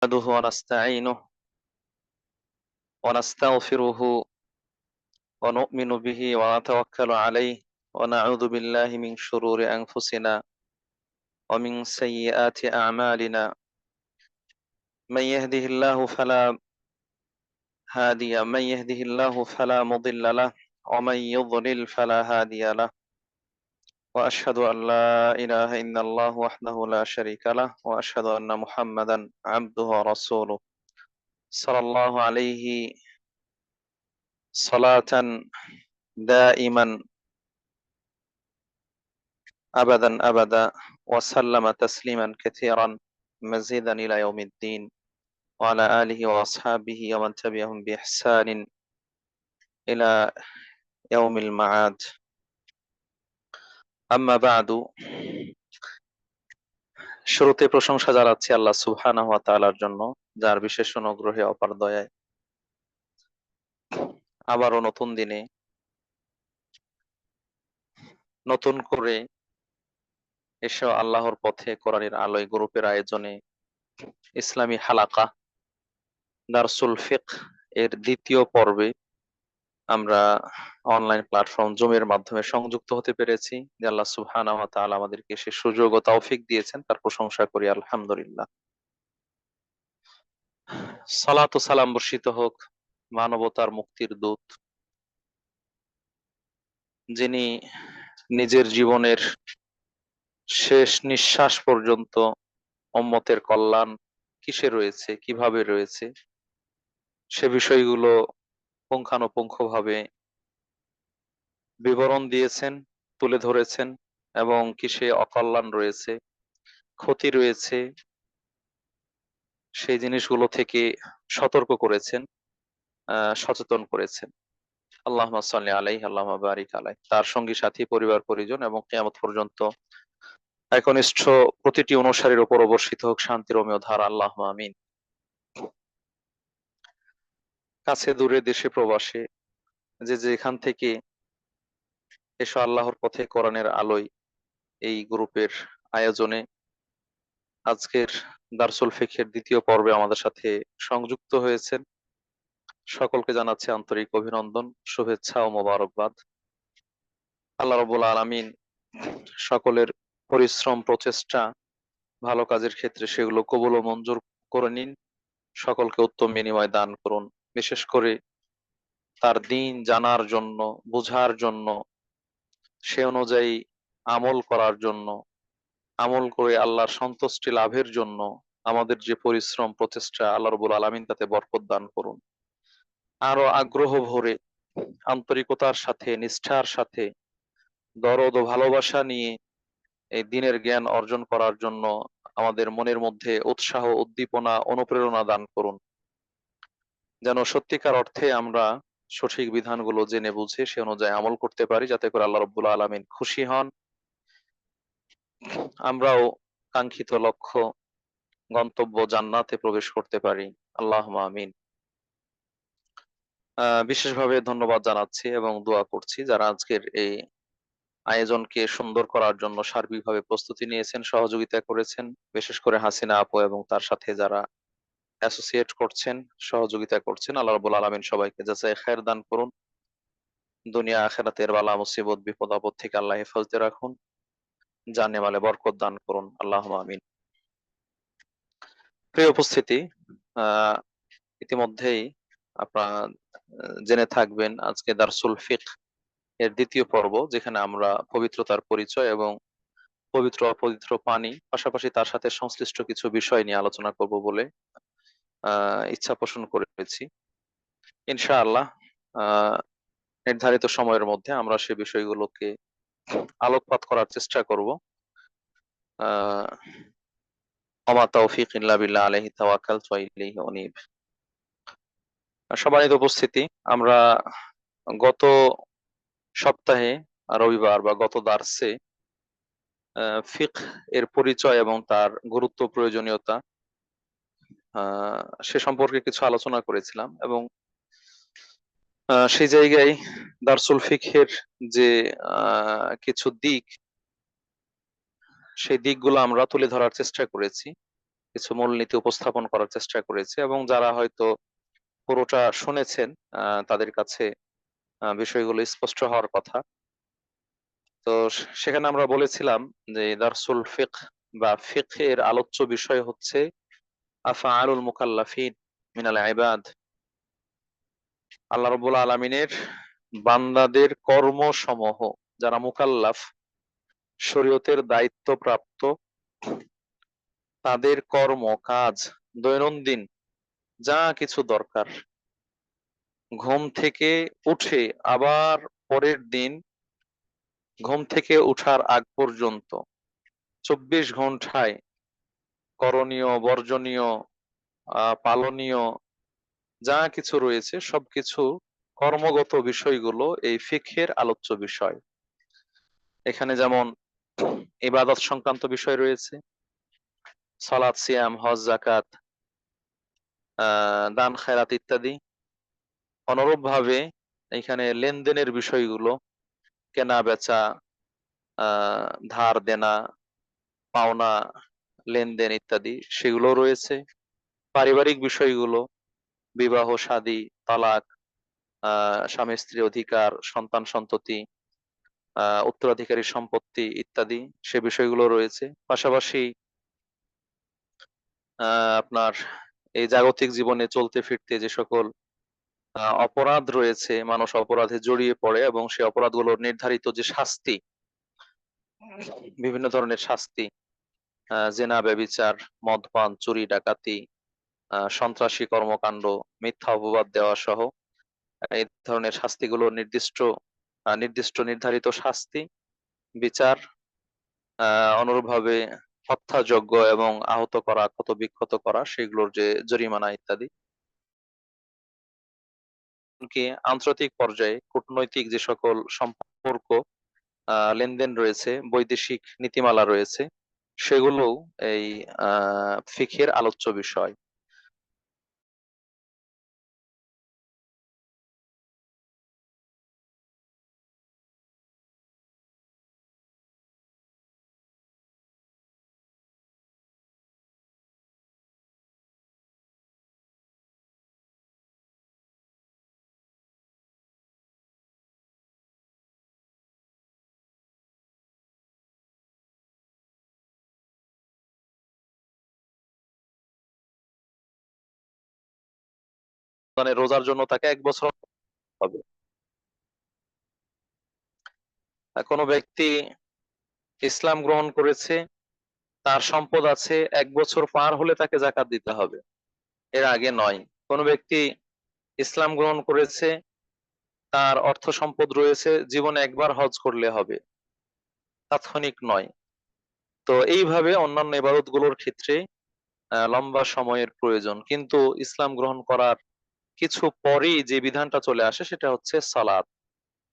نحمده ونستعينه ونستغفره ونؤمن به ونتوكل عليه ونعوذ بالله من شرور أنفسنا ومن سيئات أعمالنا. من يهده الله فلا مضل له ومن يضلل فلا هادي له. وأشهد أن لا إله إلا الله وحده لا شريك له وأشهد أن محمدا عبده ورسوله صلى الله عليه صلاة دائما أبدا وسلم تسليما كثيرا مزيدا إلى يوم الدين وعلى آله وأصحابه ومن تبعهم بإحسان إلى يوم المعاد. أما بعد, শুরুতে প্রশংসা জানাচ্ছি আল্লাহ সুবহানাহু ওয়া তাআলার জন্য, যার বিশেষ অনুগ্রহে অপার দয়ায় আবারও নতুন দিনে নতুন করে এসে আল্লাহর পথে কোরআনের আলোয় গ্রুপের আয়োজনে ইসলামী হালাকা দারসুল ফিকহ এর দ্বিতীয় পর্বে আমরা অনলাইন প্ল্যাটফর্ম জুমের মাধ্যমে সংযুক্ত হতে পেরেছি। যে আল্লাহ সুবহানাহু ওয়া তাআলা আমাদেরকে সে সুযোগ ও তৌফিক দিয়েছেন, তার প্রশংসা করি আলহামদুলিল্লাহ। সালাত ও সালাম বর্ষিত হোক মানবতার মুক্তির দূত, যিনি নিজের জীবনের শেষ নিঃশ্বাস পর্যন্ত উম্মতের কল্যাণ কিসে রয়েছে, কিভাবে রয়েছে, সে বিষয়গুলো পুঙ্খানুপুঙ্খভাবে বিবরণ দিয়েছেন, তুলে ধরেছেন, এবং কিসে অকল্যাণ রয়েছে, ক্ষতি রয়েছে, সেই জিনিসগুলো থেকে সতর্ক করেছেন, সচেতন করেছেন। আল্লাহুম্মা সাল্লি আলাইহি আল্লাহুম্মা বারিক আলাইহি। তার সঙ্গী সাথী, পরিবার পরিজন এবং কিয়ামত পর্যন্ত একনিষ্ঠ প্রতিটি অনুসারীর উপর বর্ষিত হোক শান্তির অমিয় ধারা, আল্লাহুম্মা আমিন। কাছে দূরে দেশে প্রবাসে যে যেখান থেকে এসো আল্লাহর পথে কোরআনের আলোয় এই গ্রুপের আয়োজনে আজকের দারসুল ফিকহের দ্বিতীয় পর্বে আমাদের সাথে সংযুক্ত হয়েছেন, সকলকে জানাচ্ছি আন্তরিক অভিনন্দন, শুভেচ্ছা ও মোবারকবাদ। আল্লাহ রাব্বুল আলামিন সকলের পরিশ্রম, প্রচেষ্টা, ভালো কাজের ক্ষেত্রে সেগুলো কবুল ও মঞ্জুর করে নিন, সকলকে উত্তম বিনিময় দান করুন। বিশেষ করে তার দ্বীন জানার জন্য, বোঝার জন্য, সে অনুযায়ী আমল করার জন্য, আমল করে আল্লাহর সন্তুষ্টি লাভের জন্য আমাদের যে পরিশ্রম, প্রচেষ্টা, আল্লাহ রাব্বুল আলামিন তাতে বরকত দান করুন। আরো আগ্রহ ভরে, আন্তরিকতার সাথে, নিষ্ঠার সাথে, দরদ ও ভালোবাসা নিয়ে এই দ্বীনের জ্ঞান অর্জন করার জন্য আমাদের মনের মধ্যে উৎসাহ, উদ্দীপনা, অনুপ্রেরণা দান করুন, যেন সত্যিকার অর্থে আমরা সঠিক বিধানগুলো জেনে বুঝে সে অনুযায়ী আমল করতে পারি, যাতে করে আল্লাহ রাব্বুল আলামিন খুশি হন, আমরাও কাঙ্ক্ষিত লক্ষ্য, গন্তব্য জান্নাতে প্রবেশ করতে পারি। আল্লাহুম্মা আমিন। বিশেষভাবে ধন্যবাদ জানাচ্ছি এবং দোয়া করছি যারা আজকের এই আয়োজনকে সুন্দর করার জন্য সার্বিকভাবে প্রস্তুতি নিয়েছেন, সহযোগিতা করেছেন, বিশেষ করে হাসিনা আপু এবং তার সাথে যারা অ্যাসোসিয়েট করছেন, সহযোগিতা করছেন। আল্লাহ রাব্বুল আলামিন সবাইকে জাযায়ে খায়ের দান করুন, দুনিয়া আখিরাতের বালা মুসিবত বিপদ আপদ থেকে আল্লাহ হেফাজতে রাখুন, জানে মালে বরকত দান করুন, আল্লাহুম্মা আমিন। প্রিয় উপস্থিতি, আহ ইতিমধ্যেই আপনারা জেনে থাকবেন আজকে দারসুল ফিকহ এর দ্বিতীয় পর্ব, যেখানে আমরা পবিত্রতার পরিচয় এবং পবিত্র অপবিত্র পানি, পাশাপাশি তার সাথে সংশ্লিষ্ট কিছু বিষয় নিয়ে আলোচনা করব বলে ইচ্ছা পোষণ করেছি। ইনশাআল্লাহ নির্ধারিত সময়ের মধ্যে আমরা সে বিষয়গুলোকে আলোকপাত করার চেষ্টা করব। ওমা তাওফীক ইল্লা বিল্লাহ আলাইহি তাওয়াক্কালতু ওয়া ইলাইহি উনীব। সম্মানিত উপস্থিতি, আমরা গত সপ্তাহে রবিবার বা গত দার্সে ফিকহ এর পরিচয় এবং তার গুরুত্ব, প্রয়োজনীয়তা সে সম্পর্কে কিছু আলোচনা করেছিলাম, এবং সেই জায়গায় দারসুল ফিকহের যে কিছু দিক, সেই দিকগুলো আমরা তুলে ধরার চেষ্টা করেছি। কিছু মূলনীতি উপস্থাপন করার চেষ্টা করেছি, এবং যারা হয়তো পুরোটা শুনেছেন তাদের কাছে বিষয়গুলো স্পষ্ট হওয়ার কথা। তো সেখানে আমরা বলেছিলাম যে দারসুল ফিকহ বা ফিকহের আলোচ্য বিষয় হচ্ছে আফআলুল মুকাল্লাফিন মিনাল ইবাদ, আল্লাহ রাব্বুল আলামিনের বান্দাদের কর্মসমূহ, যারা মুকাল্লাফ, শরীয়তের দায়িত্বপ্রাপ্ত, তাদের কর্ম কাজ, দৈনন্দিন যা কিছু দরকার, ঘুম থেকে উঠে আবার পরের দিন ঘুম থেকে উঠার আগ পর্যন্ত 24 ঘন্টায় করণীয়, বর্জনীয়, পালনীয় যা কিছু রয়েছে সবকিছু কর্মগত বিষয়গুলো এই ফিকহের আলোচ্য বিষয়। এখানে যেমন ইবাদত সংক্রান্ত বিষয় রয়েছে, সালাত, সিয়াম, হজ, যাকাত, দান খায়রাত ইত্যাদি। অনুরূপ ভাবে এখানে লেনদেনের বিষয়গুলো, কেনা বেচা, ধার দেনা, পাওনা, লেনদেন ইত্যাদি সেগুলো রয়েছে। পারিবারিক বিষয়গুলো, বিবাহ শাদী, তালাক, স্বামী স্ত্রী অধিকার, সন্তান সন্ততি, উত্তরাধিকারী সম্পত্তি ইত্যাদি, সে বিষয়গুলো রয়েছে। পাশাপাশি আপনার এই জাগতিক জীবনে চলতে ফিরতে যে সকল অপরাধ রয়েছে, মানুষ অপরাধে জড়িয়ে পড়ে এবং সে অপরাধগুলোর নির্ধারিত যে শাস্তি, বিভিন্ন ধরনের শাস্তি, জেনা, ব্যভিচার, মদপান, চুরি, ডাকাতি, সন্ত্রাসী কর্মকাণ্ড, মিথ্যা অপবাদ দেওয়া সহ এই ধরনের শাস্তিগুলো নির্দিষ্ট নির্ধারিত শাস্তি, বিচার, অনুরূপভাবে হত্যাযজ্ঞ এবং আহত করা, ক্ষত বিক্ষত করা, সেগুলোর যে জরিমানা ইত্যাদি। কি আন্তর্জাতিক পর্যায়ে কূটনৈতিক যে সকল সম্পর্ক, লেনদেন রয়েছে, বৈদেশিক নীতিমালা রয়েছে, সেগুলোও এই ফিকহের আলোচ্য বিষয়। মানে রোজার জন্য তাকে 1 বছর হবে। কোনো ব্যক্তি ইসলাম গ্রহণ করেছে, তার সম্পদ আছে, 1 বছর পার হলে তাকে যাকাত দিতে হবে, এর আগে নয়। কোনো ব্যক্তি ইসলাম গ্রহণ করেছে, তার অর্থ সম্পদ রয়েছে, জীবনে একবার হজ করলে হবে, তাৎক্ষণিক নয়। তো এইভাবে অন্যান্য ইবাদত গুলোর ক্ষেত্রে লম্বা সময়ের প্রয়োজন, কিন্তু ইসলাম গ্রহণ করার কিছু পরেই যে বিধানটা চলে আসে সেটা হচ্ছে সালাত।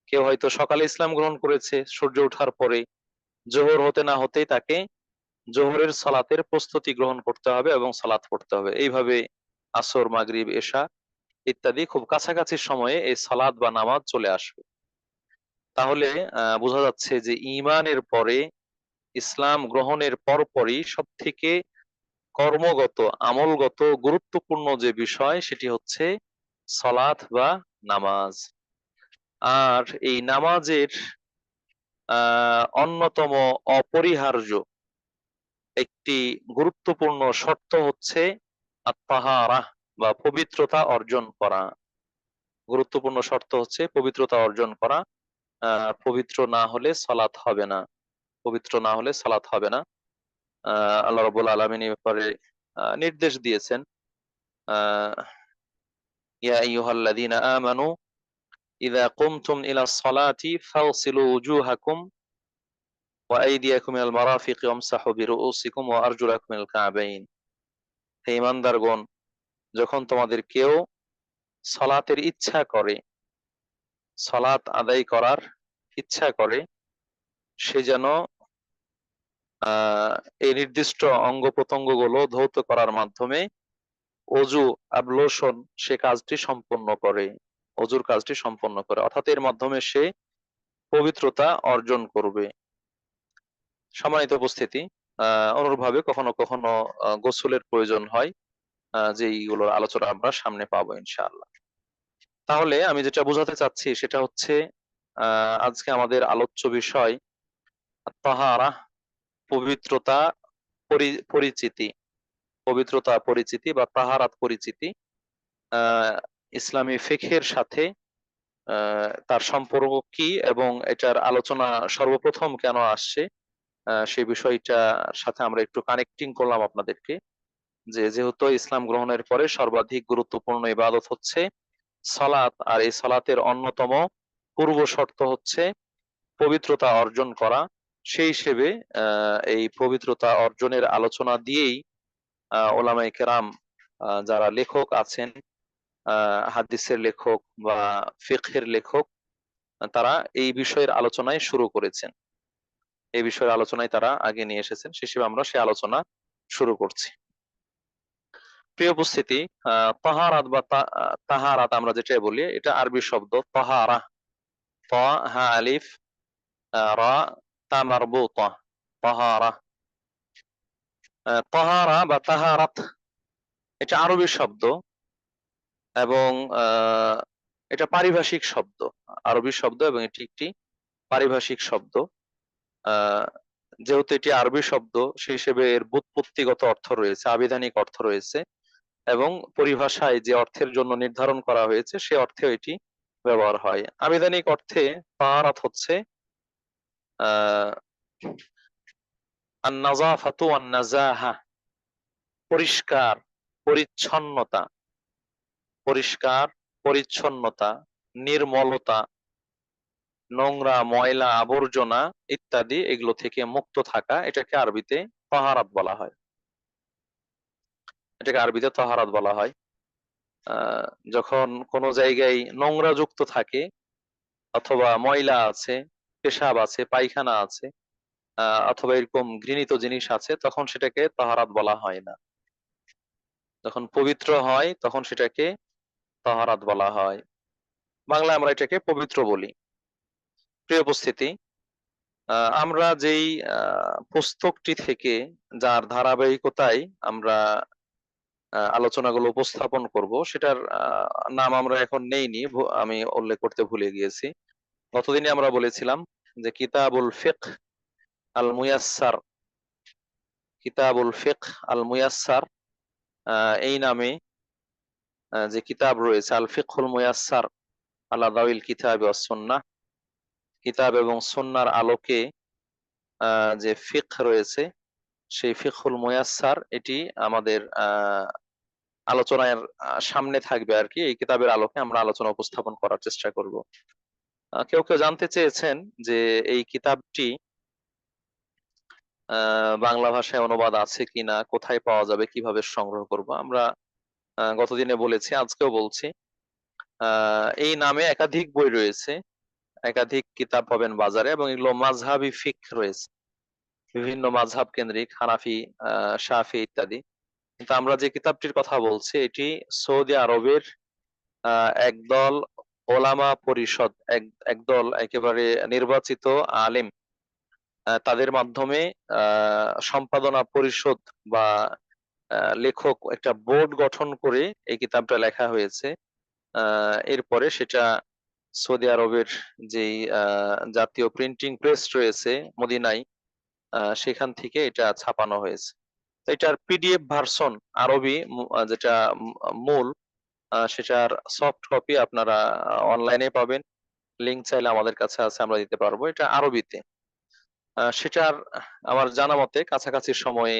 কেউ হয়তো সকালে ইসলাম গ্রহণ করেছে, সূর্য ওঠার পরে জোহর হতে না হতেই তাকে জোহরের সালাতের প্রস্তুতি গ্রহণ করতে হবে এবং সালাত পড়তে হবে। এইভাবে আসর, মাগরিব, এশা ইত্যাদি খুব কাছাকাছি সময়ে এই সালাত বা নামাজ চলে আসবে। তাহলে বোঝা যাচ্ছে যে ঈমানের পরে, ইসলাম গ্রহণের পরপরই সবথেকে কর্মগত, আমলগত গুরুত্বপূর্ণ যে বিষয় সেটি হচ্ছে সালাত বা নামাজ। আর এই নামাজের অন্যতম অপরিহার্য একটি গুরুত্বপূর্ণ শর্ত হচ্ছে আত-তাহারাহ বা পবিত্রতা অর্জন করা। গুরুত্বপূর্ণ শর্ত হচ্ছে পবিত্রতা অর্জন করা। পবিত্র না হলে সালাত হবে না। পবিত্র না হলে সালাত হবে না। আল্লাহ রাব্বুল আলামিন এই ব্যাপারে নির্দেশ দিয়েছেন, ইয়া আইয়ুহাল্লাযীনা আমানু ইযা কুমতুম ইলাস সালাতি ফাগসিলু ওয়ুজুহাকুম ওয়া আইদিয়াকুম ইলাল মারাফিকি ওয়ামসাহু বিরুউসিকুম ওয়া আরজুলাকুম ইলাল কা'বাইন। হে ঈমানদারগণ, যখন তোমাদের কেউ সালাতের ইচ্ছা করে, সালাত আদায় করার ইচ্ছা করে, সে যেন এই নির্দিষ্ট অঙ্গ প্রত্যঙ্গগুলো ধৌত করার মাধ্যমে অজু, আবলোশন, সে কাজটি সম্পন্ন করে, অজুর কাজটি সম্পন্ন করে, অর্থাৎ এর মাধ্যমে সে পবিত্রতা অর্জন করবে। সম্মানিত উপস্থিতি, অনুরূপভাবে কখনো কখনো গোসলের প্রয়োজন হয়, যেইগুলোর আলোচনা আমরা সামনে পাবো ইনশাআল্লাহ। তাহলে আমি যেটা বোঝাতে চাচ্ছি সেটা হচ্ছে, আজকে আমাদের আলোচ্য বিষয় তাহারা, পবিত্রতা, পরিচিতি, পবিত্রতা পরিচিতি বা তাহারাত পরিচিতি, আহ ইসলামী ফিকহের সাথে তার সম্পর্ক কি এবং এটার আলোচনা সর্বপ্রথম কেন আসছে, সেই বিষয়টার সাথে আমরা একটু কানেক্টিং করলাম আপনাদেরকে। যেহেতু ইসলাম গ্রহণের পরে সর্বাধিক গুরুত্বপূর্ণ ইবাদত হচ্ছে সালাত, আর এই সালাতের অন্যতম পূর্ব শর্ত হচ্ছে পবিত্রতা অর্জন করা। সেই হিসেবে এই পবিত্রতা অর্জনের আলোচনা দিয়েই ওলামায়ে কেরাম, যারা লেখক আছেন, হাদিসের লেখক বা ফিকহের লেখক, তারা এই বিষয়ের আলোচনায় শুরু করেছেন, এই বিষয়ের আলোচনায় তারা আগে নিয়ে এসেছেন, সে হিসেবে আমরা সেই আলোচনা শুরু করছি। প্রিয় উপস্থিতি, তাহারাত বা তাহারাত আমরা যেটা বলি, এটা আরবি শব্দ তাহারা, ত হা আলিফ রা তা মারবুতা, তাহারা। তাহারা বা তাহারাত এটা আরবি শব্দ এবং এটা পারিভাষিক শব্দ, আরবি শব্দ এবং এটি একটি পারিভাষিক শব্দ। আহ যেহেতু এটি আরবি শব্দ, সেই হিসেবে এর ব্যুৎপত্তিগত অর্থ রয়েছে, আবিধানিক অর্থ রয়েছে, এবং পরিভাষায় যে অর্থের জন্য নির্ধারণ করা হয়েছে সে অর্থে এটি ব্যবহার হয়। আবিধানিক অর্থে তাহারাত হচ্ছে আহ আন-নাযাফাতু ওয়ান-নাযাহা, পরিষ্কার, পরিচ্ছন্নতা, পরিষ্কার, পরিচ্ছন্নতা, নির্মলতা, নোংরা, ময়লা, আবর্জনা ইত্যাদি এগুলো থেকে মুক্ত থাকা, এটাকে আরবিতে তাহারাত বলা হয়। এটাকে আরবিতে তাহারাত বলা হয়। যখন কোনো জায়গায় নোংরা যুক্ত থাকে অথবা ময়লা আছে, পেশাব আছে, পায়খানা আছে, অথবা এরকম ঘৃণিত জিনিস আছে, তখন সেটাকে তাহারাত বলা হয় না। যখন পবিত্র হয় তখন সেটাকে তাহারাত বলা হয়। বাংলায় আমরা এটাকে পবিত্র বলি। প্রিয় উপস্থিতি, আমরা যেই পুস্তকটি থেকে, যার ধারাবাহিকতায় আমরা আলোচনাগুলো উপস্থাপন করব, সেটার নাম আমরা এখন নেইনি, আমি উল্লেখ করতে ভুলে গিয়েছি। গতদিনে আমরা বলেছিলাম যে কিতাবুল ফিকহ আল মুয়াসসার, কিতাবুল ফিকহ আল মুয়াসসার, এই নামে যে কিতাব রয়েছে, আল ফিকহুল মুয়াসসার আলা দাওইল কিতাব ওয়াস সুন্নাহ, কিতাব এবং সুন্নাহর আলোকে যে ফিকহ রয়েছে, সেই ফিকহুল মুয়াসসার, এটি আমাদের আলোচনার সামনে থাকবে আর কি। এই কিতাবের আলোকে আমরা আলোচনা উপস্থাপন করার চেষ্টা করব। কেউ কেউ জানতে চেয়েছেন যে এই কিতাবটি বাংলা ভাষায় অনুবাদ আছে কিনা, কোথায় পাওয়া যাবে, কিভাবে সংগ্রহ করব। আমরা গতদিনে বলেছি, আজকেও বলছি, এই নামে একাধিক বই রয়েছে, একাধিক কিতাব পাবেন বাজারে, এবং এগুলো মাযহাবি ফিকহ রয়েছে, বিভিন্ন মাযহাব কেন্দ্রিক, হানাফি, শাফি ইত্যাদি। কিন্তু আমরা যে কিতাবটির কথা বলছি, এটি সৌদি আরবের একদল ওলামা পরিষদ, একদল একেবারে নির্বাচিত আলেম, তাদের মাধ্যমে সম্পাদনা পরিষদ বা লেখক একটা বোর্ড গঠন করে এই কিতাবটা লেখা হয়েছে। এরপরে সেটা সৌদি আরবের যেই জাতীয় প্রিন্টিং প্রেস রয়েছে মদিনায়, সেখান থেকে এটা ছাপানো হয়েছে। এটার পিডিএফ ভার্সন, আরবি যেটা মূল, সেটার সফট কপি আপনারা অনলাইনে পাবেন। লিংক চাইলে আমাদের কাছে আছে, আমরা দিতে পারবো। এটা আরবিতে। সেটার আমার জানা মতে কাছাকাছি সময়ে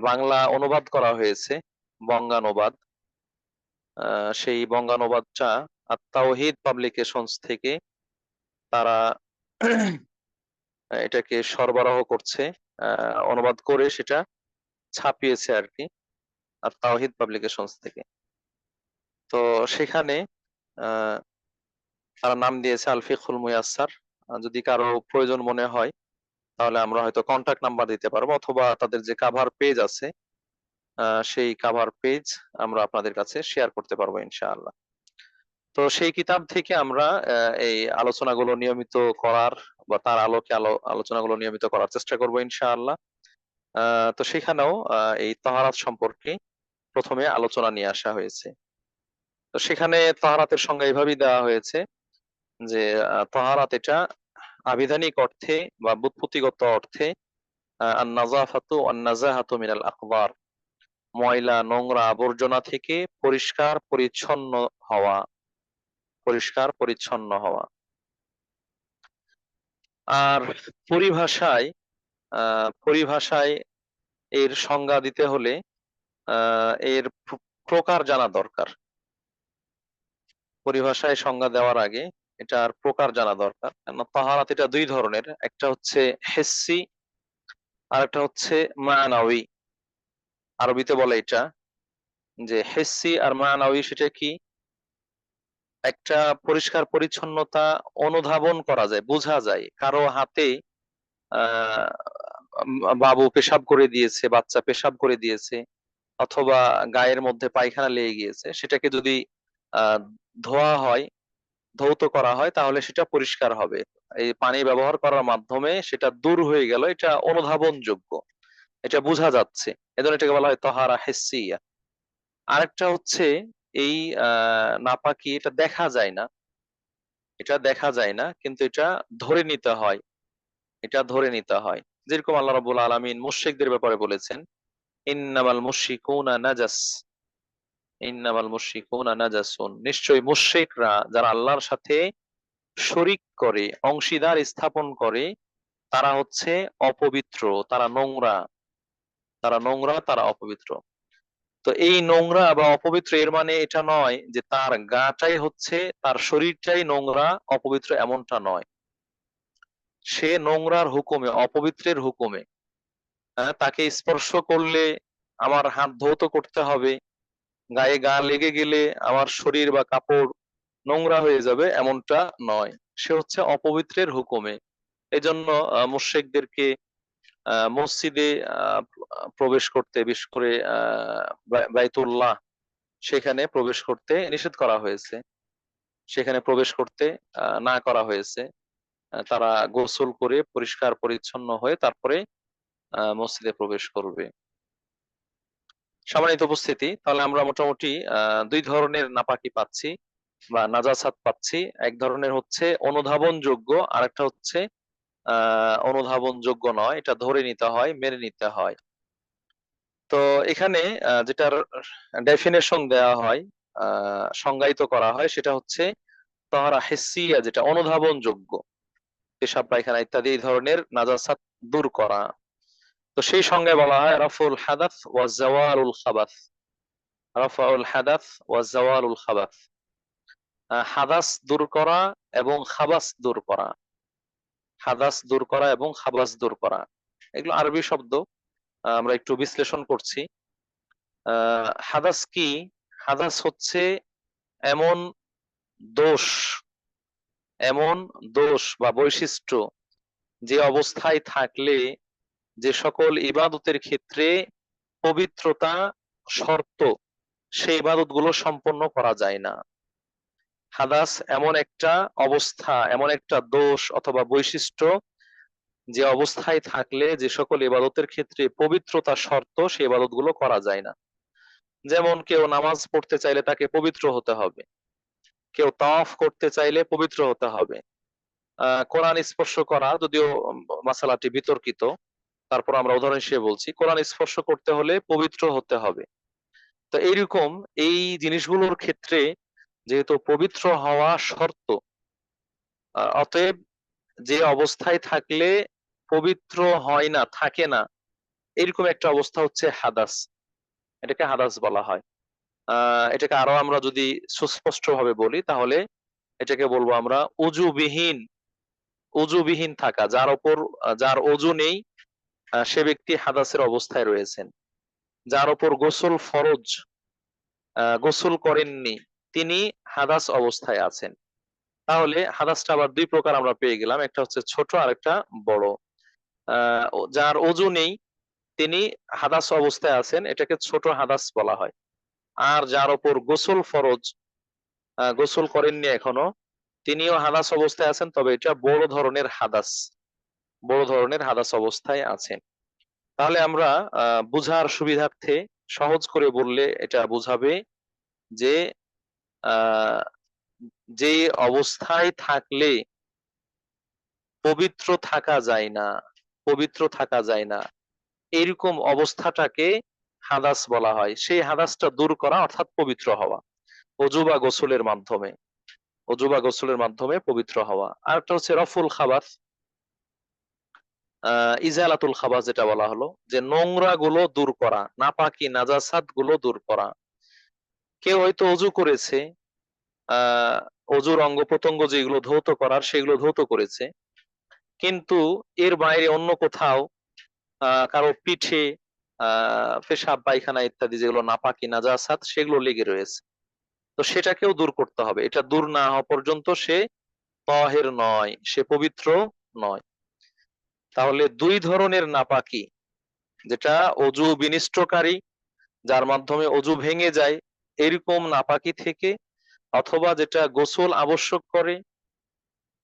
বাংলা অনুবাদ করা হয়েছে, বঙ্গানুবাদ। সেই বঙ্গানুবাদটা আত-তাওহীদ পাবলিকেশনস থেকে তারা এটাকে সরবরাহ করছে, অনুবাদ করে সেটা ছাপিয়েছে আর কি, আত-তাওহীদ পাবলিকেশনস থেকে। তো সেখানে আহ তারা নাম দিয়েছে আল ফিকহুল মুয়াসসার। যদি কারো প্রয়োজন মনে হয় তাহলে আমরা হয়তো কন্টাক্ট নাম্বার দিতে পারবো, অথবা তাদের যে কাভার পেজ আছে, সেই কাভার পেজ আমরা আপনাদের কাছে শেয়ার করতে পারবো ইনশাআল্লাহ। তো সেই কিতাব থেকে আমরা এই আলোচনাগুলো নিয়মিত করার বা তার আলোকে আলোচনাগুলো নিয়মিত করার চেষ্টা করবো ইনশাআল্লাহ। তো সেখানেও এই তাহারাত সম্পর্কে প্রথমে আলোচনা নিয়ে আসা হয়েছে। তো সেখানে তাহারাতের সংজ্ঞা এইভাবেই দেওয়া হয়েছে যে তাহারাত এটা আবিধানিক অর্থে বা ব্যুৎপত্তিগত অর্থে আন-নাযাফাতু ওয়ান-নাযাহাতু মিনাল আকবার, ময়লা নোংরা আবর্জনা থেকে পরিষ্কার পরিচ্ছন্ন হওয়া, পরিষ্কার পরিচ্ছন্ন হওয়া। আর পরিভাষায় পরিভাষায় এর সংজ্ঞা দিতে হলে এর প্রকার জানা দরকার। পরিভাষায় সংজ্ঞা দেওয়ার আগে এটার প্রকার জানা দরকার। কেন তাহারাত এটা দুই ধরনের, একটা হচ্ছে হিসসি আর একটা হচ্ছে মানাউই। আরবিতে বলে এটা যে হিসসি আর মানাউই, সেটা কি? একটা পরিষ্কার পরিচ্ছন্নতা অনুধাবন করা যায়, বোঝা যায়। কারো হাতে আহ বাবু পেশাব করে দিয়েছে, বাচ্চা পেশাব করে দিয়েছে, অথবা গায়ের মধ্যে পায়খানা লেগে গিয়েছে, সেটাকে যদি আহ ধোয়া হয়, ধৌত করা হয়, তাহলে সেটা পরিষ্কার হবে। এই পানি ব্যবহার করার মাধ্যমে সেটা দূর হয়ে গেল, এটা অনুধাবন যোগ্য, এটা বোঝা যাচ্ছে, এজন্য এটাকে বলা হয় তাহারা হিসসিয়া। আরেকটা হচ্ছে এই নাপাকি, এটা দেখা যায় না, এটা দেখা যায় না, কিন্তু এটা ধরে নিতে হয়, এটা ধরে নিতে হয়। যেরকম আল্লাহ রাব্বুল আলামিন মুশরিকদের ব্যাপারে বলেছেন, ইন্নামাল মুশরিকুনা নাজাস, ইন্নামাল মুশরিকুনা নাজাসুন, নিশ্চয়ই মুশরিকরা যারা আল্লাহর সাথে শরিক করে, অংশীদার স্থাপন করে, তারা হচ্ছে অপবিত্র, তারা নোংরা, তারা নোংরা, তারা অপবিত্র। তো এই নোংরা বা অপবিত্র এর মানে এটা নয় যে তার গাটাই হচ্ছে, তার শরীরটাই নোংরা অপবিত্র, এমনটা নয়। সে নোংরার হুকুমে, অপবিত্রের হুকুমে, তাকে স্পর্শ করলে আমার হাত ধৌত করতে হবে, গায়ে গা লেগে গেলে আমার শরীর বা কাপড় নোংরা হয়ে যাবে, এমনটা নয়। সে হচ্ছে অপবিত্রের হুকুমে। এজন্য মুশরিকদেরকে মসজিদে প্রবেশ করতে, বিশেষ করে বাইতুল্লাহ, সেখানে প্রবেশ করতে নিষেধ করা হয়েছে, সেখানে প্রবেশ করতে না করা হয়েছে। তারা গোসল করে পরিষ্কার পরিচ্ছন্ন হয়ে তারপরে মসজিদে প্রবেশ করবে। সম্মানিত উপস্থিতি, তাহলে আমরা মোটামুটি দুই ধরনের নাপাকি পাচ্ছি বা নাজাসাত পাচ্ছি। এক ধরনের হচ্ছে অনুধাবন যোগ্য, আর একটা হচ্ছে অনুধাবন যোগ্য নয়, এটা ধরে নিতে হয়, মেনে নিতে হয়। তো এখানে যেটার ডেফিনেশন দেওয়া হয়, সংজ্ঞায়িত করা হয়, সেটা হচ্ছে তাহারা হিসসিয়া, যেটা অনুধাবন যোগ্য, পেশাব পায়খানা ইত্যাদি এই ধরনের নাজাসাত দূর করা। তো সেই সংজ্ঞায় বলা হয় রাফুল হাদাস ওয়া জাওয়ালুল খাবাস, রাফাউল হাদাস ওয়া জাওয়ালুল খাবাস, হাদাস দূর করা এবং খাবাস দূর করা, হাদাস দূর করা এবং খাবাস দূর করা, এগুলো আরবি শব্দ। আমরা একটু বিশ্লেষণ করছি। হাদাস কি? হাদাস হচ্ছে এমন দোষ, এমন দোষ বা বৈশিষ্ট্য, যে অবস্থায় থাকলে যে সকল ইবাদতের ক্ষেত্রে পবিত্রতা শর্ত, সেই ইবাদত গুলো সম্পন্ন করা যায় না। হাদাস এমন একটা অবস্থা, এমন একটা দোষ অথবা বৈশিষ্ট্য, যে অবস্থায় থাকলে যে সকল ইবাদতের ক্ষেত্রে পবিত্রতা শর্ত, সেই ইবাদত গুলো করা যায় না। যেমন কেউ নামাজ পড়তে চাইলে তাকে পবিত্র হতে হবে, কেউ তাওয়াফ করতে চাইলে পবিত্র হতে হবে। কোরআন স্পর্শ করা, যদিও মাসালাটি বিতর্কিত, তারপর আমরা উদাহরণ হিসেবে বলছি, কোরআন স্পর্শ করতে হলে পবিত্র হতে হবে। তো এইরকম এই জিনিসগুলোর ক্ষেত্রে যেহেতু পবিত্র হওয়া শর্ত, অতএব যে অবস্থায় থাকলে পবিত্র হয় না, থাকে না, এরকম একটা অবস্থা হচ্ছে হাদাস, এটাকে হাদাস বলা হয়। এটাকে আরো আমরা যদি সুস্পষ্ট ভাবে বলি, তাহলে এটাকে বলবো আমরা অজুবিহীন, অজুবিহীন থাকা, যার উপর যার অজু নেই, সে ব্যক্তি হাদাসের অবস্থায় রয়েছেন। যার উপর গোসল ফরজ, গোসল করেননি, তিনি হাদাস অবস্থায় আছেন। তাহলে হাদাসটা আবার দুই প্রকার আমরা পেয়ে গেলাম, একটা হচ্ছে ছোট আর একটা বড়। যার অজু নেই, তিনি হাদাস অবস্থায় আছেন, এটাকে ছোট হাদাস বলা হয়। আর যার উপর গোসল ফরজ, গোসল করেননি এখনো, তিনিও হাদাস অবস্থায় আছেন, তবে এটা বড় ধরনের হাদাস, বড় ধরনের হাদাস অবস্থায় আছেন। তাহলে আমরা বুঝার সুবিধার্থে সহজ করে বললে এটা বোঝাবে যে আহ যে অবস্থায় থাকলে পবিত্র থাকা যায় না, পবিত্র থাকা যায় না, এরকম অবস্থাটাকে হাদাস বলা হয়। সেই হাদাসটা দূর করা অর্থাৎ পবিত্র হওয়া, অজু বা গোসলের মাধ্যমে, অজু বা গোসলের মাধ্যমে পবিত্র হওয়া। আর একটা হচ্ছে রফুল খাবাস, ইজালাতুল খাবাস, যেটা বলা হলো যে নোংরা গুলো দূর করা, নাপাকি নাজাসাত গুলো দূর করা। কেউ হয়তো অজু করেছে, আহ অজুর অঙ্গ প্রত্যঙ্গ যেগুলো ধৌত করার সেগুলো ধৌত করেছে, কিন্তু এর বাইরে অন্য কোথাও কারো পিঠে পেশাব পায়খানা ইত্যাদি যেগুলো নাপাকি নাজাসাত সেগুলো লেগে রয়েছে, তো সেটাকেও দূর করতে হবে। এটা দূর না হওয়া পর্যন্ত সে তাহের নয়, সে পবিত্র নয়। তাহলে দুই ধরনের নাপাকি, যেটা অজু বিনিষ্টকারী, যার মাধ্যমে অজু ভেঙে যায়, এরকম নাপাকি থেকে, অথবা যেটা গোসল আবশ্যক করে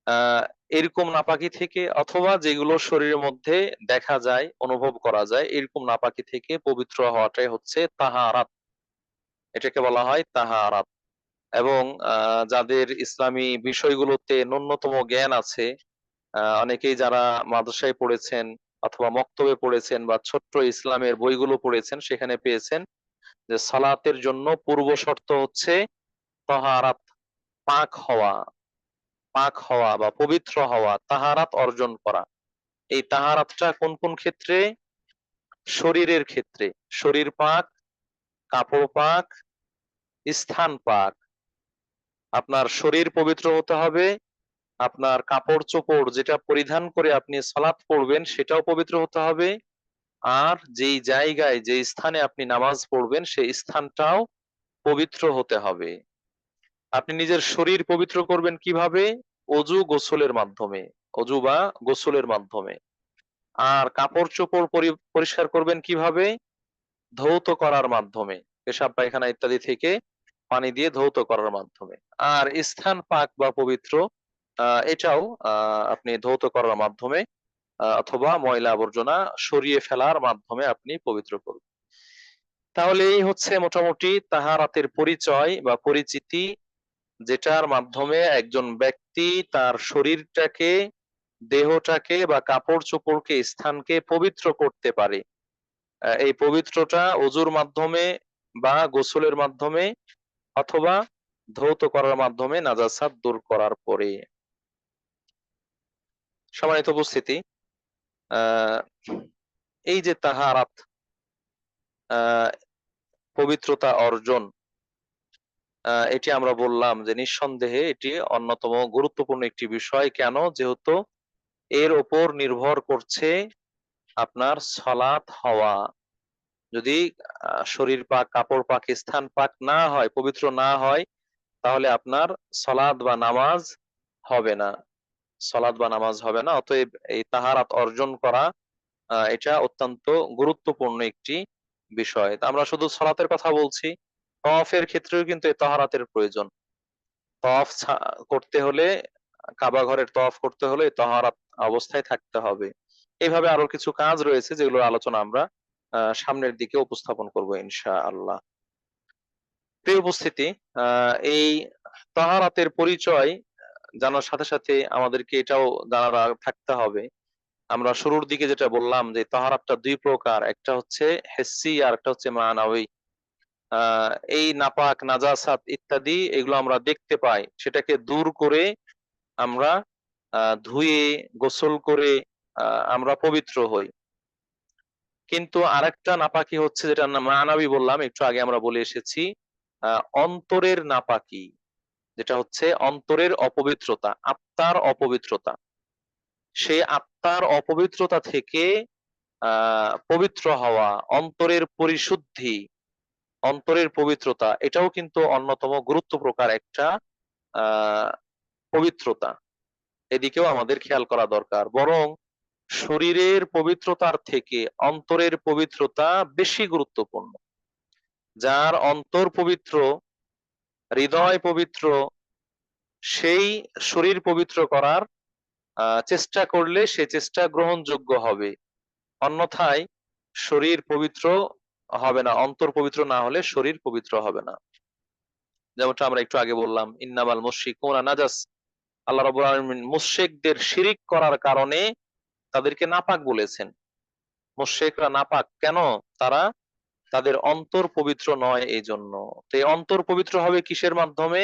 আহ এরকম নাপাকি থেকে, অথবা যেগুলো শরীরের মধ্যে দেখা যায় অনুভব করা যায় এরকম নাপাকি থেকে পবিত্র হওয়াটাই হচ্ছে তাহারাত। এটাকে বলা হয় তাহারাত। এবং যাদের ইসলামী বিষয়গুলোতে ন্যূনতম জ্ঞান আছে, অনেকেই যারা মাদ্রাসায় পড়েছেন অথবা মক্তবে পড়েছেন বা ছোট্ট ইসলামের বইগুলো পড়েছেন, সেখানে পেয়েছেন যে সালাতের জন্য পূর্ব শর্ত হচ্ছে তাহারাত, পাক হওয়া, পাক হওয়া বা পবিত্র হওয়া, তাহারাত অর্জন করা। এই তাহারাতটা কোন কোন ক্ষেত্রে? শরীরের ক্ষেত্রে, শরীর পাক, কাপড় পাক, স্থান পাক। আপনার শরীর পবিত্র হতে হবে, আপনার কাপড় চোপড় যেটা পরিধান করে আপনি সালাত পড়বেন সেটাও পবিত্র হতে হবে, আর যেই জায়গায় যে স্থানে আপনি নামাজ পড়বেন সেই স্থানটাও পবিত্র হতে হবে। আপনি নিজের শরীর পবিত্র করবেন কিভাবে? অজু গোসলের মাধ্যমে, অজু বা গোসলের মাধ্যমে। আর কাপড় চোপড় পরিষ্কার করবেন কিভাবে? ধৌত করার মাধ্যমে, পেশাব পায়খানা ইত্যাদি থেকে পানি দিয়ে ধৌত করার মাধ্যমে। আর স্থান পাক বা পবিত্র, এটাও আপনি ধৌত করার মাধ্যমে অথবা ময়লা আবর্জনা সরিয়ে ফেলার মাধ্যমে আপনি পবিত্র করবেন। তাহলে এই হচ্ছে মোটামুটি তাহারাতের পরিচয় বা পরিচিতি, যেটার মাধ্যমে একজন ব্যক্তি তার শরীরটাকে, দেহটাকে বা কাপড় চোপড়কে, স্থানকে পবিত্র করতে পারে। এই পবিত্রটা অজুর মাধ্যমে বা গোসলের মাধ্যমে অথবা ধৌত করার মাধ্যমে নাজাসাত দূর করার পরে। সম্মানিত উপস্থিতি, আহ এই যে তাহারাত, আহ পবিত্রতা অর্জন, এটি আমরা বললাম যে নিঃসন্দেহে এটি অন্যতম গুরুত্বপূর্ণ একটি বিষয়। কেন? যেহেতু এর ওপর নির্ভর করছে আপনার সালাত হওয়া। যদি শরীর পাক, কাপড় পাক, স্থান পাক না হয়, পবিত্র না হয়, তাহলে আপনার সালাত বা নামাজ হবে না, সালাত বা নামাজ হবে না। অতএব এই তাহারাত অর্জন করা এটা অত্যন্ত গুরুত্বপূর্ণ একটি বিষয়। তা আমরা শুধু সালাতের কথা বলছি, তওয়াফের ক্ষেত্রেও কিন্তু এই তাহারাতের প্রয়োজন। তওয়াফ করতে হলে, কাবা ঘরের তওয়াফ করতে হলে তাহারাত অবস্থায় থাকতে হবে। এইভাবে আরো কিছু কাজ রয়েছে যেগুলোর আলোচনা আমরা সামনের দিকে উপস্থাপন করব ইনশাআল্লাহ। প্রিয় উপস্থিতি, এই তাহারাতের পরিচয় জানার সাথে সাথে আমাদেরকে এটাও জানা থাকতে হবে, আমরা শুরুর দিকে যেটা বললাম যে তাহারাতটা দুই প্রকার, একটা হচ্ছে হিসসি আর একটা হচ্ছে মানাউই। আহ এই নাপাক নাজাসাত ইত্যাদি এগুলো আমরা দেখতে পাই, সেটাকে দূর করে আমরা ধুয়ে গোসল করে আমরা পবিত্র হই। কিন্তু আরেকটা নাপাকি হচ্ছে, যেটা মানাবি বললাম একটু আগে, আমরা বলে এসেছি অন্তরের নাপাকি, যেটা হচ্ছে অন্তরের অপবিত্রতা, আত্মার অপবিত্রতা। সেই আত্মার অপবিত্রতা থেকে পবিত্র হওয়া, অন্তরের পরিশুদ্ধি, অন্তরের পবিত্রতা, এটাও কিন্তু অন্যতম গুরুত্ব প্রকার একটা আহ পবিত্রতা। এদিকেও আমাদের খেয়াল করা দরকার। বরং শরীরের পবিত্রতার থেকে অন্তরের পবিত্রতা বেশি গুরুত্বপূর্ণ। যার অন্তর পবিত্র, হৃদয় পবিত্র, সেই শরীর পবিত্র করার চেষ্টা করলে সে চেষ্টা গ্রহণযোগ্য হবে। অন্যথায় শরীর পবিত্র হবে না, অন্তর পবিত্র না হলে শরীর পবিত্র হবে না। যেমনটা আমরা একটু আগে বললাম, ইন্নামাল মুশরিকুনা নাজাস, আল্লাহ রাব্বুল আলামিন মুশরিকদের শিরিক করার কারণে তাদেরকে নাপাক বলেছেন। মুশরিকরা নাপাক কেন? তারা তাদের অন্তর পবিত্র নয় এই জন্য। তো এই অন্তর পবিত্র হবে কিসের মাধ্যমে?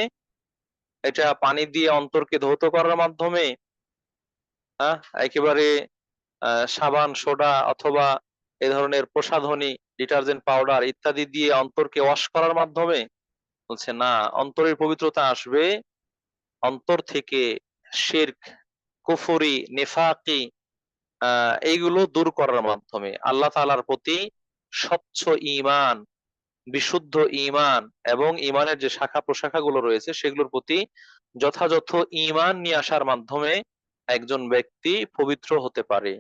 এটা পানি দিয়ে অন্তরকে ধৌত করার মাধ্যমে, হ্যাঁ, একেবারে সাবান, সোডা অথবা এ ধরনের প্রসাধনী, ডিটারজেন্ট পাউডার ইত্যাদি দিয়ে অন্তরকে ওয়াশ করার মাধ্যমে? বলছে না, অন্তরের পবিত্রতা আসবে অন্তর থেকে শিরক, কুফরি, নেফাকি এইগুলো দূর করার মাধ্যমে। আল্লাহ তাআলার প্রতি স্বচ্ছ ঈমান, বিশুদ্ধ ঈমান এবং ঈমানের যে শাখা প্রশাখাগুলো রয়েছে সেগুলোর প্রতি যথাযথ ঈমান নিয়ে আসার মাধ্যমে একজন ব্যক্তি পবিত্র হতে পারে।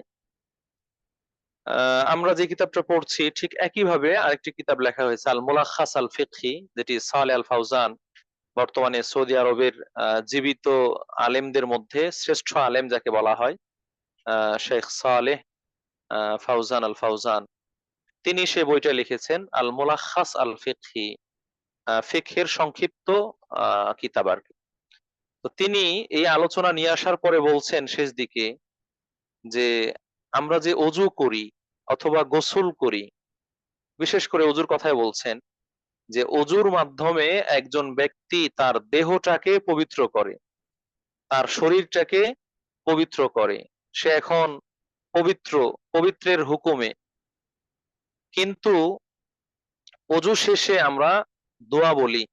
আমরা যে কিতাবটা পড়ছি ঠিক একইভাবে আরেকটি কিতাব লেখা হয়েছে, আল মুলাখাস আল ফিকহি, যেটি সালেহ আল ফাউজান, বর্তমানে সৌদি আরবের জীবিত আলেমদের মধ্যে শ্রেষ্ঠ আলেম যাকে বলা হয়, শেখ সালেহ ফাউজান আল ফাউজান, তিনি সে বইটা লিখেছেন আল মুলাখাস আল ফিকহি, ফিকহের সংক্ষিপ্ত কিতাব আর কি। তো তিনি এই আলোচনা নিয়ে আসার পরে বলছেন শেষ দিকে যে আমরা যে অজু করি অথবা গোসল করি, বিশেষ করে অজুর কথাই বলছেন, যে অজুর মাধ্যমে একজন ব্যক্তি তার দেহটাকে পবিত্র করে, তার শরীরটাকে পবিত্র করে, সে এখন পবিত্র, পবিত্রের হুকুমে। কিন্তু অজু শেষে আমরা দোয়া বলি,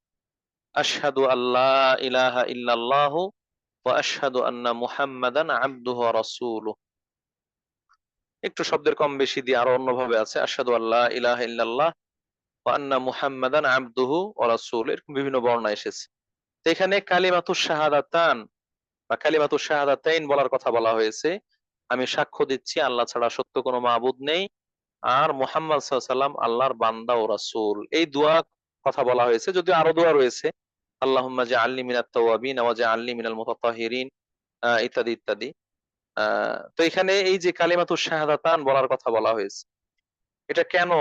আশহাদু আল্লা ইলাহা ইল্লাল্লাহু ওয়া আশহাদু আন্না মুহাম্মাদান আবদুহু ওয়া রাসূলুহু। একটু শব্দের কম বেশি দিয়ে আরো অন্যভাবে আছে, আশহাদু আল্লা ইলাহা ইল্লাল্লাহ ওয়া আন্না মুহাম্মাদান আবদুহু ওয়া রাসূলুহু, এরকম বিভিন্ন বর্ণনা এসেছে। তো এখানে কালিমাতুশ শাহাদাতান বা কালিমাতুশ শাহাদাতাইন বলার কথা বলা হয়েছে, আমি সাক্ষ্য দিচ্ছি আল্লাহ ছাড়া সত্য কোনো মাবুদ নেই, আর মুহাম্মদ সাল্লাল্লাহু আলাইহি ওয়াসাল্লাম আল্লাহর বান্দা ও রাসূল। এই দোয়া কথা বলা হয়েছে, যদিও আরো দোয়া রয়েছে, আল্লাহুম্মা জাআলনি মিনাত তাওয়াবিন ওয়া জাআলনি মিনাল মুতাতাহহিরিন ইত্যাদি ইত্যাদি। তো এখানে এই যে কালিমাতুশ শাহাদাতান বলার কথা বলা হয়েছে, এটা কেন?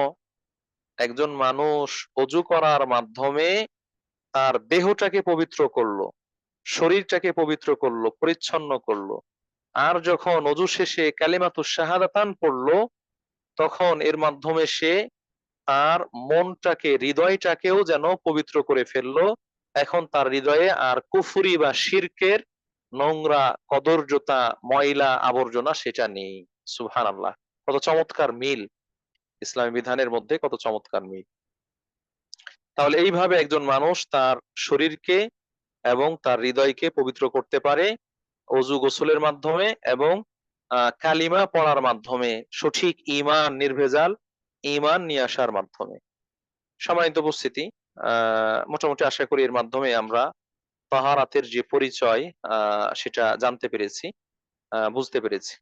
একজন মানুষ অজু করার মাধ্যমে তার দেহটাকে পবিত্র করলো, শরীরটাকে পবিত্র করলো, পরিচ্ছন্ন করলো। আর যখন অজু শেষে কালিমাতুশ শাহাদাতান পড়লো, তখন এর মাধ্যমে সে তার মনটাকে, হৃদয়টাকেও যেন পবিত্র করে ফেললো। এখন তার হৃদয়ে আর কুফরি বা শিরকের নোংরা, কদর্যতা, ময়লা আবর্জনা সেটা নেই। সুবহানাল্লাহ! কত চমৎকার মিল ইসলামী বিধানের মধ্যে, কত চমৎকার মিল। তাহলে এইভাবে একজন মানুষ তার শরীরকে এবং তার হৃদয়কে পবিত্র করতে পারে অজু গোসলের মাধ্যমে এবং কালিমা পড়ার মাধ্যমে, সঠিক ঈমান, নির্ভেজাল ঈমান নিয়ে আসার মাধ্যমে। সম্মানিত উপস্থিতি, মোটামুটি আশা করি এর মাধ্যমে আমরা তাহারাতের যে পরিচয় সেটা জানতে পেরেছি, বুঝতে পেরেছি।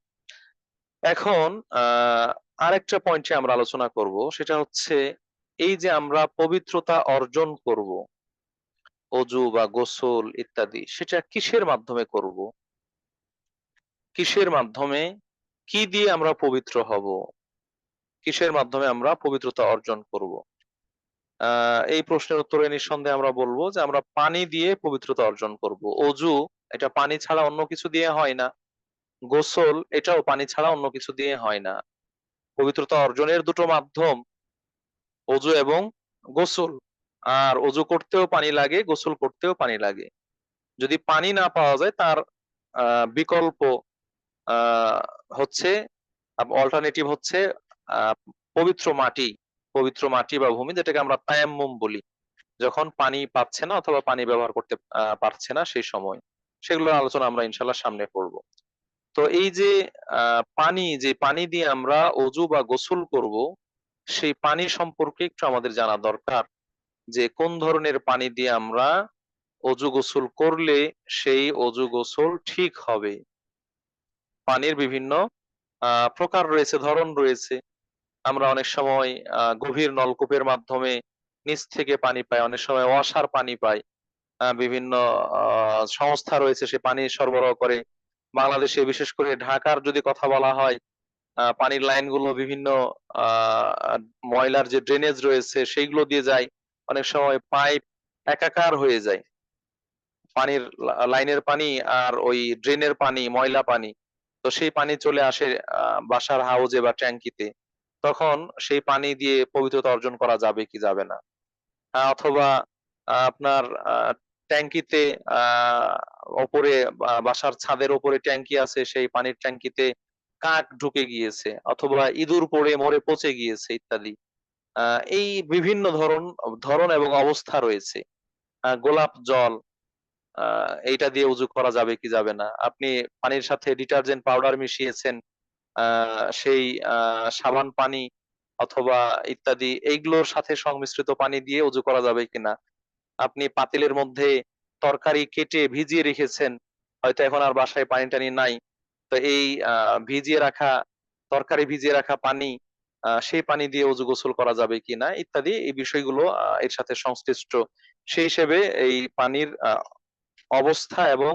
এখন আরেকটা পয়েন্টে আমরা আলোচনা করব, সেটা হচ্ছে এই যে আমরা পবিত্রতা অর্জন করব, অজু বা গোসল ইত্যাদি, সেটা কিসের মাধ্যমে করব? কিসের মাধ্যমে, কি দিয়ে আমরা পবিত্র হব? কিসের মাধ্যমে আমরা পবিত্রতা অর্জন করব? এই প্রশ্নের উত্তরে নিঃসন্দেহে আমরা বলবো যে আমরা পানি দিয়ে পবিত্রতা অর্জন করব। অজু এটা পানি ছাড়া অন্য কিছু দিয়ে হয় না। গোসল এটাও পানি ছাড়া অন্য কিছু দিয়ে হয় না। পবিত্রতা অর্জনের দুটো মাধ্যম, অজু এবং গোসল। আর অজু করতেও পানি লাগে, গোসল করতেও পানি লাগে। যদি পানি না পাওয়া যায়, তার বিকল্প আহ হচ্ছে, অল্টারনেটিভ হচ্ছে আহ পবিত্র মাটি, পবিত্র মাটি বা ভূমি, যেটাকে আমরা তায়াম্মুম বলি, যখন পানি পাচ্ছে না অথবা পানি ব্যবহার করতে পারছে না সেই সময়। সেগুলোর আলোচনা আমরা ইনশাল্লাহ সামনে করব। তো এই যে পানি, যে পানি দিয়ে আমরা অজু বা গোসল করব, সেই পানি সম্পর্কে একটু আমাদের জানা দরকার, যে কোন ধরনের পানি দিয়ে আমরা অজু গোসল করলে সেই অজু গোসল ঠিক হবে। পানির বিভিন্ন প্রকার রয়েছে, ধরন রয়েছে। আমরা অনেক সময় গভীর নলকূপের মাধ্যমে নিচ থেকে পানি পাই, অনেক সময় ওয়াসার পানি পাই। বিভিন্ন সংস্থা রয়েছে সে পানি সরবরাহ করে। বাংলাদেশে বিশেষ করে ঢাকার যদি কথা বলা হয়, পানির লাইনগুলো বিভিন্ন ময়লার যে ড্রেনেজ রয়েছে সেইগুলো দিয়ে যায়, অনেক সময় পাইপ একাকার হয়ে যায়, পানির লাইনের পানি আর ওই ড্রেনের পানি, ময়লা পানি। তো সেই পানি চলে আসে বাসার হাউজে বা ট্যাঙ্কিতে। তখন সেই পানি দিয়ে পবিত্রতা অর্জন করা যাবে কি যাবে না? অথবা আপনার ট্যাঙ্কিতে ওপরে বাসার ছাদের ওপরে ট্যাঙ্কি আছে, সেই পানির ট্যাঙ্কিতে কাক ঢুকে গিয়েছে অথবা ইঁদুর পড়ে মরে পচে গিয়েছে ইত্যাদি। এই বিভিন্ন ধরন এবং অবস্থা রয়েছে। গোলাপ জল, এইটা দিয়ে উজু করা যাবে কি যাবে না? আপনি পানির সাথে ডিটারজেন্ট পাউডার মিশিয়েছেন, সেই সাবান পানি অথবা ইত্যাদি এইগুলোর সাথে সংমিশ্রিত পানি দিয়ে উজু করা যাবে কিনা? আপনি পাতিলের মধ্যে তরকারি কেটে ভিজিয়ে রেখেছেন, হয়তো এখন আর বাসায় পানি টানি নাই, তো এই ভিজিয়ে রাখা তরকারি ভিজিয়ে রাখা পানি, সেই পানি দিয়ে উজু গোসল করা যাবে কিনা ইত্যাদি, এই বিষয়গুলো এর সাথে সংশ্লিষ্ট। সেই হিসেবে এই পানির অবস্থা এবং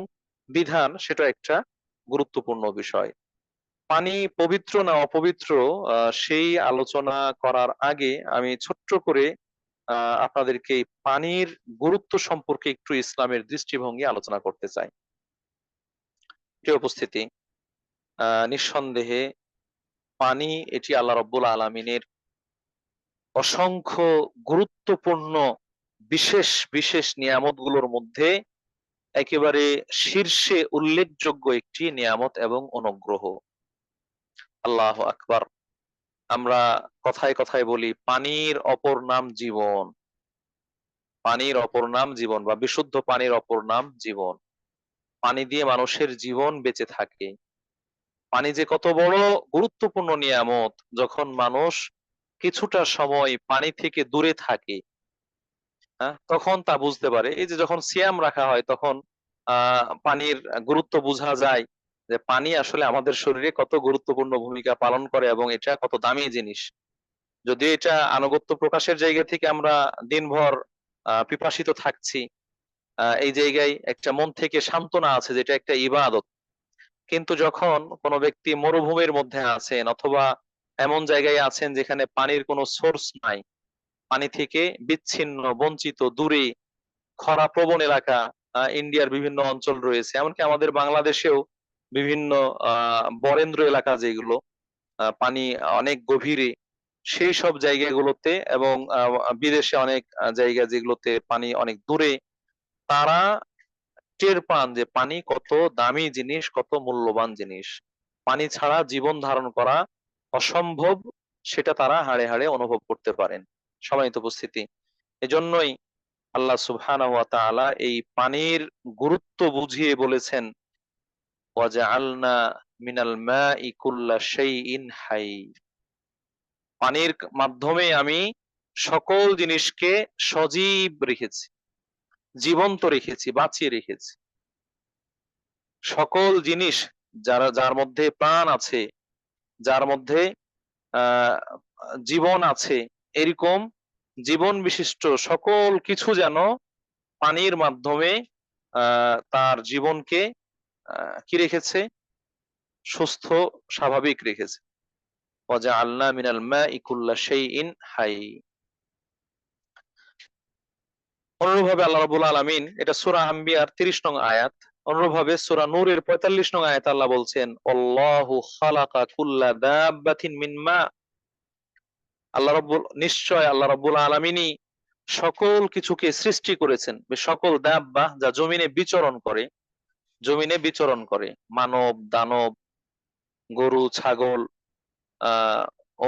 বিধান সেটা একটা গুরুত্বপূর্ণ বিষয়। পানি পবিত্র না অপবিত্র সেই আলোচনা করার আগে আমি ছোট্ট করে আপনাদেরকে এই পানির গুরুত্ব সম্পর্কে একটু ইসলামের দৃষ্টিভঙ্গি আলোচনা করতে চাই। প্রিয় উপস্থিতি, নিঃসন্দেহে পানি এটি আল্লাহ রাব্বুল আলামিনের অসংখ্য গুরুত্বপূর্ণ বিশেষ বিশেষ নিয়ামত গুলোর মধ্যে একেবারে শীর্ষে উল্লেখযোগ্য একটি নিয়ামত এবং অনুগ্রহ। আল্লাহু আকবার। আমরা কথায় কথায় বলি পানির অপর নাম জীবন, পানির অপর নাম জীবন বা বিশুদ্ধ পানির অপর নাম জীবন। পানি দিয়ে মানুষের জীবন বেঁচে থাকে। পানি যে কত বড় গুরুত্বপূর্ণ নিয়ামত, যখন মানুষ কিছুটা সময় পানি থেকে দূরে থাকে, তখন তা বুঝতে পারে। এই যে যখন সিয়াম রাখা হয় তখন পানির গুরুত্ব বোঝা যায় যে পানি আসলে আমাদের শরীরে কত গুরুত্বপূর্ণ ভূমিকা পালন করে এবং এটা কত দামি জিনিস। যদিও এটা আনুগত্য প্রকাশের জায়গা থেকে আমরা দিনভর পিপাসিত থাকছি, এই জায়গায় একটা মন থেকে সান্ত্বনা আছে যেটা একটা ইবাদত। কিন্তু যখন কোনো ব্যক্তি মরুভূমির মধ্যে আছেন অথবা এমন জায়গায় আছেন যেখানে পানির কোনো সোর্স নাই, পানি থেকে বিচ্ছিন্ন, বঞ্চিত, দূরে, খরা প্রবণ এলাকা, ইন্ডিয়ার বিভিন্ন অঞ্চল রয়েছে, এমনকি আমাদের বাংলাদেশেও বিভিন্ন বরেন্দ্র এলাকা যেগুলো, পানি অনেক গভীরে, সেই সব জায়গাগুলোতে এবং বিদেশে অনেক জায়গা যেগুলোতে পানি অনেক দূরে, তারা টের পান যে পানি কত দামি জিনিস, কত মূল্যবান জিনিস। পানি ছাড়া জীবন ধারণ করা অসম্ভব, সেটা তারা হাড়ে হাড়ে অনুভব করতে পারেন। সম্মানিত উপস্থিতি, এজন্যই আল্লাহ সুবহানাহু ওয়া তাআলা এই পানির গুরুত্ব বুঝিয়ে বলেছেন, ওয়াজআলনা মিনাল মাই কুল্লা শাইইন হাই। পানির মাধ্যমে আমি সকল জিনিসকে সজীব রেখেছি, জীবন্ত রেখেছি, বাঁচিয়ে রেখেছি। সকল জিনিস যার মধ্যে প্রাণ আছে, যার মধ্যে আহ জীবন আছে, এরকম জীবন বিশিষ্ট সকল কিছু যেন পানির মাধ্যমে তার জীবনকে কি রেখেছে? সুস্থ, স্বাভাবিক রেখেছে। ওয়াজআলনা মিনাল মাই কুল্লা শাইইন হাই। অনুরূপভাবে আল্লাহ রাব্বুল আলামিন, এটা সূরা আম্বিয়ার ৩০ নং আয়াত, অনুরূপভাবে সূরা নূরের ৪৫ নং আয়াতে আল্লাহ বলছেন, আল্লাহু খালাকা কুল্লা দাব্বাতিন মিন মা। নিশ্চয় আল্লাহ রাব্বুল আলামিনই সকল কিছুকে সৃষ্টি করেছেন। সকল দাব্বা যা জমিনে বিচরণ করে, মানব, দানব, গরু, ছাগল,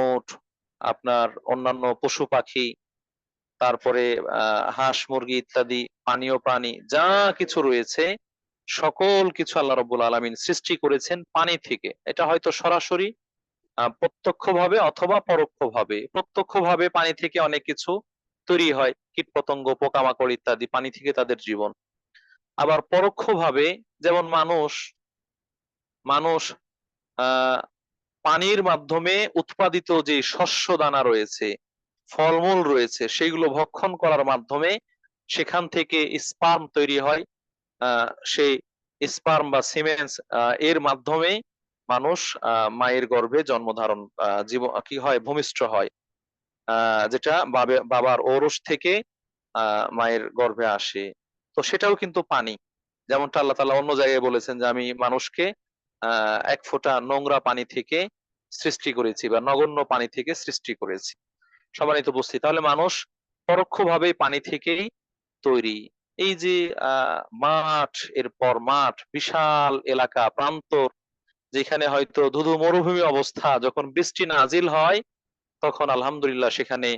ওট, আপনার অন্যান্য পশু পাখি, তারপরে হাঁস, মুরগি ইত্যাদি পানীয় প্রাণী যা কিছু রয়েছে, সকল কিছু আল্লাহ রাব্বুল আলামিন সৃষ্টি করেছেন পানি থেকে। এটা হয়তো সরাসরি প্রত্যক্ষভাবে অথবা পরোক্ষভাবে। প্রত্যক্ষভাবে পানি থেকে অনেক কিছু তৈরি হয়, কীটপতঙ্গ, পোকামাকড় ইত্যাদি, পানি থেকে তাদের জীবন। আবার পরোক্ষভাবে যেমন মানুষ মানুষ আহ পানির মাধ্যমে উৎপাদিত যে শস্য দানা রয়েছে, ফলমূল রয়েছে, সেগুলো ভক্ষণ করার মাধ্যমে সেখান থেকে স্পার্ম তৈরি হয়। সেই স্পার্ম বা সিমেন্স এর মাধ্যমে মানুষ মায়ের গর্ভে জন্মধারণ কি হয়, ভূমিষ্ঠ হয়, যেটা বাবার ঔরস থেকে মায়ের গর্ভে আসে। তো সেটাও কিন্তু পানি। যেমনটা আল্লাহ তাআলা অন্য জায়গায় বলেছেন যে আমি মানুষকে এক ফোঁটা নোংরা পানি থেকে সৃষ্টি করেছি বা নগণ্য পানি থেকে সৃষ্টি করেছি। সম্মানিত উপস্থিতি, তাহলে মানুষ পরোক্ষভাবেই পানি থেকেই তৈরি। এই যে মাঠ, এরপর মাঠ, বিশাল এলাকা প্রান্তর, যেখানে হয়তো ধুধু মরুভূমি অবস্থা, যখন বৃষ্টি নাজিল হয় তখন আলহামদুলিল্লাহ সেখানে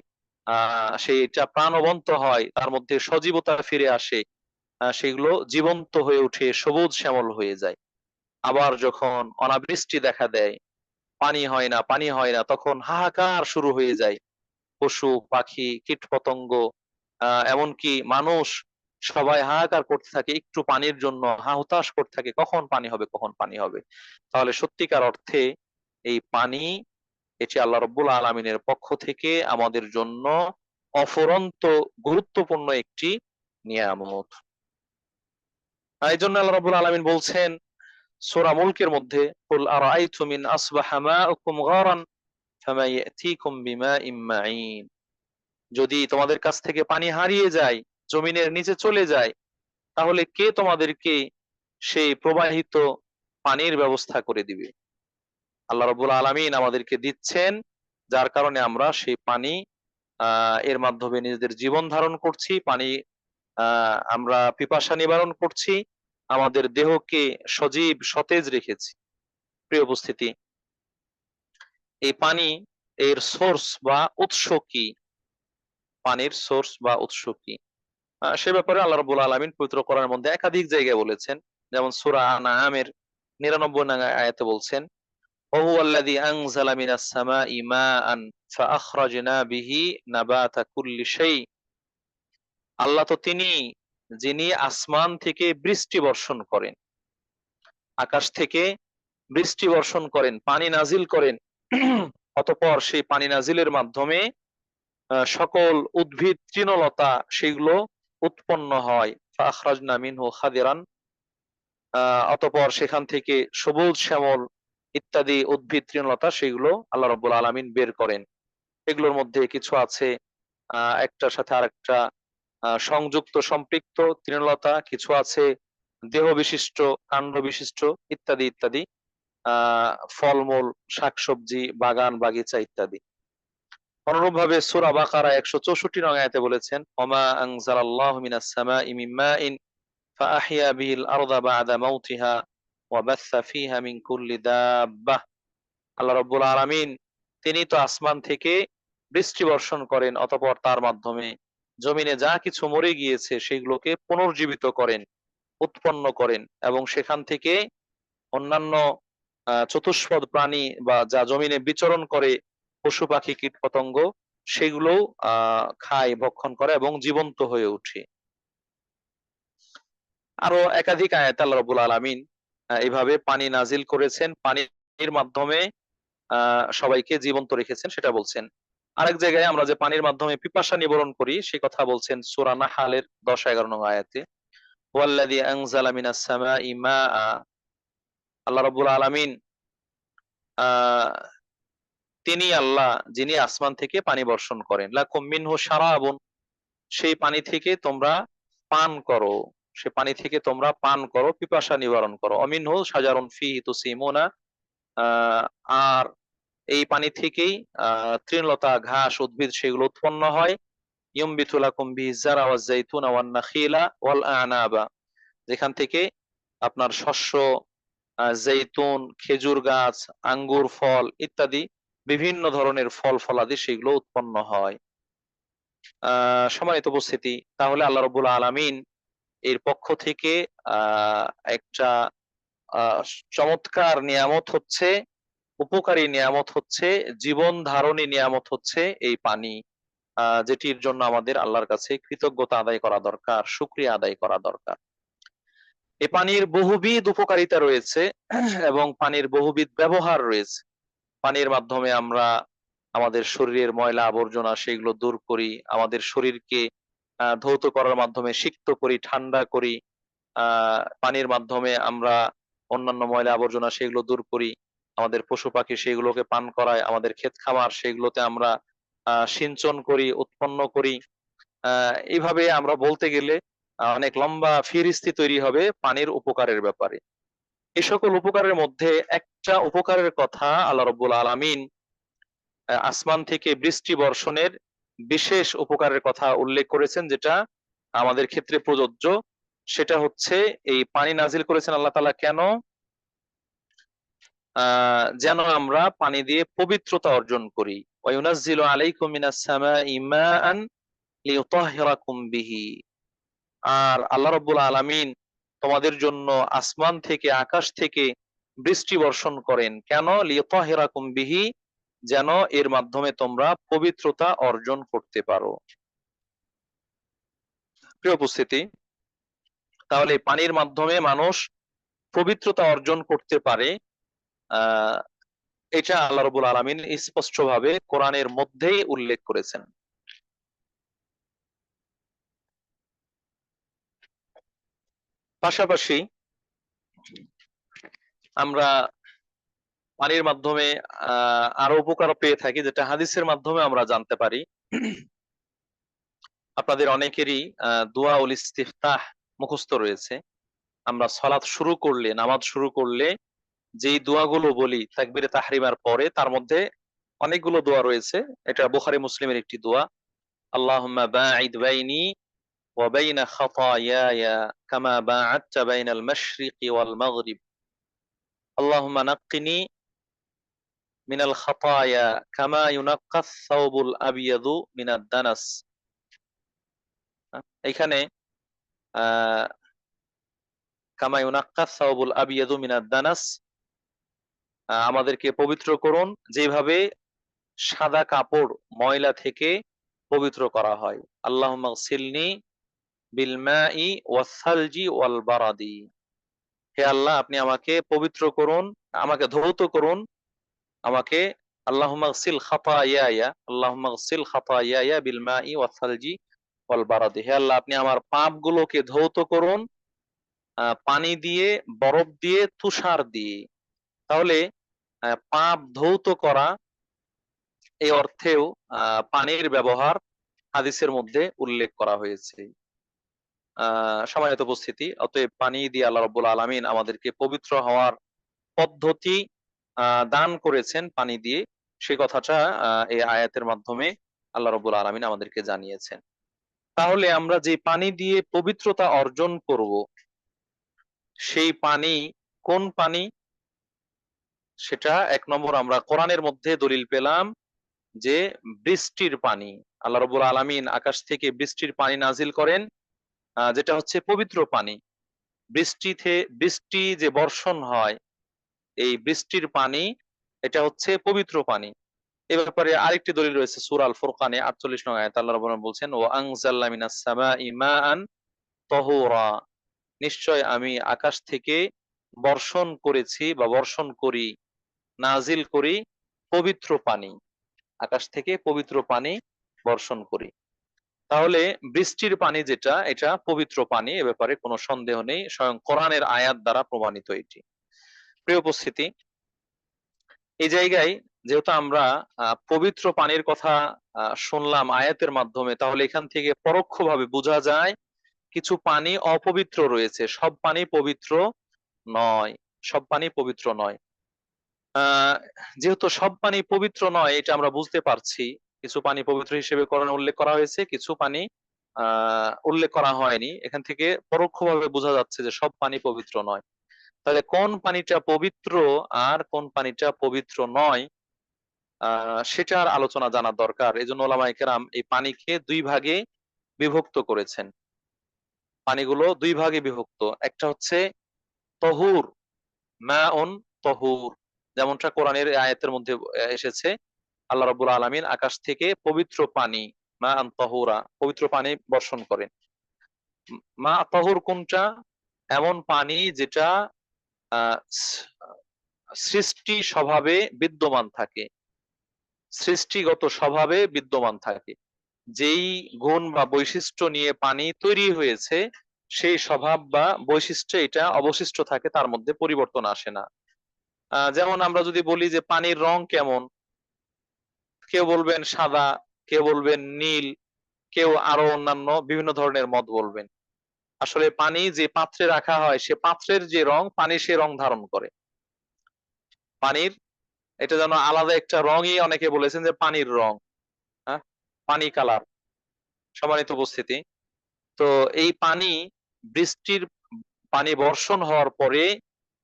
সেইটা প্রাণবন্ত হয়, তার মধ্যে সজীবতা ফিরে আসে, সেগুলো জীবন্ত হয়ে উঠে সবুজ শ্যামল হয়ে যায়। আবার যখন অনাবৃষ্টি দেখা দেয়, পানি হয় না, পানি হয় না, তখন হাহাকার শুরু হয়ে যায়। পশু পাখি কীটপতঙ্গ এমনকি মানুষ, সবাই হাহাকার করতে থাকে একটু পানির জন্য, হাহুতাশ করতে থাকে কখন পানি হবে, কখন পানি হবে। তাহলে সত্যিকার অর্থে এই পানি, এটি আল্লাহ রব্বুল আলামিনের পক্ষ থেকে আমাদের জন্য অফুরন্ত গুরুত্বপূর্ণ একটি নিয়ামত। এই জন্য আল্লাহ রব্বুল আলামিন বলছেন সূরা মুলকের মধ্যে, কুল আরাআইতুম ইন আসবাহা মাউকুম গারান ফামা ইয়াতিকুম বিমাইন মাঈন। যদি তোমাদের কাছ থেকে পানি হারিয়ে যায়, জমিনের নিচে চলে যায়, তাহলে কে তোমাদেরকে সেই প্রবাহিত পানির ব্যবস্থা করে দিবে? আল্লাহ রাব্বুল আলামিন আমাদেরকে দিচ্ছেন, যার কারণে আমরা সেই পানি এর মাধ্যমে নিজেদের জীবন ধারণ করছি। পানি আমরা পিপাসা নিবারণ করছি, আমাদের দেহকে সজীব সতেজ রেখেছি। প্রিয় উপস্থিতি, এই পানি এর সোর্স বা উৎস কি? পানির সোর্স বা উৎস কি? সে ব্যাপারে আল্লাহ রাব্বুল আলামিন পবিত্র কোরআনের মধ্যে একাধিক জায়গায় বলেছেন। যেমন সূরা আনআমের ৯৯ নং আয়াতে বলছেন, ওয়াহুয়াল্লাযী আনজালা মিনাস সামাই মাআন ফাআখরাজনা বিহি নাবাতা কুল্লি শাই। আল্লাহ তো তিনি, যিনি আসমান থেকে বৃষ্টি বর্ষণ করেন, আকাশ থেকে বৃষ্টি বর্ষণ করেন, পানি নাজিল করেন। অতঃপর সেই পানি নাজিলের মাধ্যমে সকল উদ্ভিদ তৃণলতা সেগুলো উৎপন্ন হয়। ফাখরাজনা মিনহু খাদিরান, অতঃপর সেখান থেকে সবুজ শ্যামল ইত্যাদি উদ্ভিদ তৃণলতা সেগুলো আল্লাহ রাব্বুল আলামিন বের করেন। এগুলোর মধ্যে কিছু আছে একটার সাথে আরেকটা সংযুক্ত সম্পৃক্ত তৃণলতা, কিছু আছে দেহ বিশিষ্ট, কাণ্ড বিশিষ্ট, ইত্যাদি ইত্যাদি, ফলমূল, শাকসবজি, বাগান বাগিচা ইত্যাদি। অনুরূপভাবে সূরা বাকারা ১৬৪ নং আয়াতে বলেছেন, ওমা আনজালাল্লাহু মিনাস সামাই মিন মাইন ফাআহইয়া বিহিল আরদা বা'দা মাউতিহা ওয়া বাসসা ফিহা মিন কুল্লি দাব্বাহ। আল্লাহ রাব্বুল আলামিন তিনি তো আসমান থেকে বৃষ্টি বর্ষণ করেন, অতঃপর তার মাধ্যমে জমিনে যা কিছু মরে গিয়েছে সেগুলোকে পুনর্জীবিত করেন, উৎপন্ন করেন, এবং সেখান থেকে অন্যান্য চতুষ্পদ প্রাণী বা যা জমিনে বিচরণ করে, পশু পাখি কীটপতঙ্গ, সেগুলোও খায়, ভক্ষণ করে এবং জীবন্ত হয়ে ওঠে। আরো একাধিক আয়াতে আল্লাহ রাব্বুল আলামিন এভাবে পানি নাজিল করেছেন, পানির মাধ্যমে সবাইকে জীবন্ত রেখেছেন সেটা বলছেন। আরেক জায়গায় আমরা যে পানির মাধ্যমে পিপাসা নিবারণ করি সে কথা বলছেন সূরা নাহালের ১০-১১ নং আয়াতে, ওয়াল্লাযী আনজালা মিনাস সামাই মাআ। আল্লাহ রাব্বুল আলামিন তিনি আল্লাহ, যিনি আসমান থেকে পানি বর্ষণ করেন। লাকুম মিনহু শারাবুন, সেই পানি থেকে তোমরা পান করো, সে পানি থেকে তোমরা পান করো, পিপাসা নিবারণ করো। অমিনহু শাজারুন ফিহি তুসিমুনা, আর এই পানি থেকেই তৃণলতা, ঘাস, উদ্ভিদ সেগুলো উৎপন্ন হয়। ইয়ুমবিতু লাকুম বিহি যারা ওয়াজ যাইতুনা ওয়ান নাখিলা ওয়াল আনাবা, যেখান থেকে আপনার শস্য, জৈতুন, খেজুর গাছ, আঙ্গুর ফল ইত্যাদি বিভিন্ন ধরনের ফল ফলাদি সেগুলো উৎপন্ন হয়। সম্মানিত উপস্থিতি, তাহলে আল্লাহ রাব্বুল আলামিন এর পক্ষ থেকে আহ একটা চমৎকার নিয়ামত হচ্ছে, উপকারী নিয়ামত হচ্ছে, জীবন ধারণী নিয়ামত হচ্ছে এই পানি, যেটির জন্য আমাদের আল্লাহর কাছে কৃতজ্ঞতা আদায় করা দরকার, শুকরিয়া আদায় করা দরকার। এই পানির বহুবিধ উপকারিতা রয়েছে এবং পানির বহুবিধ ব্যবহার রয়েছে। পানির মাধ্যমে আমরা আমাদের শরীরের ময়লা আবর্জনা সেগুলো দূর করি, আমাদের শরীরকে ধৌত করার মাধ্যমে সিক্ত করি, ঠান্ডা করি। পানির মাধ্যমে আমরা অন্যান্য ময়লা আবর্জনা সেগুলো দূর করি। আমাদের পশু পাখি সেগুলোকে পান করায়, আমাদের ক্ষেত খামার সেগুলোতে আমরা সিঞ্চন করি, উৎপন্ন করি। এইভাবে আমরা বলতে গেলে অনেক লম্বা ফিরিস্তি তৈরি হবে পানির উপকারের ব্যাপারে। এই সকল উপকারের মধ্যে একটা উপকারের কথা আল্লাহ রাব্বুল আলামিন আসমান থেকে বৃষ্টি বর্ষণের বিশেষ উপকারের কথা উল্লেখ করেছেন, যেটা আমাদের ক্ষেত্রে প্রযোজ্য। সেটা হচ্ছে এই পানি নাজিল করেছেন আল্লাহ তাআলা কেন? যেন আমরা পানি দিয়ে পবিত্রতা অর্জন করি। ওয়ায়ুনাজ্জিলু আলাইকুম মিনাস সামাই মাআন লিইউতাহহিরাকুম বিহি। আর আল্লাহ রাব্বুল আলামিন তোমাদের জন্য আসমান থেকে, আকাশ থেকে বৃষ্টি বর্ষণ করেন কেন? লিইউতাহহিরাকুম বিহি, যেন এর মাধ্যমে তোমরা পবিত্রতা অর্জন করতে পারো। প্রিয় উপস্থিতি, তাহলে পানির মাধ্যমে মানুষ পবিত্রতা অর্জন করতে পারে, আহ এটা আল্লাহ রাব্বুল আলামিন স্পষ্টভাবে কোরআনের মধ্যেই উল্লেখ করেছেন। পাশাপাশি আমরা পানির মাধ্যমে আরো উপকার পেয়ে থাকি, যেটা হাদিসের মাধ্যমে আমরা জানতে পারি। আপনাদের অনেকেরই দোয়া উল ইস্তিফতাহ মুখস্থ রয়েছে। আমরা সালাত শুরু করলে, নামাজ শুরু করলে যেই দোয়াগুলো বলি তাকবীরে তাহরিমার পরে, তার মধ্যে অনেকগুলো দোয়া রয়েছে। এটা বুখারী মুসলিমের একটি দোয়া, আল্লাহুম্মা বাঈদ বাইনি ওয়া বাইনা খাতায়ায়া কামা বা'আদতা বাইনাল মাশরিকি ওয়াল মাগরিব, আল্লাহুম্মা নাক্কিনি মিনাল খাতায়া কামা ইউনাক্কাস সাওবুল আবিয়াদু মিনাদ দানাস। এখানে আহ কামা ইউনাক্কাস সাওবুল আবিয়াদু মিনাদ দানাস, আমাদেরকে পবিত্র করুন যেভাবে সাদা কাপড় ময়লা থেকে পবিত্র করা হয়। আল্লাহুম্মা গসিলনি বিল মাই ওয়াস সালজি ওয়াল বারাদি। হে আল্লাহ, আপনি আমাকে পবিত্র করুন, আমাকে ধৌত করুন, আমাকে আল্লাহুম্মা গসিল খাতায়ায়া, আল্লাহুম্মা গসিল খাতায়ায়া বিল মাই ওয়াস সালজি ওয়াল বারাদি। হে আল্লাহ, আপনি আমার পাপগুলোকে ধৌত করুন পানি দিয়ে, বরফ দিয়ে, তুষার দিয়ে। তাহলে পাপ ধৌত করা, এই অর্থেও পানির ব্যবহার হাদিসের মধ্যে উল্লেখ করা হয়েছে। সম্মানিত উপস্থিতি, অতএব পানি দিয়ে আল্লাহ রাব্বুল আলামিন আমাদেরকে পবিত্র হওয়ার পদ্ধতি দান করেছেন পানি দিয়ে, সেই কথাটা এই আয়াতের মাধ্যমে আল্লাহ রাব্বুল আলামিন আমাদেরকে জানিয়েছেন। তাহলে আমরা যে পানি দিয়ে পবিত্রতা অর্জন করব, সেই পানি কোন পানি? সেটা এক নম্বর আমরা কোরআনের মধ্যে দলিল পেলাম যে বৃষ্টির পানি। আল্লাহ রাব্বুল আলামিন আকাশ থেকে বৃষ্টির পানি নাজিল করেন, যেটা হচ্ছে পবিত্র পানি। বৃষ্টি যে বর্ষণ হয়, এই বৃষ্টির পানি এটা হচ্ছে পবিত্র পানি। এ ব্যাপারে আরেকটি দলিল রয়েছে সূরা আল ফুরকানে ৪৮ নং আয়াতে আল্লাহ রাব্বুল আলামিন বলছেন, ওয়া আনজালনা মিনাস সামাই মাআন তাহুরা, নিশ্চয় আমি আকাশ থেকে বর্ষণ করেছি বা বর্ষণ করি, নাজিল করি পবিত্র পানি। আকাশ থেকে পবিত্র পানি বর্ষণ করি। তাহলে বৃষ্টির পানি যেটা, এটা পবিত্র পানি, এ ব্যাপারে কোনো সন্দেহ নেই, স্বয়ং কোরআনের আয়াত দ্বারা প্রমাণিত এটি। প্রিয় উপস্থিতি, এই জায়গায় যেহেতু আমরা পবিত্র পানির কথা শুনলাম আয়াতের মাধ্যমে, তাহলে এখান থেকে পরোক্ষভাবে বোঝা যায় কিছু পানি অপবিত্র রয়েছে, সব পানি পবিত্র নয়। সব পানি পবিত্র নয়। আহ যেহেতু সব পানি পবিত্র নয় এটা আমরা বুঝতে পারছি, কিছু পানি পবিত্র হিসেবে কোরআনে উল্লেখ করা হয়েছে, কিছু পানি উল্লেখ করা হয়নি। এখান থেকে পরোক্ষভাবে বোঝা যাচ্ছে যে সব পানি পবিত্র নয়। তাহলে কোন পানিটা পবিত্র আর কোন পানিটা পবিত্র নয়, সেটার আলোচনা জানা দরকার। এই জন্য ওলামায়ে কেরাম এই পানিকে দুই ভাগে বিভক্ত করেছেন। পানিগুলো দুই ভাগে বিভক্ত, একটা হচ্ছে তহুর, মাউন তহুর, যেমনটা কোরআনের আয়াতের মধ্যে এসেছে, আল্লাহ রাব্বুল আলামিন আকাশ থেকে পবিত্র পানি, মাআন তাহুরা, পবিত্র পানি বর্ষণ করেন। মা তাহুর কোনটা? এমন পানি যেটা আহ সৃষ্টি স্বভাবে বিদ্যমান থাকে, সৃষ্টিগত স্বভাবে বিদ্যমান থাকে। যেই গুণ বা বৈশিষ্ট্য নিয়ে পানি তৈরি হয়েছে, সেই স্বভাব বা বৈশিষ্ট্য এটা অবশিষ্ট থাকে, তার মধ্যে পরিবর্তন আসে না। যেমন আমরা যদি বলি যে পানির রং কেমন, কেউ বলবেন সাদা, কেউ বলবেন নীল, কেউ আরো অন্যান্য বিভিন্ন ধরনের মত বলবেন। আসলে পানি যে পাত্রে রাখা হয় সে পাত্রের যে রং, পানি সে রং ধারণ করে। পানির এটা যেন আলাদা একটা রঙই, অনেকে বলেছেন যে পানির রং, হ্যাঁ, পানি কালার। সম্মানিত উপস্থিতি, তো এই পানি, বৃষ্টির পানি বর্ষণ হওয়ার পরে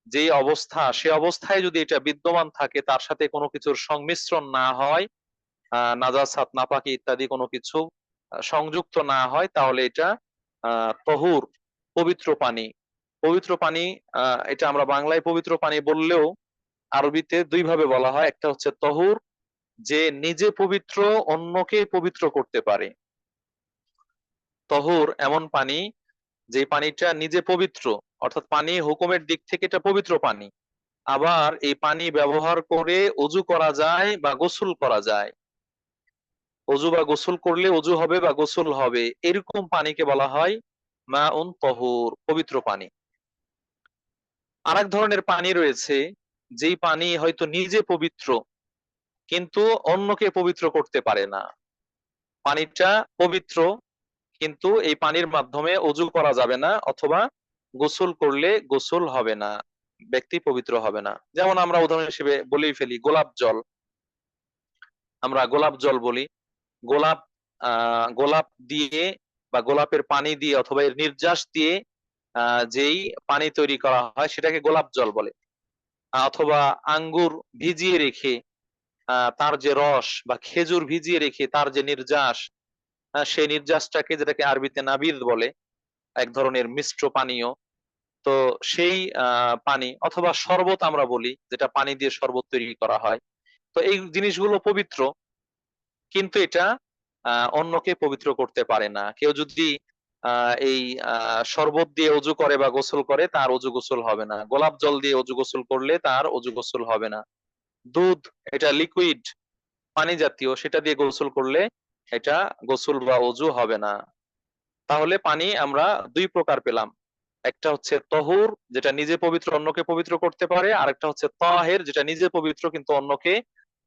যে অবস্থা, সে অবস্থায় যদি এটা বিদ্যমান থাকে, তার সাথে কোনো কিছুর সংমিশ্রণ না হয়, নাজাসাত নাপাকি ইত্যাদি কোনো কিছু সংযুক্ত না হয়, তাহলে এটা তহুর, পবিত্র পানি। পবিত্র পানি, এটা আমরা বাংলায় পবিত্র পানি বললেও আরবিতে দুই ভাবে বলা হয়। একটা হচ্ছে তহুর, যে নিজে পবিত্র, অন্যকে পবিত্র করতে পারে। তহুর এমন পানি যে পানিটা নিজে পবিত্র, অর্থাৎ পানি হুকুমের দিক থেকে এটা পবিত্র পানি। আবার এই পানি ব্যবহার করে অজু করা যায় বা গোসল করা যায়। অজু বা গোসল করলে অজু হবে বা গোসল হবে, এরকম পানিকে বলা হয় মাউন তহুর, পবিত্র পানি। আরেক ধরনের পানি রয়েছে, যেই পানি হয়তো নিজে পবিত্র কিন্তু অন্যকে পবিত্র করতে পারে না। পানিটা পবিত্র কিন্তু এই পানির মাধ্যমে অজু করা যাবে না, অথবা গোসল করলে গোসল হবে না, ব্যক্তি পবিত্র হবে না। যেমন আমরা উদাহরণ হিসেবে বলেই ফেলি গোলাপ জল। আমরা গোলাপ জল বলি। গোলাপ, গোলাপ দিয়ে বা গোলাপের পানি দিয়ে অথবা এর নির্যাস দিয়ে যেই পানি তৈরি করা হয় সেটাকে গোলাপ জল বলে। অথবা আঙ্গুর ভিজিয়ে রেখে তার যে রস, বা খেজুর ভিজিয়ে রেখে তার যে নির্যাস, সেই নির্যাসটাকে, যেটাকে আরবিতে নাবিদ বলে, এক ধরনের মিষ্ট পানীয়। তো সেই পানি, অথবা শরবত আমরা বলি, যেটা পানি দিয়ে শরবত তৈরি করা হয়। তো এই জিনিসগুলো পবিত্র, কিন্তু এটা অন্যকে পবিত্র করতে পারে না। কেউ যদি এই শরবত দিয়ে অজু করে বা গোসল করে, তার অজু গোসল হবে না। গোলাপ জল দিয়ে অজু গোসল করলে তার অজু গোসল হবে না। দুধ, এটা লিকুইড, পানি জাতীয়, সেটা দিয়ে গোসল করলে এটা গোসল বা অজু হবে না। তাহলে পানি আমরা দুই প্রকার পেলাম। একটা হচ্ছে তহুর, যেটা নিজে পবিত্র অন্যকে পবিত্র করতে পারে, আর একটা হচ্ছে তাহের, যেটা নিজে পবিত্র কিন্তু অন্যকে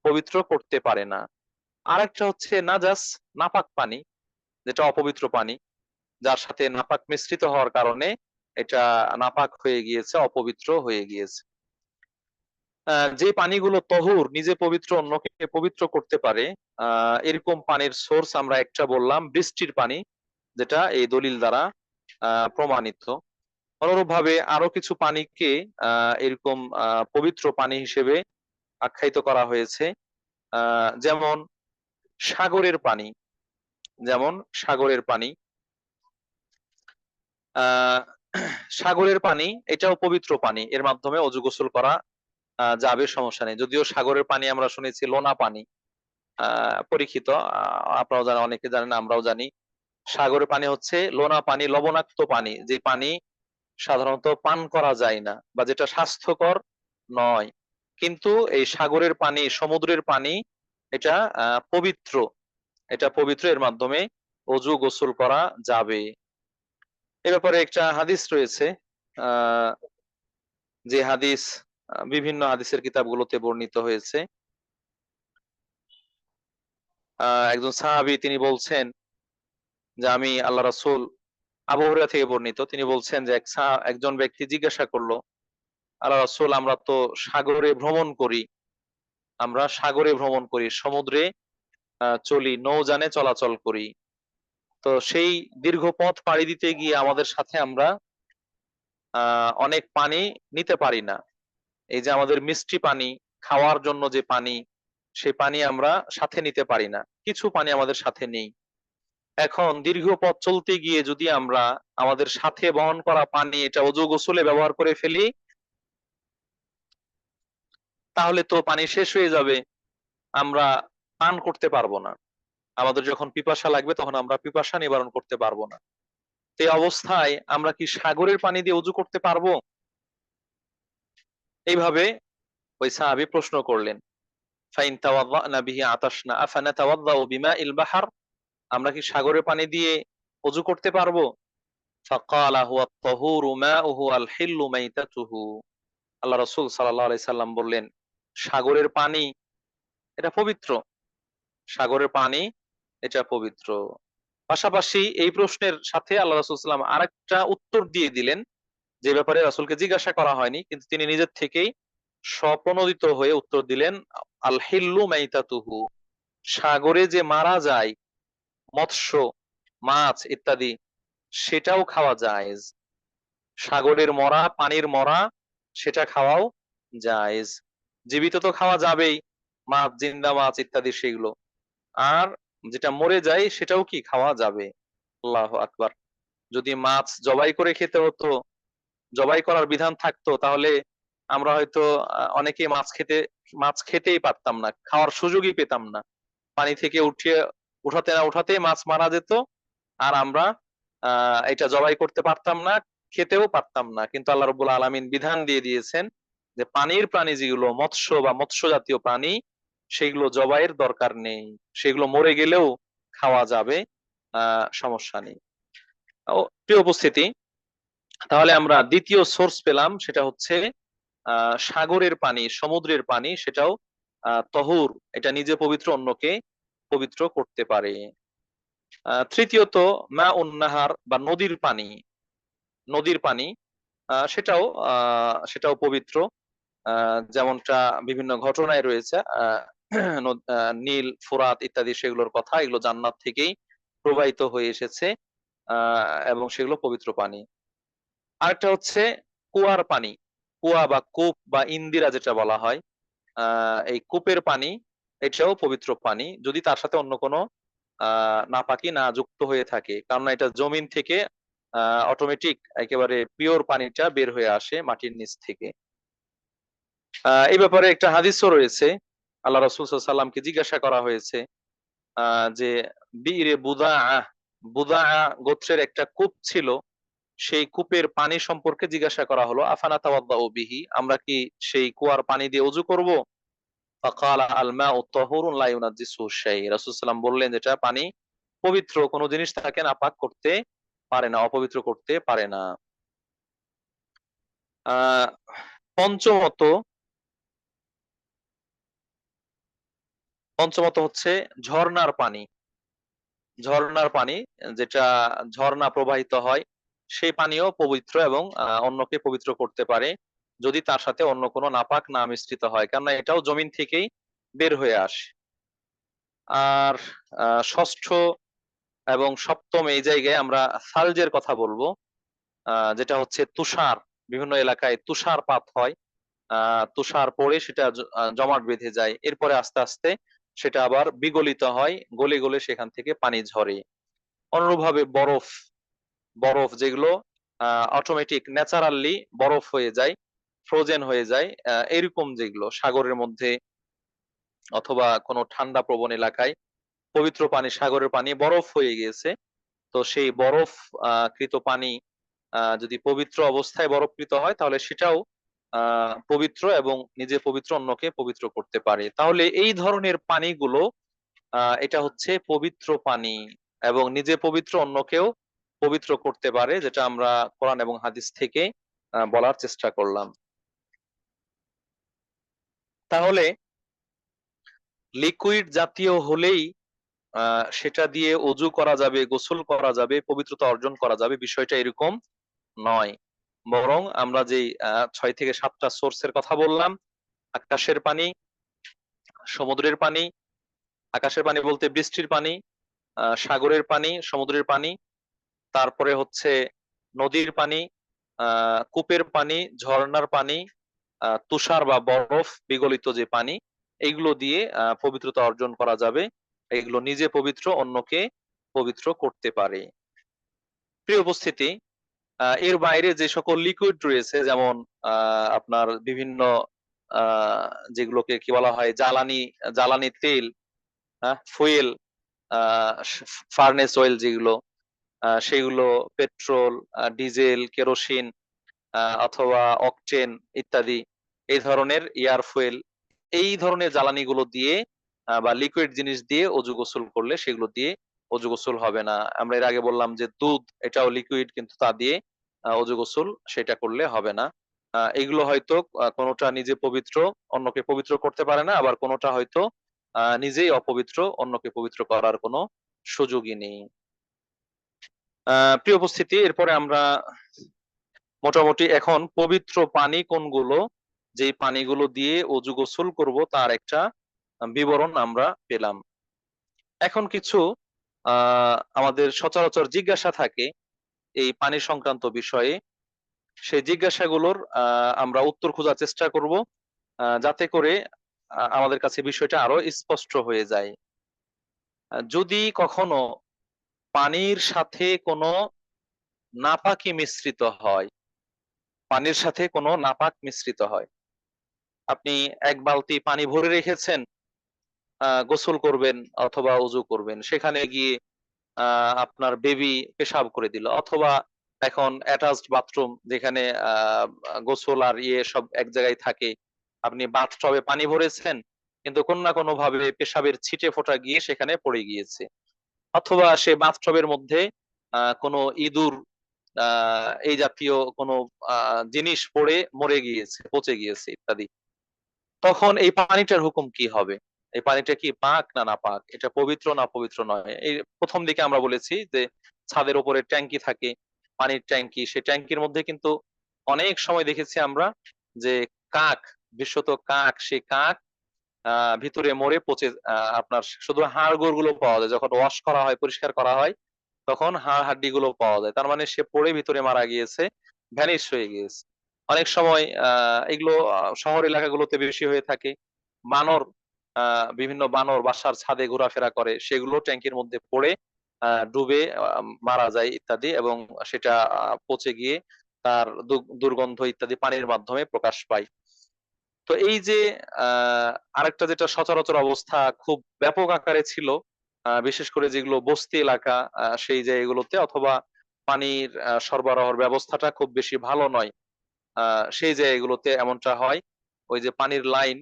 পবিত্র করতে পারে না। আরেকটা হচ্ছে নাজাস, নাপাক পানি, যেটা অপবিত্র পানি, যার সাথে নাপাক মিশ্রিত হওয়ার কারণে এটা নাপাক হয়ে গিয়েছে, অপবিত্র হয়ে গিয়েছে। যে পানিগুলো তহুর, নিজে পবিত্র অন্যকে পবিত্র করতে পারে, এরকম পানির সোর্স আমরা একটা বললাম বৃষ্টির পানি, যেটা এই দলিল দ্বারা প্রমাণিত। অনুরূপ ভাবে আরো কিছু পানিকে এরকম পবিত্র পানি হিসেবে আখ্যায়িত করা হয়েছে। যেমন সাগরের পানি, যেমন সাগরের পানি, আহ সাগরের পানি এটাও পবিত্র পানি, এর মাধ্যমে অজু গোসল করা যাবে, সমস্যা নেই। যদিও সাগরের পানি আমরা শুনেছি লোনা পানি, পরীক্ষিত, আপনারাও জানেন, অনেকে জানেন, আমরাও জানি। সাগরের পানি হচ্ছে লোনা পানি, লবণাক্ত পানি, যে পানি সাধারণত পান করা যায় না বা যেটা স্বাস্থ্যকর নয়। কিন্তু এই সাগরের পানি, সমুদ্রের পানি, এটা পবিত্র, এটা পবিত্র, এর মাধ্যমে অজু গোসল করা যাবে। এ ব্যাপারে একটা হাদিস রয়েছে, আহ যে হাদিস বিভিন্ন হাদিসের কিতাবগুলোতে বর্ণিত হয়েছে। একজন সাহাবী তিনি বলছেন যে আমি আল্লাহ রাসূল, আবু হুরায়রা থেকে বর্ণিত, তিনি বলছেন যে একজন ব্যক্তি জিজ্ঞাসা করলো, আল্লাহ রাসূল, আমরা তো সাগরে ভ্রমণ করি, আমরা সাগরে ভ্রমণ করি, সমুদ্রে চলি, নৌযানে চলাচল করি। তো সেই দীর্ঘ পথ পাড়ি দিতে গিয়ে আমাদের সাথে আমরা অনেক পানি নিতে পারি না। এই যে আমাদের মিষ্টি পানি, খাওয়ার জন্য যে পানি, সেই পানি আমরা সাথে নিতে পারি না, কিছু পানি আমাদের সাথে নেই। এখন দীর্ঘ পথ চলতে গিয়ে যদি আমরা আমাদের সাথে বহন করা পানি এটা অজু গোসলে ব্যবহার করে ফেলি, তাহলে তো পানি শেষ হয়ে যাবে, আমরা পান করতে পারবো না। আমাদের যখন পিপাসা লাগবে তখন আমরা পিপাসা নিবারণ করতে পারবো না। এই অবস্থায় আমরা কি সাগরের পানি দিয়ে অজু করতে পারবো? এইভাবে ওই সাহাবী প্রশ্ন করলেন, ফাইন তাওয়াদ্দানা বিহি আতাশনা আফানাতাওয়াদ্দাউ বিমাইল বাহর, আমরা কি সাগরের পানি দিয়ে অজু করতে পারবো? ফাকালা হুয়া আত-তাহুরু মাউহু আল হিল্লু মাইতাতুহু, আল্লাহ রাসূল সাল্লাল্লাহু আলাইহি সাল্লাম বললেন, সাগরের পানি এটা পবিত্র, সাগরের পানি এটা পবিত্র। পাশাপাশি এই প্রশ্নের সাথে আল্লাহ রাসূল সাল্লাম আরেকটা উত্তর দিয়ে দিলেন, যে ব্যাপারে রাসূলকে জিজ্ঞাসা করা হয়নি, কিন্তু তিনি নিজের থেকেই স্বপ্রণোদিত হয়ে উত্তর দিলেন, আল হিল্লু মাইতাতুহু, সাগরে যে মারা যায় মৎস্য, মাছ ইত্যাদি, সেটাও খাওয়া জায়েজ। সাগরের মরা, পানির মরা, সেটা খাওয়াও জায়েজ। জীবিত তো খাওয়া যাবেই, মাছ, জিন্দা মাছ ইত্যাদি সেগুলো। আর যেটা মরে যায় সেটাও কি খাওয়া যাবে। আল্লাহু আকবার। যদি মাছ জবাই করে খেতে হতো, জবাই করার বিধান থাকতো, তাহলে আমরা হয়তো অনেকেই মাছ খেতেই পারতাম না, খাওয়ার সুযোগই পেতাম না। পানি থেকে উঠাতে না উঠাতেই মাছ মারা যেত, আর আমরা এটা জবাই করতে পারতাম না, খেতেও পারতাম না। কিন্তু আল্লাহ রাব্বুল আলামিন বিধান দিয়ে দিয়েছেন যে পানির প্রাণী যেগুলো মৎস্য বা মৎস্য জাতীয় প্রাণী, সেগুলো জবাইয়ের দরকার নেই, সেগুলো মরে গেলেও খাওয়া যাবে, সমস্যা নেই। প্রিয় উপস্থিতি, তাহলে আমরা দ্বিতীয় সোর্স পেলাম, সেটা হচ্ছে সাগরের পানি, সমুদ্রের পানি, সেটাও তহুর, এটা নিজে পবিত্র, অন্যকে পবিত্র করতে পারে। তৃতীয়ত মা উন্নাহার বা নদীর পানি, নদীর পানি সেটাও সেটাও পবিত্র। যেমনটা বিভিন্ন ঘটনায় রয়েছে, নীল, ফুরাত ইত্যাদি সেগুলোর কথা, এগুলো জান্নাত থেকেই প্রবাহিত হয়ে এসেছে, এবং সেগুলো পবিত্র পানি। আরেকটা হচ্ছে কুয়ার পানি, কুয়া বা কূপ বা ইন্দিরা যেটা বলা হয়, এই কূপের পানি এটাও পবিত্র পানি, যদি তার সাথে অন্য কোনো নাপাকি না যুক্ত হয়ে থাকে, কারণ এটা জমিন থেকে অটোমেটিক একেবারে পিওর পানিটা বের হয়ে আসে মাটির নিচ থেকে। এই ব্যাপারে একটা হাদিসও রয়েছে, আল্লাহ রাসূল সাল্লাল্লাহু আলাইহি সাল্লামকে জিজ্ঞাসা করা হয়েছে যে বিইরে বুদাআ, বুদাআ গোত্রের একটা কূপ ছিল, সেই কূপের পানি সম্পর্কে জিজ্ঞাসা করা হলো, আফানা তাওয়াদ্দাউ বিহি, আমরা কি সেই কুয়ার পানি দিয়ে ওযু করব? ফাকালা আল মাউ তাহুরুন লা ইউনাজ্জিসুহু শাই, রাসূল সাল্লাল্লাহু আলাইহি সাল্লাম বললেন, যেটা পানি পবিত্র, কোন জিনিস তাকে নাপাক করতে পারে না, অপবিত্র করতে পারে না। আহ পঞ্চমত, পঞ্চমত হচ্ছে ঝর্ণার পানি, ঝর্ণার পানি, যেটা ঝর্ণা প্রবাহিত হয়, সেই পানিও পবিত্র এবং অন্যকে পবিত্র করতে পারে, যদি তার সাথে অন্য কোনো নাপাক না মিশ্রিত হয়, কেননা এটাও জমিন থেকেই বের হয়ে আসে। আর ষষ্ঠ এবং সপ্তম এই জায়গায় আমরা সালজের কথা বলবো, যেটা হচ্ছে তুষার, বিভিন্ন এলাকায় তুষারপাত হয়, তুষার পড়ে সেটা জমাট বেঁধে যায়, এরপরে আস্তে আস্তে সেটা আবার বিগলিত হয়, গলে গলে সেখান থেকে পানি ঝরে। অনুরূপভাবে বরফ, বরফ যেগুলো অটোমেটিক ন্যাচারালি বরফ হয়ে যায়, ফ্রোজেন হয়ে যায়, এরকম যেগুলো সাগরের মধ্যে অথবা কোনো ঠান্ডা প্রবণ এলাকায় পবিত্র পানি, সাগরের পানি বরফ হয়ে গিয়েছে, তো সেই বরফ কৃত পানি যদি পবিত্র অবস্থায় বরফকৃত হয়, তাহলে সেটাও পবিত্র এবং নিজে পবিত্র, অন্যকে পবিত্র করতে পারে। তাহলে এই ধরনের পানিগুলো এটা হচ্ছে পবিত্র পানি, এবং নিজে পবিত্র, অন্যকেও পবিত্র করতে পারে, যেটা আমরা কোরআন এবং হাদিস থেকে বলার চেষ্টা করলাম। তাহলে লিকুইড জাতীয় হলেই সেটা দিয়ে অজু করা যাবে, গোসল করা যাবে, পবিত্রতা অর্জন করা যাবে, বিষয়টা এরকম নয়। বরং আমরা যেই 6 থেকে 7টা সোর্সের কথা বললাম, আকাশের পানি, সমুদ্রের পানি, আকাশের পানি বলতে বৃষ্টির পানি, সাগরের পানি, সমুদ্রের পানি, তারপরে হচ্ছে নদীর পানি, কূপের পানি, ঝর্ণার পানি, তুষার বা বরফ বিগলিত যে পানি, এইগুলো দিয়ে পবিত্রতা অর্জন করা যাবে, এগুলো নিজে পবিত্র, অন্যকে পবিত্র করতে পারে। প্রিয় উপস্থিতি, এর বাইরে যে সকল লিকুইড রয়েছে, যেমন আপনার বিভিন্ন যেগুলোকে কি বলা হয়, জ্বালানি, জ্বালানি তেল, ফুয়েল, ফার্নেস অয়েল যেগুলো, সেগুলো পেট্রোল, ডিজেল, কেরোসিন, অথবা অকটেন ইত্যাদি, এই ধরনের এয়ার ফুয়েল, এই ধরনের জ্বালানিগুলো দিয়ে বা লিকুইড জিনিস দিয়ে অজু গোসল করলে সেগুলো দিয়ে অজু গোসল হবে না। আমরা এর আগে বললাম যে দুধ, এটাও লিকুইড, কিন্তু তা দিয়ে অজু গোসল সেটা করলে হবে না। এগুলো হয়তো কোনোটা নিজে পবিত্র, অন্যকে পবিত্র করতে পারে না, আবার কোনোটা হয়তো নিজেই অপবিত্র, অন্যকে পবিত্র করার কোনো সুযোগই নেই। প্রিয় উপস্থিতি, এরপরে আমরা মোটামুটি এখন পবিত্র পানি কোনগুলো, যেই পানিগুলো দিয়ে অজু গোসল করব তার একটা বিবরণ আমরা পেলাম। এখন কিছু আমাদের সচরাচর জিজ্ঞাসা থাকে এই পানি সংক্রান্ত বিষয়ে। সেই জিজ্ঞাসাগুলোর আমরা উত্তর খোঁজার চেষ্টা করব, যাতে করে আমাদের কাছে বিষয়টা আরো স্পষ্ট হয়ে যায়। যদি কখনো পানির সাথে কোনো নাপাকি মিশ্রিত হয়, পানির সাথে কোনো নাপাক মিশ্রিত হয়, আপনি এক বালতি পানি ভরে রেখেছেন, গোসল করবেন অথবা অজু করবেন, সেখানে গিয়ে আপনার বেবি পেশাব করে দিল, অথবা এখন অ্যাটাচড বাথরুম যেখানে গোসল আর ইয়ে সব এক জায়গায় থাকে, আপনি বাথটবে পানি ভরেছেন কিন্তু কোনো না কোনো ভাবে পেশাবের ছিটে ফোঁটা গিয়ে সেখানে পড়ে গিয়েছে, অথবা সে বাথটবের মধ্যে কোনো ইঁদুর এই জাতীয় কোনো জিনিস পড়ে মরে গিয়েছে, পচে গিয়েছে ইত্যাদি, তখন এই পানিটার হুকুম কি হবে? এই পানিটা কি পাক না নাপাক, এটা পবিত্র না পবিত্র নয়? এই প্রথম দিকে আমরা বলেছি যে ছাদের উপরে ট্যাঙ্কি থাকে, পানির ট্যাঙ্কি, সেই ট্যাঙ্কির মধ্যে কিন্তু অনেক সময় দেখেছি আমরা যে কাক, বিশেষত কাক, সেই কাক ভিতরে মরে পচে আপনার শুধু হাড়গোড় গুলো পাওয়া যায়, যখন ওয়াশ করা হয়, পরিষ্কার করা হয়, তখন হাড় হাড্ডি গুলো পাওয়া যায়, তার মানে সে পড়ে ভিতরে মারা গিয়েছে, ভ্যানিশ হয়ে গিয়েছে। অনেক সময় এগুলো শহর এলাকাগুলোতে বেশি হয়ে থাকে। বানর, বিভিন্ন বানর বাসার ছাদে ঘোরাফেরা করে, সেগুলো ট্যাঙ্কির মধ্যে পড়ে ডুবে মারা যায় ইত্যাদি, এবং সেটা পচে গিয়ে তার দুর্গন্ধ ইত্যাদি পানির মাধ্যমে প্রকাশ পায়। তো এই যে আরেকটা যেটা সচরাচর অবস্থা খুব ব্যাপক আকারে ছিল, বিশেষ করে যেগুলো বস্তি এলাকা, সেই জায়গাগুলোতে, অথবা পানির সরবরাহের ব্যবস্থাটা খুব বেশি ভালো নয়, সেই জায়গাগুলোতে এমনটা হয়। ওই যে পানির লাইন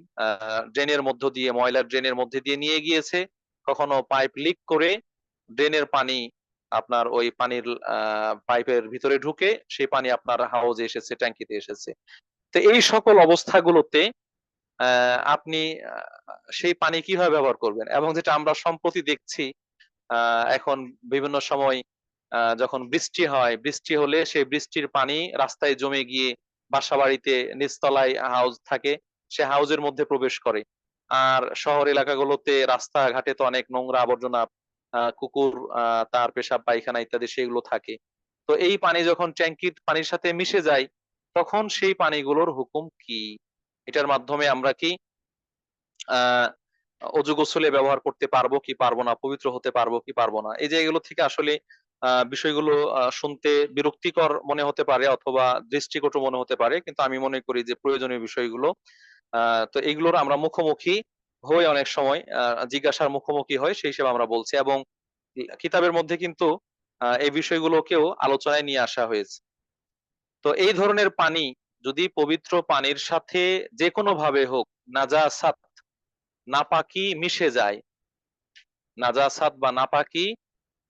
ড্রেনের মধ্য দিয়ে, ময়লার ড্রেনের মধ্যে দিয়ে নিয়ে গিয়েছে, কখনো পাইপ লিক করে ড্রেনের পানি আপনার ওই পানির পাইপের ভিতরে ঢুকে সেই পানি আপনার হাউজে এসেছে, ট্যাঙ্কিতে এসেছে। তো এই সকল অবস্থাগুলোতে আপনি সেই পানি কিভাবে ব্যবহার করবেন? এবং যেটা আমরা সম্প্রতি দেখছি, এখন বিভিন্ন সময় যখন বৃষ্টি হয়, বৃষ্টি হলে সেই বৃষ্টির পানি রাস্তায় জমে গিয়ে বাসা বাড়িতে নিচতলায় হাউস থাকে, সে হাউজের মধ্যে প্রবেশ করে। আর শহর এলাকাগুলোতে রাস্তাঘাটে তো অনেক নোংরা আবর্জনা, কুকুর তার পেশাব পায়খানা ইত্যাদি সেগুলো থাকে। তো এই পানি যখন ট্যাঙ্কির পানির সাথে মিশে যায়, তখন সেই পানিগুলোর হুকুম কি? এটার মাধ্যমে আমরা কি আহ অজু গোসলে ব্যবহার করতে পারবো কি পারবো না, পবিত্র হতে পারবো কি পারবো না? এই জায়গাগুলো থেকে আসলে বিষয়গুলো শুনতে বিরক্তিকর মনে হতে পারে, অথবা দৃষ্টিকটু মনে হতে পারে, কিন্তু আমি মনে করি যে প্রয়োজনীয় বিষয়গুলো। তো এগুলোর আমরা মুখোমুখি হই অনেক সময়, জিজ্ঞাসার মুখোমুখি হয়, সেই হিসেবে আমরা বলছি। এবং কিতাবের মধ্যে কিন্তু এই বিষয়গুলোকেও আলোচনায় নিয়ে আসা হয়েছে। তো এই ধরনের পানি যদি পবিত্র পানির সাথে যে কোনো ভাবে হোক নাজাসাত, নাপাকি মিশে যায়, নাজাসাত বা নাপাকি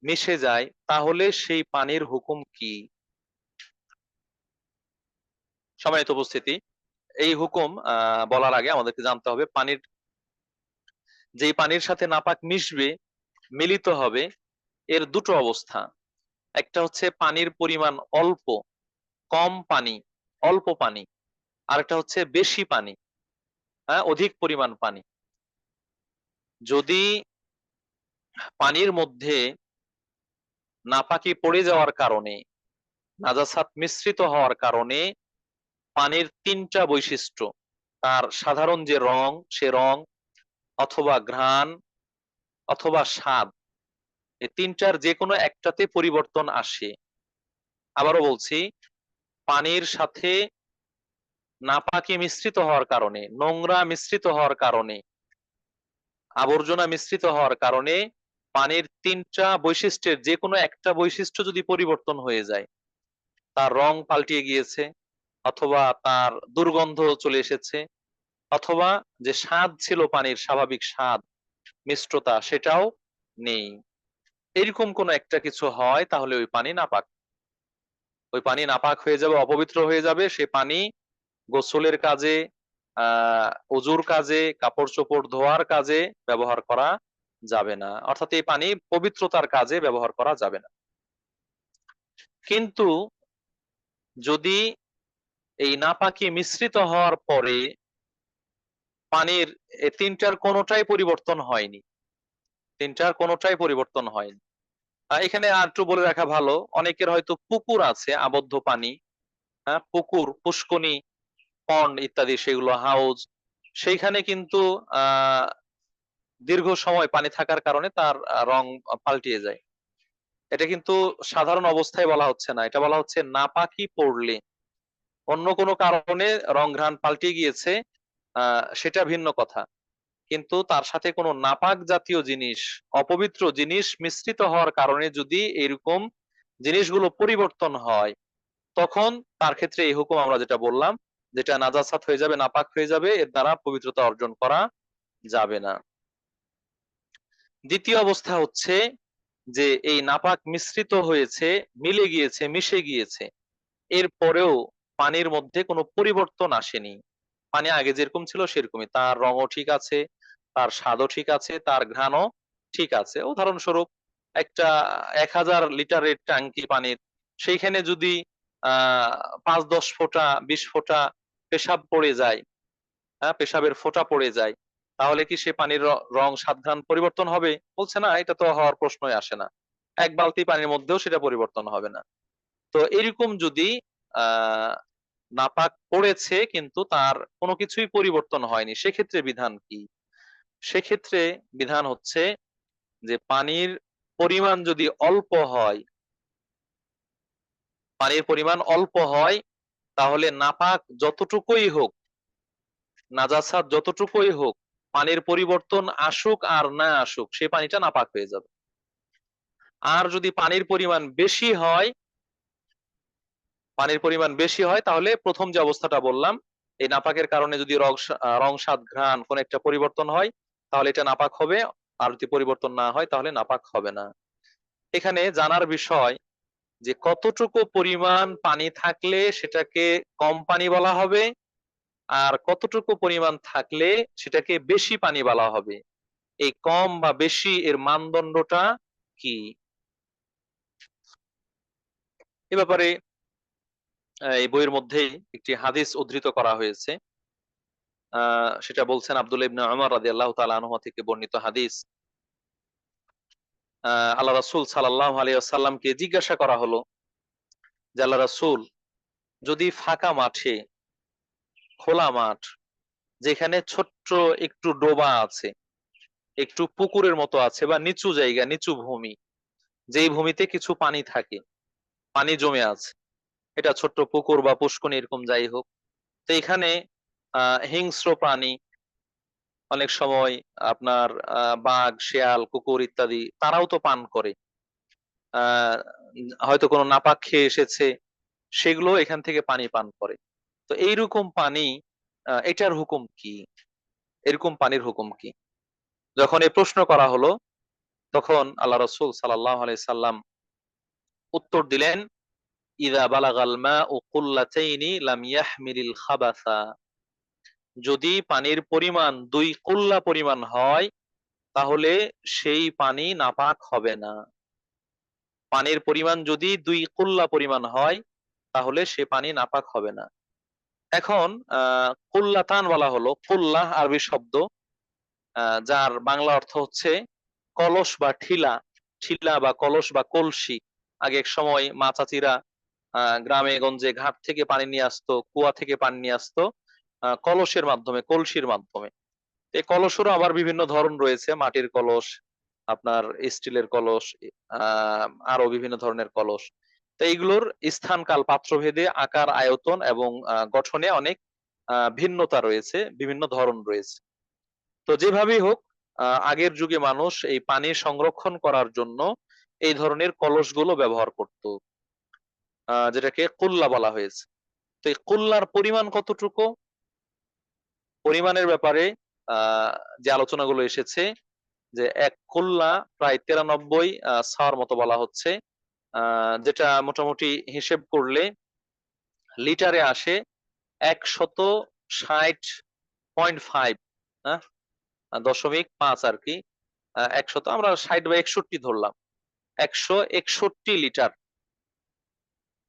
মিশে যায়, তাহলে সেই পানির হুকুম কি? সম্মানিত উপস্থিতি, এই হুকুম বলার আগে আমাদেরকে জানতে হবে পানির, যেই পানির সাথে নাপাক মিশবে, মিলিত হবে, এর দুটো অবস্থা। একটা হচ্ছে পানির পরিমাণ অল্প, কম পানি, অল্প পানি। আরেকটা হচ্ছে বেশি পানি, হ্যাঁ, অধিক পরিমাণ পানি। যদি পানির মধ্যে নাপাকি পড়ে যাওয়ার কারণে, নাজাসাত মিশ্রিত হওয়ার কারণে পানির তিনটা বৈশিষ্ট্য, তার সাধারণ যে রং, সে রং, অথবা ঘ্রাণ, অথবা স্বাদ, এই তিনটার যে কোনো একটাতে পরিবর্তন আসে। আবারও বলছি, পানির সাথে নাপাকি মিশ্রিত হওয়ার কারণে, নোংরা মিশ্রিত হওয়ার কারণে, আবর্জনা মিশ্রিত হওয়ার কারণে পানির তিনটা বৈশিষ্ট্যের যে কোনো একটা বৈশিষ্ট্য যদি পরিবর্তন হয়ে যায়, তার রং পাল্টিয়ে গিয়েছে, অথবা তার দুর্গন্ধ চলে এসেছে, অথবা যে স্বাদ ছিল পানির, স্বাভাবিক স্বাদ, মিষ্টতা, সেটাও নেই, এরকম কোন একটা কিছু হয়, তাহলে ওই পানি নাপাক। ওই পানি নাপাক হয়ে যাবে, অপবিত্র হয়ে যাবে। সে পানি গোসলের কাজে, অজুর কাজে, কাপড় চোপড় ধোয়ার কাজে ব্যবহার করা যাবে না, অর্থাৎ এই পানি পবিত্রতার কাজে ব্যবহার করা যাবে না। কিন্তু যদি এই নাপাকি মিশ্রিত হওয়ার পরে পানির তিনটার কোনোটাই পরিবর্তন হয়নি, তিনটার কোনোটাই পরিবর্তন হয়নি, এখানে আর একটু বলে রাখা ভালো, অনেকের হয়তো পুকুর আছে, আবদ্ধ পানি, হ্যাঁ, পুকুর, পুষ্কনি, পন্ড ইত্যাদি, সেগুলো হাউজ, সেইখানে কিন্তু আহ দীর্ঘ সময় পানি থাকার কারণে তার রং পাল্টিয়ে যায়। এটা কিন্তু সাধারণ অবস্থায় বলা হচ্ছে না, এটা বলা হচ্ছে নাপাকি পড়লে, অন্য কোনো কারণে রং ঘ্রাণ পাল্টে গিয়েছে, সেটা ভিন্ন কথা। কিন্তু তার সাথে কোনো নাপাক জাতীয় জিনিস, অপবিত্র জিনিস মিশ্রিত হওয়ার কারণে যদি এরকম জিনিসগুলো পরিবর্তন হয়, তখন তার ক্ষেত্রে এই হুকুম আমরা যেটা বললাম, যেটা নাজাসাত হয়ে যাবে, নাপাক হয়ে যাবে, এর দ্বারা পবিত্রতা অর্জন করা যাবে না। দ্বিতীয় অবস্থা হচ্ছে যে এই নাপাক মিশ্রিত হয়েছে, মিলে গিয়েছে, মিশে গিয়েছে, এরপরেও পানির মধ্যে কোনো পরিবর্তন আসেনি, পানি আগে যেরকম ছিল সেরকমই, তার রঙও ঠিক আছে, তার স্বাদও ঠিক আছে, তার ঘ্রাণও ঠিক আছে। উদাহরণস্বরূপ একটা 1000 লিটারের ট্যাঙ্কি পানির, সেইখানে যদি 5-10 ফোঁটা 20 ফোঁটা পেশাব পড়ে যায়, হ্যাঁ, পেশাবের ফোঁটা পড়ে যায়, তাহলে কি সে পানির রং স্বাদ ঘ্রাণ পরিবর্তন হবে? বলছে না, এটা তো হওয়ার প্রশ্নই আসে না, এক বালতি পানির মধ্যেও সেটা পরিবর্তন হবে না। তো এরকম যদি আহ নাপাক পড়েছে কিন্তু তার কোনো কিছুই পরিবর্তন হয়নি, সেক্ষেত্রে বিধান কি? সেক্ষেত্রে বিধান হচ্ছে যে পানির পরিমাণ যদি অল্প হয়, পানির পরিমাণ অল্প হয়, তাহলে নাপাক যতটুকুই হোক, নাজাসাত যতটুকুই হোক, পানির পরিবর্তন আসুক আর না আসুক, সে পানিটা নাপাক হয়ে যাবে। আর যদি পানির পরিমাণ বেশি হয়, পানির পরিমাণ বেশি হয়, তাহলে প্রথম যে অবস্থাটা বললাম, এই নাপাকের কারণে যদি রং স্বাদ ঘ্রাণ কোন একটা পরিবর্তন হয়, তাহলে এটা নাপাক হবে, আর যদি পরিবর্তন না হয় তাহলে নাপাক হবে না। এখানে জানার বিষয় যে কতটুকু পরিমাণ পানি থাকলে সেটাকে কম পানি বলা হবে, আর কতটুকু পরিমাণ থাকলে সেটাকে বেশি পানি বলা হবে। এই কম বা বেশি এর মানদণ্ডটা কি, এ ব্যাপারে এই বইয়ের মধ্যেই একটি হাদিস উদ্ধৃত করা হয়েছে। সেটা বলছেন আব্দুল্লাহ ইবনে উমর রাদিয়াল্লাহু তাআলা আনহু থেকে বর্ণিত হাদিস। আল্লাহ রাসূল সাল্লাল্লাহু আলাইহি ওয়াসাল্লামকে জিজ্ঞাসা করা হলো যে আল্লাহ রাসূল, যদি ফাঁকা মাঠে, খোলা মাঠ, যেখানে ছোট্ট একটু ডোবা আছে, একটু পুকুরের মতো আছে, বা নিচু জায়গা, নিচু ভূমি, যেই ভূমিতে কিছু পানি থাকে, পানি জমে আছে, এটা ছোট্ট পুকুর বা পুষ্করণী এরকম যাই হোক, তো এখানে হিংস্র প্রাণী, অনেক সময় আপনার বাঘ, শেয়াল, কুকুর ইত্যাদি, তারাও তো পান করে, আহ হয়তো কোনো নাপাক খেয়ে এসেছে, সেগুলো এখান থেকে পানি পান করে। তো এইরকম পানি, এটার হুকুম কি? এরকম পানির হুকুম কি? যখন এই প্রশ্ন করা হলো, তখন আল্লাহ রাসূল সাল্লাল্লাহু আলাইহি সাল্লাম উত্তর দিলেন, ইযা বালাগাল মাউ কুল্লাতাইনি লাম ইয়াহমিলিল খাবাসা, যদি পানির পরিমাণ 2 কুল্লা পরিমাণ হয়, তাহলে সেই পানি নাপাক হবে না। পানির পরিমাণ যদি 2 কুল্লা পরিমাণ হয়, তাহলে সে পানি নাপাক হবে না। এখন কুল্লাতান বলা হলো, কুল্লাহ আরবি শব্দ, যার বাংলা অর্থ হচ্ছে কলস বা ঠিলা, ঠিলা বা কলস বা কলসি। আগে এক সময় মা চাচিরা গ্রামে গঞ্জে ঘাট থেকে পানি নিয়ে আসতো, কুয়া থেকে পানি নিয়ে আসতো কলসের মাধ্যমে, কলসির মাধ্যমে। এই কলসেরও আবার বিভিন্ন ধরন রয়েছে, মাটির কলস, আপনার স্টিলের কলস, আরো বিভিন্ন ধরনের কলস। তো এইগুলোর স্থান কাল পাত্রভেদে আকার, আয়তন এবং গঠনে অনেক ভিন্নতা রয়েছে, বিভিন্ন ধরন রয়েছে। তো যেভাবেই হোক, আগের যুগে মানুষ এই পানি সংরক্ষণ করার জন্য এই ধরনের কলসগুলো ব্যবহার করত, যেটাকে কুল্লা বলা হয়েছে। তো এই কুল্লার পরিমাণ কতটুকু, পরিমাণের ব্যাপারে আহ যে আলোচনাগুলো এসেছে, যে 1 কুল্লা প্রায় 93 সার মতো বলা হচ্ছে, যেটা মোটামুটি হিসেব করলে লিটারে আসে 160.5, হ্যাঁ, 0.5 আর কি, 100, আমরা 60/61 ধরলাম, 161 লিটার।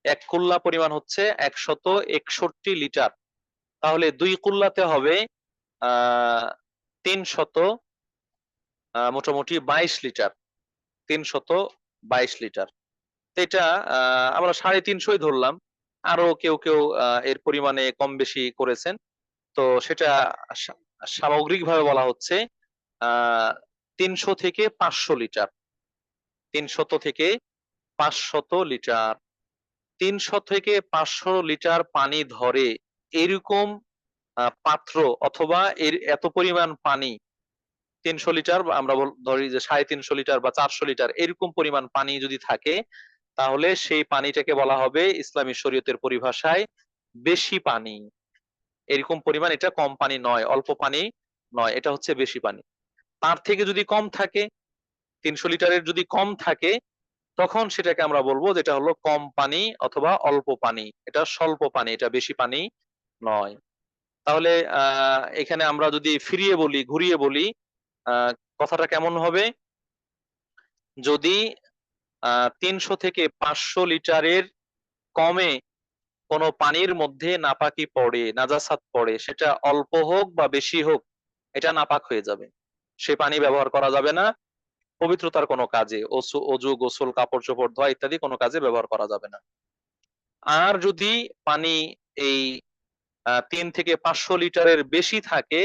1 কুল্লা পরিমাণ হচ্ছে 161 লিটার। তাহলে 2 কুল্লাতে হবে আহ 300, মোটামুটি 22 লিটার। 322 লিটার। এটা আমরা 350 ধরলাম, আরো কেউ কেউ এর পরিমাণে কম বেশি করেছেন। তো সেটা সামগ্রিকভাবে বলা হচ্ছে 300 থেকে 500 লিটার। 300 থেকে 500 লিটার। 300 থেকে 500 লিটার পানি ধরে এরকম পাত্র, অথবা এর এত পরিমাণ পানি, 300 লিটার আমরা ধরি যে 350 লিটার বা 400 লিটার এরকম পরিমাণ পানি যদি থাকে, তাহলে সেই পানিটাকে বলা হবে ইসলামী শরীয়তের পরিভাষায় বেশি পানি। এরকম পরিমাণ, এটা কম পানি নয়, অল্প পানি নয়, এটা হচ্ছে বেশি পানি। তার থেকে যদি কম থাকে, 300 লিটারের যদি কম থাকে, তখন সেটাকে আমরা বলবো যেটা হলো কম পানি অথবা অল্প পানি, এটা স্বল্প পানি, এটা বেশি পানি নয়। তাহলে এখানে আমরা যদি ফিরিয়ে বলি, ঘুরিয়ে বলি, কথাটা কেমন হবে? যদি 300 থেকে 500 লিটারের কমে কোনো পানির মধ্যে নাপাকি পড়ে, নাজাসাত পড়ে, সেটা অল্প হোক বা বেশি হোক, এটা নাপাক হয়ে যাবে। সে পানি ব্যবহার করা যাবে না পবিত্রতার কোনো কাজে, অজু, গোসল, কাপড় চোপড় ধোয়া ইত্যাদি কোনো কাজে ব্যবহার করা যাবে না। আর যদি পানি এই 3 থেকে 500 লিটারের বেশি থাকে,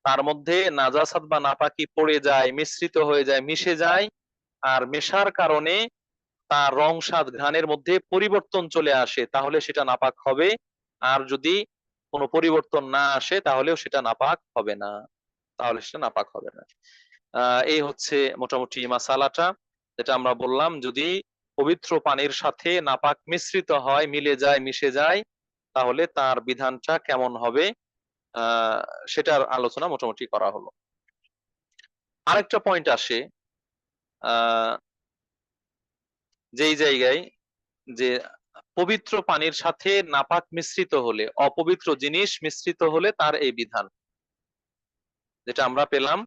তার মধ্যে নাজাসাত বা নাপাকি পড়ে যায়, মিশ্রিত হয়ে যায়, মিশে যায়, আর মেশার কারণে তার রং, স্বাদ, ঘ্রাণের মধ্যে পরিবর্তন চলে আসে, তাহলে সেটা নাপাক হবে। আর যদি কোনো পরিবর্তন না আসে, তাহলেও সেটা নাপাক হবে না, তাহলে সেটা নাপাক হবে না। এই হচ্ছে মোটামুটি মাসালাটা, যেটা আমরা বললাম, যদি পবিত্র পানির সাথে নাপাক মিশ্রিত হয়, মিলে যায়, মিশে যায়, তাহলে তার বিধানটা কেমন হবে, আহ সেটার আলোচনা মোটামুটি করা হলো। আরেকটা পয়েন্ট আসে যেই জায়গায়, যে পবিত্র পানির সাথে নাপাক মিশ্রিত হলে, অপবিত্র জিনিস মিশ্রিত হলে তার এই বিধান, যেটা আমরা পেলাম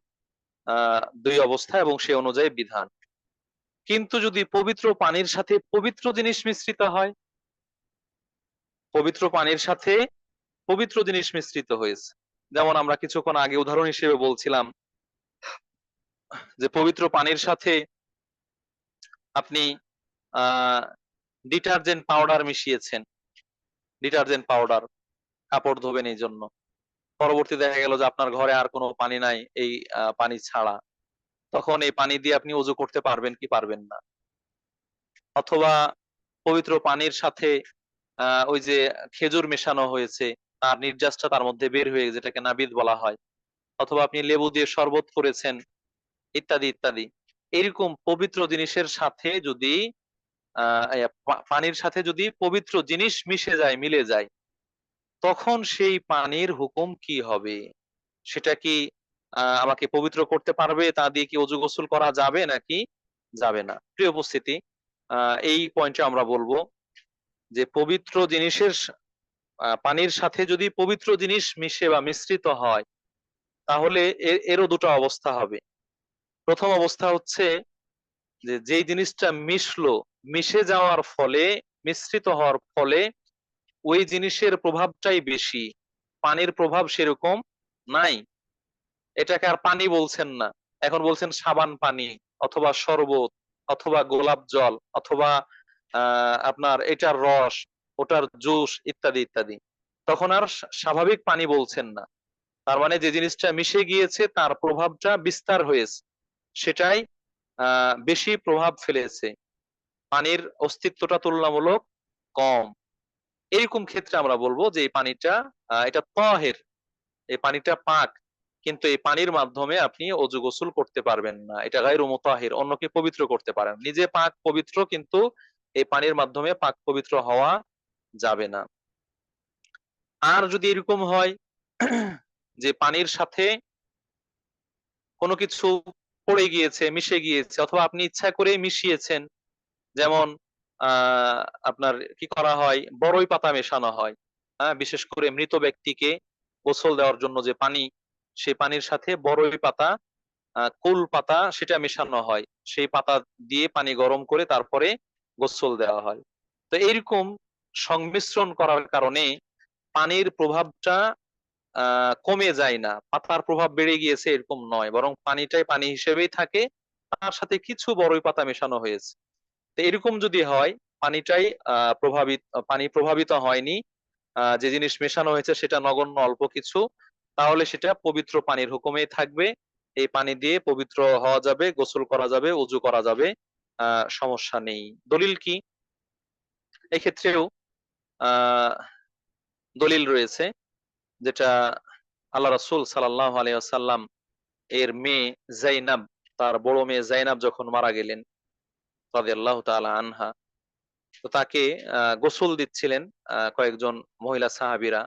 2 অবস্থা এবং সে অনুযায়ী বিধান। কিন্তু যদি পবিত্র পানির সাথে পবিত্র জিনিস মিশ্রিত হয়, পবিত্র পানির সাথে পবিত্র জিনিস মিশ্রিত হয়েছে, যেমন আমরা কিছুক্ষণ আগে উদাহরণ হিসেবে বলছিলাম যে পবিত্র পানির সাথে আপনি আহ ডিটারজেন্ট পাউডার মিশিয়েছেন, ডিটারজেন্ট পাউডার, কাপড় ধোবেন এই জন্য। পরবর্তী দেখা গেল যে আপনার ঘরে আর কোনো পানি নাই এই পানি ছাড়া, তখন এই পানি দিয়ে আপনি ওযু করতে পারবেন কি পারবেন না? অথবা পবিত্র পানির সাথে ওই যে খেজুর মেশানো হয়েছে, তার নির্যাসটা তার মধ্যে বের হয়ে, যেটাকে নাবিদ বলা হয়, অথবা আপনি লেবু দিয়ে শরবত করেছেন, ইত্যাদি ইত্যাদি। এরকম পবিত্র জিনিসের সাথে যদি পানির সাথে যদি পবিত্র জিনিস মিশে যায়, মিলে যায়, তখন সেই পানির হুকুম কি হবে? সেটা কি আমাকে পবিত্র করতে পারবে? তা দিয়ে কি ওযু গোসল করা যাবে নাকি যাবে না? প্রিয় উপস্থিতি, এই পয়েন্টে আমরা বলবো যে পবিত্র জিনিসের পানির সাথে যদি পবিত্র জিনিস মিশে বা মিশ্রিত হয়, তাহলে এরও দুটো অবস্থা হবে। প্রথম অবস্থা হচ্ছে যে যেই জিনিসটা মিশলো, মিশে যাওয়ার ফলে, মিশ্রিত হওয়ার ফলে ওই জিনিসের প্রভাবটাই বেশি, পানির প্রভাব সেরকম নাই, এটাকে আর পানি বলছেন না, এখন বলছেন সাবান পানি, অথবা শরবত, অথবা গোলাপ জল, অথবা আপনার এটার রস, ওটার জুস, ইত্যাদি ইত্যাদি। তখন আর স্বাভাবিক পানি বলছেন না। তার মানে যে জিনিসটা মিশে গিয়েছে তার প্রভাবটা বিস্তার হয়েছে, সেটাই বেশি প্রভাব ফেলেছে, পানির অস্তিত্বটা তুলনামূলক কম। এরকম ক্ষেত্রে আমরা বলবো যে এই পানিটা এটা তাহের, এই পানিটা পাক, কিন্তু এই পানির মাধ্যমে আপনি অজু গোসল করতে পারবেন না, এটা গায়রু মুতাহির, অন্যকে পবিত্র করতে পারেন, নিজে পাক পবিত্র, কিন্তু এই পানির মাধ্যমে পাক পবিত্র হওয়া যাবে না। আর যদি এরকম হয় যে পানির সাথে কোনো কিছু পড়ে গিয়েছে, মিশে গিয়েছে, অথবা আপনি ইচ্ছা করেই মিশিয়েছেন, যেমন আপনার কি করা হয়, বড়ই পাতা মেশানো হয়, বিশেষ করে মৃত ব্যক্তিকে গোসল দেওয়ার জন্য যে পানি, সেই পানির সাথে বড়ই পাতা, কুল পাতা সেটা মেশানো হয়। সেই পাতা দিয়ে পানি গরম করে তারপরে গোসল দেওয়া হয়। তো এইরকম সংমিশ্রণ করার কারণে পানির প্রভাবটা কমে যায় না, পাতার প্রভাব বেড়ে গিয়েছে এরকম নয়, বরং পানিটাই পানি হিসেবেই থাকে, তার সাথে কিছু বড়ই পাতা মেশানো হয়েছে। তো এরকম যদি হয়, পানিটাই পানি প্রভাবিত হয়নি, যে জিনিস মেশানো হয়েছে সেটা নগণ্য অল্প কিছু, তাহলে সেটা পবিত্র পানির হুকুমেই থাকবে। এই পানি দিয়ে পবিত্র হওয়া যাবে, গোসল করা যাবে, ওযু করা যাবে, সমস্যা নেই। দলিল কি? এক্ষেত্রেও আহ দলিল রয়েছে, যেটা আল্লাহ রাসূল সাল্লাল্লাহু আলাইহি ওয়াসাল্লাম এর মেয়ে যায়নাব, তার বড় মেয়ে যায়নাব যখন মারা গেলেন রাদিয়াল্লাহু তাআলা আনহা, তো তাকে গোসল দিচ্ছিলেন কয়েকজন মহিলা সাহাবীরা।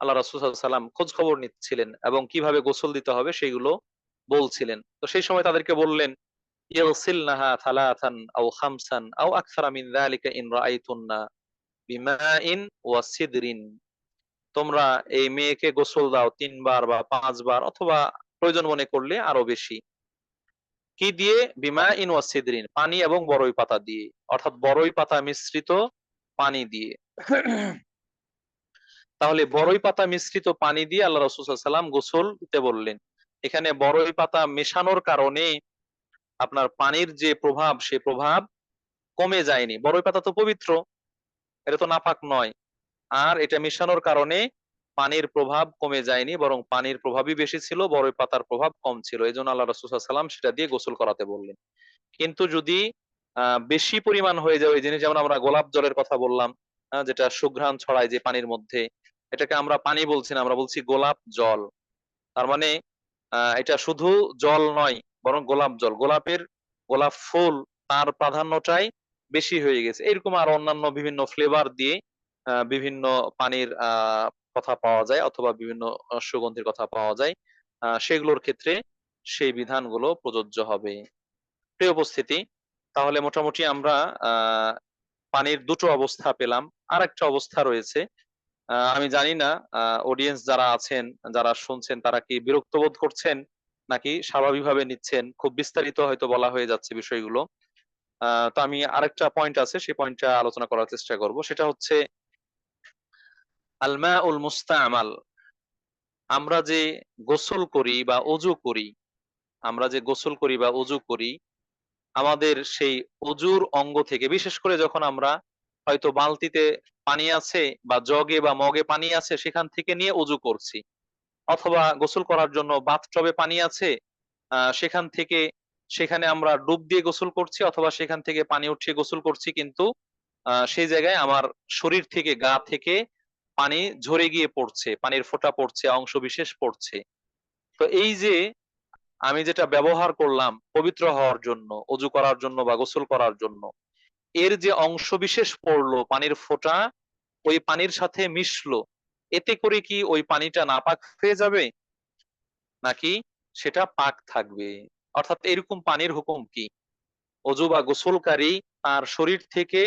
আল্লাহ রাসূল সাল্লাল্লাহু আলাইহি ওয়াসাল্লাম খোঁজ খবর নিচ্ছিলেন এবং কিভাবে গোসল দিতে হবে সেগুলো বলছিলেন। তো সেই সময় তাদেরকে বললেন, ইগসিলনাহা থালাথান আও খামসান আও আকসারা মিন যালিকা ইন রাআইতুন্না বিমাইন ওয়া সিদরিন। তোমরা এই মেয়েকে গোসল দাও ৩ বার বা ৫ বার, অথবা প্রয়োজন মনে করলে আরো বেশি। কি দিয়ে? বিমাইন ওয়া সিদরিন, পানি এবং বড়ই পাতা দিয়ে, অর্থাৎ বড়ই পাতা মিশ্রিত পানি দিয়ে। তাহলে বড়ই পাতা মিশ্রিত পানি দিয়ে আল্লাহ রাসূল সাল্লাল্লাহু আলাইহি ওয়াসাল্লাম গোসল দিতে বললেন। এখানে বড়ই পাতা মেশানোর কারণে আপনার পানির যে প্রভাব, সে প্রভাব কমে যায়নি। বড়ই পাতা তো পবিত্র, এটা তো নাপাক নয়। আর এটা মেশানোর কারণে পানির প্রভাব কমে যায়নি, বরং পানির প্রভাবই বেশি ছিল, বড়ই পাতার প্রভাব কম ছিল। এই জন্য আল্লাহ রাসূল সাল্লাল্লাহু আলাইহি ওয়াসাল্লাম সেটা দিয়ে গোসল করাতে বললেন। কিন্তু যদি বেশি পরিমাণ হয়ে যায় ওই জিনিস, যেমন আমরা গোলাপ জলের কথা বললাম, যেটা সুঘ্রাণ ছড়ায় যে পানির মধ্যে, এটাকে আমরা পানি বলছি না, আমরা বলছি গোলাপ জল। তার মানে এটা শুধু জল নয়, বরং গোলাপ জল, গোলাপ ফুল, তার প্রাধান্যটাই বেশি হয়ে গেছে। এরকম আর অন্যান্য বিভিন্ন ফ্লেভার দিয়ে বিভিন্ন পানির কথা পাওয়া যায়, অথবা বিভিন্ন সুগন্ধির কথা পাওয়া যায়, সেগুলোর ক্ষেত্রে সেই বিধানগুলো প্রযোজ্য হবে। প্রিয় উপস্থিতি, তাহলে মোটামুটি আমরা আহ পানির দুটো অবস্থা পেলাম। আর একটা অবস্থা রয়েছে, আমি জানি না অডিয়েন্স যারা আছেন, যারা শুনছেন, তারা কি বিরক্ত বোধ করছেন নাকি স্বাভাবিকভাবে নিচ্ছেন। খুব বিস্তারিত হয়তো বলা হয়ে যাচ্ছে বিষয়গুলো। তো আমি আরেকটা পয়েন্ট আছে, সেই পয়েন্টটা আলোচনা করার চেষ্টা করব। সেটা হচ্ছে আল মাউল মুস্তামাল। আমরা যে গোসল করি বা অজু করি, আমরা যে গোসল করি বা অজু করি, আমাদের সেই অজুর অঙ্গ থেকে, বিশেষ করে যখন আমরা হয়তো বালতিতে পানি আছে বা জগে বা মগে পানি আছে সেখান থেকে নিয়ে অজু করছি, অথবা গোসল করার জন্য বাথটবে পানি আছে, সেখান থেকে, সেখানে আমরা ডুব দিয়ে গোসল করছি, অথবা সেখান থেকে পানি উঠিয়ে গোসল করছি, কিন্তু সেই জায়গায় আমার শরীর থেকে, গা থেকে পানি ঝরে গিয়ে পড়ছে, পানির ফোঁটা পড়ছে, অংশ বিশেষ পড়ছে। তো এই যে আমি যেটা ব্যবহার করলাম পবিত্র হওয়ার জন্য, অজু করার জন্য বা গোসল করার জন্য, এর যে অংশ বিশেষ পড়লো, পানির ফোঁটা ওই পানির সাথে মিশলো, এতে করে কি ওই পানিটা নাপাক হয়ে যাবে, নাকি সেটা পাক থাকবে? অর্থাৎ এরকম পানির হুকুম কি? অজু বা গোসলকারী তার শরীর থেকে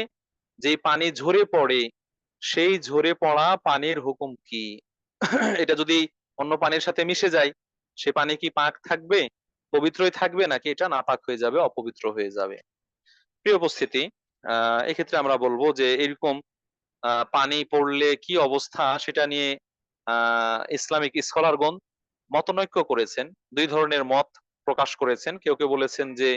যে পানি ঝরে পড়ে, সেই ঝরে পড়া পানির হুকুম কি? এটা যদি অন্য পানির সাথে মিশে যায়, সে পানি কি পাক থাকবে, পবিত্রই থাকবে, নাকি এটা নাপাক হয়ে যাবে, অপবিত্র হয়ে যাবে? প্রিয় উপস্থিতি, এক্ষেত্রে আমরা বলবো যে এরকম পানি পড়লে কি অবস্থা, সেটা নিয়ে ইসলামিক স্কলারগণ মতনৈক্য করেছেন। দুই ধরনের মত প্রকাশ করেছেন। কেউ কেউ বলেছেন যে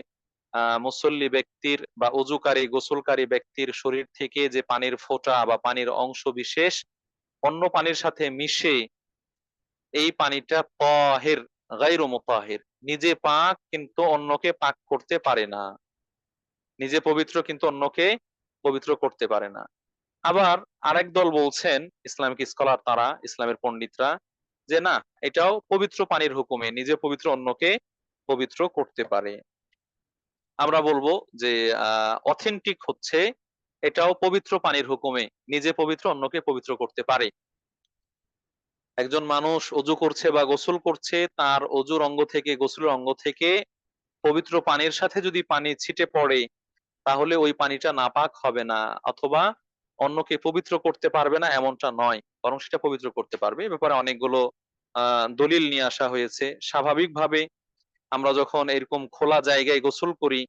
মুসল্লি ব্যক্তির বা অজুকারী গোসলকারী ব্যক্তির শরীর থেকে যে পানির ফোঁটা বা পানির অংশ বিশেষ অন্য পানির সাথে মিশে, এই পানিটা তাহির গায়রু মুতাহির, নিজে পাক কিন্তু অন্যকে পাক করতে পারে না, নিজে পবিত্র কিন্তু অন্যকে পবিত্র করতে পারে না। আবার আরেক দল বলছেন, ইসলামিক স্কলার, তারা ইসলামের পণ্ডিতরা, যে না, এটাও পবিত্র পানির হুকুমে, নিজে পবিত্র অন্যকে পবিত্র করতে পারে। আমরা বলবো যে অথেন্টিক হচ্ছে এটাও পবিত্র পানির হুকুমে, নিজে পবিত্র অন্যকে পবিত্র করতে পারে। একজন মানুষ অজু করছে বা গোসল করছে, তার অজুর অঙ্গ থেকে, গোসলের অঙ্গ থেকে পবিত্র পানির সাথে যদি পানি ছিটে পড়ে, তাহলে ওই পানিটা নাপাক হবে না, অথবা অন্যকে পবিত্র করতে পারবে না এমনটা নয়, বরং সেটা পবিত্র করতে পারবে। এ ব্যাপারে অনেকগুলো দলিল নিয়ে আসা হয়েছে। স্বাভাবিকভাবে আমরা যখন এরকম খোলা জায়গায় গোসল করি,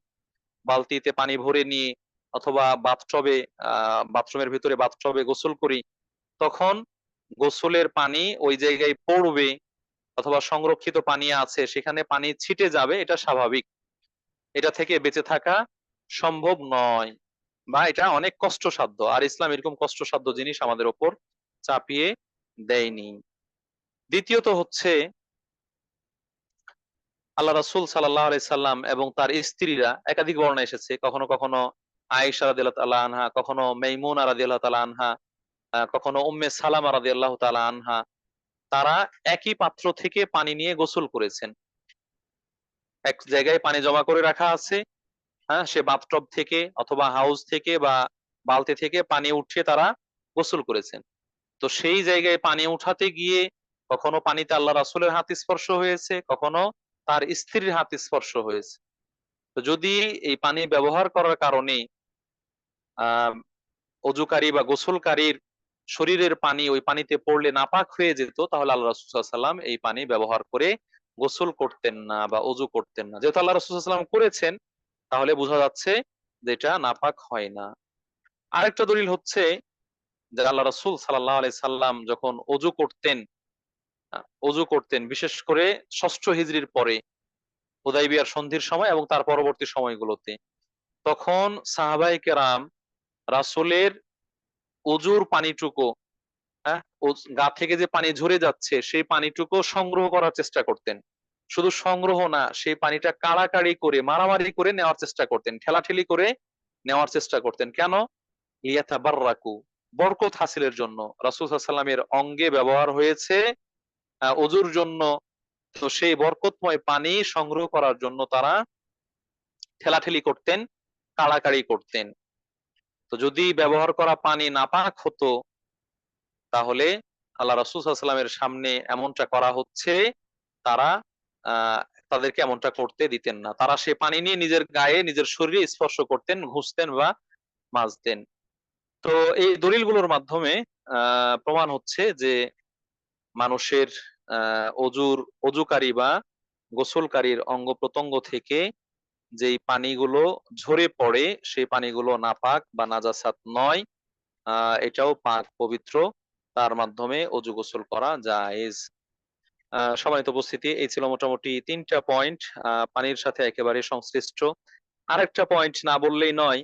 বালতিতে পানি ভরে নিয়ে অথবা বাথটবে, বাথরুমের ভিতরে বাথটবে গোসল করি, তখন গোসলের পানি ওই জায়গায় পড়বে অথবা সংরক্ষিত পানি আছে সেখানে পানি ছিটে যাবে, এটা স্বাভাবিক। এটা থেকে বেঁচে থাকা সম্ভব নয়, বা এটা অনেক কষ্টসাধ্য। আর ইসলাম এরকম কষ্টসাধ্য জিনিস আমাদের ওপর চাপিয়ে দেয়নি। দ্বিতীয়ত হচ্ছে, আল্লাহ রাসূল সাল্লাল্লাহু আলাইহি সাল্লাম এবং তার স্ত্রীরা, একাধিক বর্ণনা এসেছে, কখনো কখনো আয়েশা রাদিয়াল্লাহু তাআলা আনহা, কখনো মাইমুনা রাদিয়াল্লাহু তাআলা আনহা, কখনো উম্মে সালামা রাদিয়াল্লাহু তাআলা আনহা, তারা একই পাত্র থেকে পানি নিয়ে গোসল করেছেন। এক জায়গায় পানি জমা করে রাখা আছে, হ্যাঁ, সে বাথটব থেকে অথবা হাউস থেকে বা বালতি থেকে পানি উঠিয়ে তারা গোসল করেছেন। তো সেই জায়গায় পানি উঠাতে গিয়ে কখনো পানিতে আল্লাহ রাসূলের হাত স্পর্শ হয়েছে, কখনো তার স্ত্রীর হাত স্পর্শ হয়েছে। তো যদি এই পানি ব্যবহার করার কারণে আহ অজুকারী বা গোসলকারীর শরীরের পানি ওই পানিতে পড়লে নাপাক হয়ে যেত, তাহলে আল্লাহ রাসূল সাল্লাল্লাহু আলাইহি ওয়াসাল্লাম এই পানি ব্যবহার করে গোসল করতেন না বা অজু করতেন না। যেহেতু আল্লাহ রাসূল সাল্লাল্লাহু আলাইহি ওয়াসাল্লাম করেছেন, তাহলে বোঝা যাচ্ছে যে এটা নাপাক হয় না। আরেকটা দলিল হচ্ছে যে আল্লাহ রাসূল সাল্লাল্লাহু আলাইহি সাল্লাম যখন অজু করতেন বিশেষ করে ষষ্ঠ হিজরির পরে, হুদাইবিয়ার সন্ধির সময় এবং তার পরবর্তী সময়গুলোতে, তখন সাহাবায়ে কেরাম রাসূলের অজুর পানিটুকু, হ্যাঁ, গা থেকে যে পানি ঝরে যাচ্ছে সেই পানিটুকু সংগ্রহ করার চেষ্টা করতেন। শুধু সংগ্রহ না, সেই পানিটা কাড়াকাড়ি করে মারামারি করে নেওয়ার চেষ্টা করতেন, ঠেলাঠেলি করে নেওয়ার চেষ্টা করতেন। কেন? লিয়াতাবাররাকু, বরকত হাসিলের জন্য। রাসূল সাল্লাল্লাহু আলাইহি সাল্লামের অঙ্গে ব্যবহার হয়েছে অজুর জন্য, তো সেই বরকতময় পানি সংগ্রহ করার জন্য তারা ঠেলাঠেলি করতেন, কাড়াকাড়ি করতেন। তো যদি ব্যবহার করা পানি নাপাক হতো, তাহলে আল্লাহ রাসূল সাল্লাল্লাহু আলাইহি সাল্লামের সামনে এমনটা করা হচ্ছে, তারা আহ তাদেরকে এমনটা করতে দিতেন না। তারা সে পানি নিয়ে নিজের গায়ে নিজের শরীরে স্পর্শ করতেন, ঘুষতেন বা মাজতেন। তো এই দলিলগুলোর মাধ্যমে প্রমাণ হচ্ছে যে মানুষের অজুকারী বা গোসলকারীর অঙ্গ প্রত্যঙ্গ থেকে যেই পানিগুলো ঝরে পড়ে সেই পানিগুলো নাপাক বা নাজাসাত নয়, এটাও পাক পবিত্র, তার মাধ্যমে অজু গোসল করা জায়েজ। সম্মানিত উপস্থিতি, এই ছিল মোটামুটি 3টা পয়েন্ট পানির সাথে একেবারে সংশ্লিষ্ট। আরেকটা পয়েন্ট না বললেই নয়,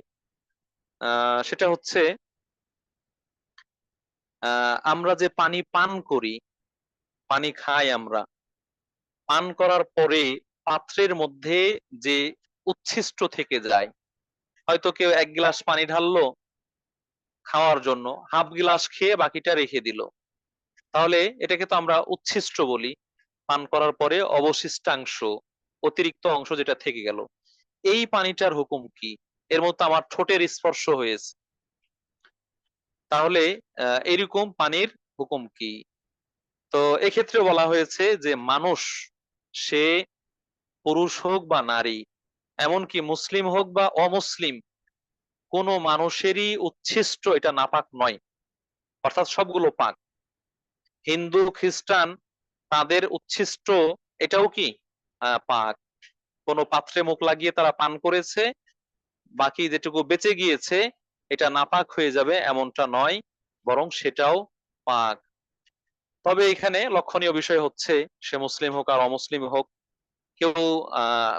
সেটা হচ্ছে আমরা যে পানি পান করি, পানি খাই আমরা, পান করার পরে পাত্রের মধ্যে যে উচ্ছিষ্ট থেকে যায়, হয়তো কেউ 1 গ্লাস পানি ঢাললো খাওয়ার জন্য, হাফ গ্লাস খেয়ে বাকিটা রেখে দিল, তাহলে এটাকে তো আমরা উচ্ছিষ্ট বলি। পান করার পরে অবশিষ্টাংশ, অতিরিক্ত অংশ যেটা থেকে গেল, এই পানিটার হুকুম কি? এর মধ্যে আমার ঠোঁটের স্পর্শ হয়েছে, তাহলে এরকম পানির হুকুম কি? তো এক্ষেত্রে বলা হয়েছে যে মানুষ, সে পুরুষ হোক বা নারী, এমনকি মুসলিম হোক বা অমুসলিম, কোন মানুষেরই উচ্ছিষ্ট এটা নাপাক নয়, অর্থাৎ সবগুলো পাক। হিন্দু খ্রিস্টান, তাদের উচ্ছিষ্ট এটাও কি পাক। কোন পাত্রে মুখ লাগিয়ে তারা পান করেছে, বাকি যেটুকু বেঁচে গিয়েছে এটা নাপাক হয়ে যাবে এমনটা নয়, বরং সেটাও পাক। তবে এখানে লক্ষণীয় বিষয় হচ্ছে, সে মুসলিম হোক আর অমুসলিম হোক, কেউ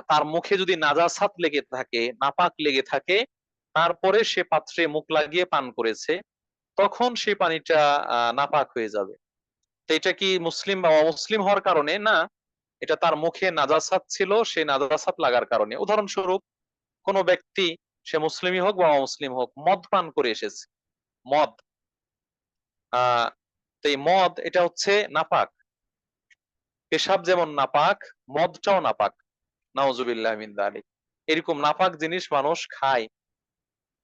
তার মুখে যদি নাজাসাত লেগে থাকে, নাপাক লেগে থাকে, তারপরে সে পাত্রে মুখ লাগিয়ে পান করেছে, তখন সেই পানিটা নাপাক হয়ে যাবে। তো এটা কি মুসলিম বা অমুসলিম হওয়ার কারণে না, এটা তার মুখে নাজাসাত ছিল, সে নাজাসাত লাগার কারণে। উদাহরণস্বরূপ, কোন ব্যক্তি, সে মুসলিমই হোক বা অমুসলিম হোক, মদ পান করে এসেছে, মদ, আহ তো এই মদ এটা হচ্ছে নাপাক। পেশাব যেমন নাপাক, মদটাও নাপাক, নাউজুবিল্লাহ মিন যালিক। এরকম নাপাক জিনিস মানুষ খায়,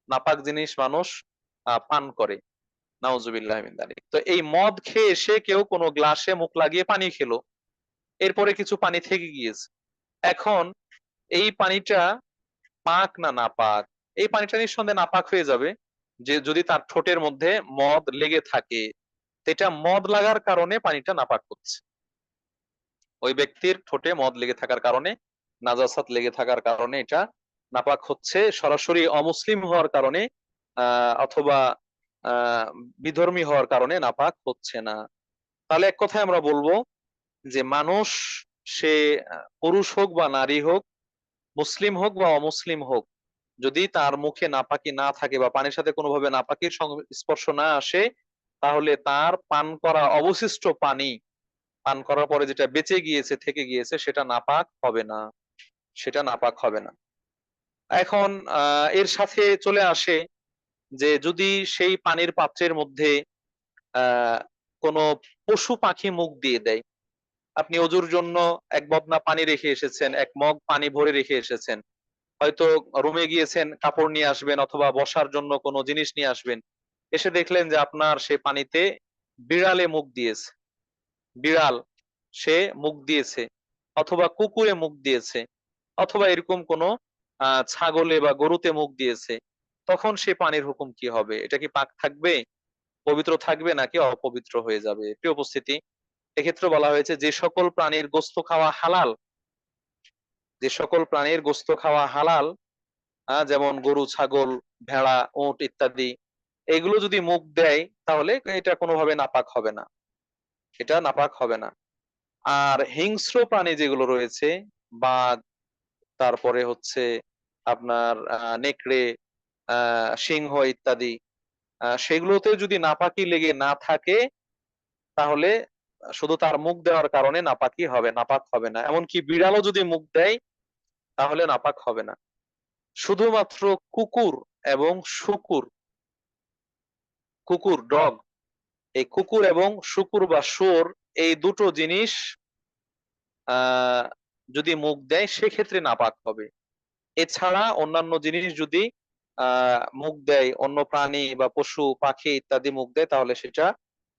নাপাক জিনিস মানুষ পান করে, নাউজুবিল্লাহ মিন যালিক। তো এই মদ খেয়ে এসে কেউ কোনো গ্লাসে মুখ লাগিয়ে পানি খেলো, এরপরে কিছু পানি থেকে গিয়েছে, এখন এই পানিটা পাক না নাপাক? এই পানিটা নিঃসন্দেহে নাপাক হয়ে যাবে, যে যদি তার ঠোঁটের মধ্যে মদ লেগে থাকে, এটা মদ লাগার কারণে পানিটা নাপাক হচ্ছে। ওই ব্যক্তির ঠোঁটে মদ লেগে থাকার কারণে, নাজাসাত লেগে থাকার কারণে এটা নাপাক হচ্ছে। সরাসরি অমুসলিম হওয়ার কারণে অথবা আহ বিধর্মী হওয়ার কারণে নাপাক হচ্ছে না। তাহলে এক কথায় আমরা বলবো যে মানুষ, সে পুরুষ হোক বা নারী হোক, মুসলিম হোক বা অমুসলিম হোক, যদি তার মুখে নাপাকি না থাকে বা পানির সাথে কোনোভাবে নাপাকির স্পর্শ না আসে, তাহলে তার পান করা অবশিষ্ট পানি, পান করার পরে যেটা বেঁচে গিয়েছে, থেকে গিয়েছে, সেটা নাপাক হবে না, সেটা নাপাক হবে না। এখন এর সাথে চলে আসে যে যদি সেই পানির পাত্রের মধ্যে আহ কোনো পশু পাখি মুখ দিয়ে দেয়, আপনি অজুর জন্য এক বদনা পানি রেখে এসেছেন, এক মগ পানি ভরে রেখে এসেছেন, হয়তো রুমে গিয়েছেন কাপড় নিয়ে আসবেন অথবা বসার জন্য কোনো জিনিস নিয়ে আসবেন, এসে দেখলেন যে আপনার সেই পানিতে বিড়ালে মুখ দিয়েছে, বিড়াল সে মুখ দিয়েছে, অথবা কুকুরে মুখ দিয়েছে, অথবা এরকম কোনো ছাগলে বা গরুতে মুখ দিয়েছে, তখন সে পানির হুকুম কি হবে? এটা কি পাক থাকবে, পবিত্র থাকবে, নাকি অপবিত্র হয়ে যাবে? প্রিয় উপস্থিতি, এক্ষেত্রে বলা হয়েছে যে সকল প্রাণীর গোস্ত খাওয়া হালাল, যে সকল প্রাণীর গোস্ত খাওয়া হালাল, যেমন গরু, ছাগল, ভেড়া, উট ইত্যাদি, এগুলো যদি মুখ দেয় তাহলে এটা কোনোভাবে নাপাক হবে না, এটা নাপাক হবে না। আর হিংস্র প্রাণী যেগুলো রয়েছে, বাঘ, তারপরে হচ্ছে আপনার নেকড়ে, সিংহ ইত্যাদি, সেগুলোতেও যদি নাপাকি লেগে না থাকে, তাহলে শুধু তার মুখ দেওয়ার কারণে নাপাকি হবে, নাপাক হবে না। এমনকি বিড়ালও যদি মুখ দেয় তাহলে নাপাক হবে না। শুধুমাত্র কুকুর এবং শুকুর, কুকুর ডগ, এই কুকুর এবং শুকুর বা শুয়োর, এই দুটো জিনিস আহ যদি মুখ দেয় সেক্ষেত্রে নাপাক হবে। এছাড়া অন্যান্য জিনিস যদি মুখ দেয়, অন্য প্রাণী বা পশু পাখি ইত্যাদি মুখ দেয়, তাহলে সেটা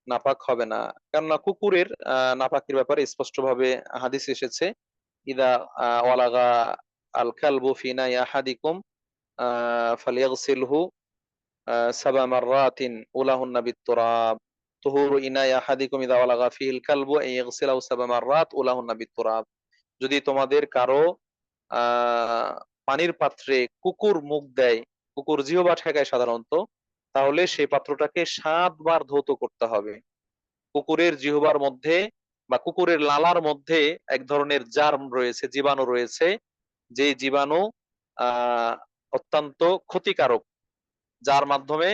নাপাক হবে না। কেননা কুকুরের নাপাকের ব্যাপারে স্পষ্ট ভাবে হাদিস এসেছে, ইদা ওয়ালাগা আল কালবু ফি নাই আহাদিকুম ফালিয়াগসিলহু সাবা মাররাতিন উলাহুন্না বিত্তুরাব, তুহুরু ইনাই আহাদিকুম ইদা ওয়ালাগা ফিল কালবু ইয়াগসিলাহু সাবা মাররাত উলাহুন্না বিত্তুরাব। যদি তোমাদের কারো আহ পানির পাত্রে কুকুর মুখ দেয়, কুকুর জিহ্বা ঠেকায় সাধারণত, তাহলে সেই পাত্রটাকে 7 বার ধৌত করতে হবে। কুকুরের জিহ্বার মধ্যে বা কুকুরের লালার মধ্যে এক ধরনের জার্ম রয়েছে, জীবাণু রয়েছে, যে জীবাণু আহ অত্যন্ত ক্ষতিকারক, যার মাধ্যমে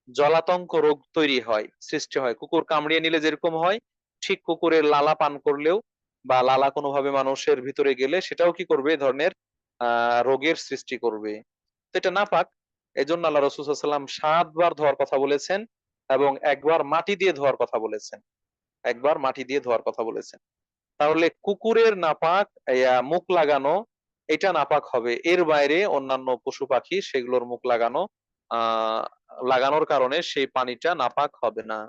জলাতঙ্ক রোগ তৈরি হয়, সৃষ্টি হয়। কুকুর কামড়িয়ে নিলে যেরকম হয়, ঠিক কুকুরের লালা পান করলেও বা লালা কোনোভাবে মানুষের ভিতরে গেলে সেটাও কি করবে, এ ধরনের রোগের সৃষ্টি করবে। তো এটা নাপাক। এই জন্য আল্লাহ রসুল সাল্লাল্লাহু আলাইহি ওয়াসাল্লাম 7 বার ধোয়ার কথা বলেছেন, এবং একবার মাটি দিয়ে ধোয়ার কথা বলেছেন, একবার মাটি দিয়ে ধোয়ার কথা বলেছেন। তাহলে কুকুরের নাপাক মুখ লাগানো, এটা নাপাক হবে। এর বাইরে অন্যান্য পশু পাখি, সেগুলোর মুখ লাগানো, আহ লাগানোর কারণে সেই পানিটা নাপাক হবে না।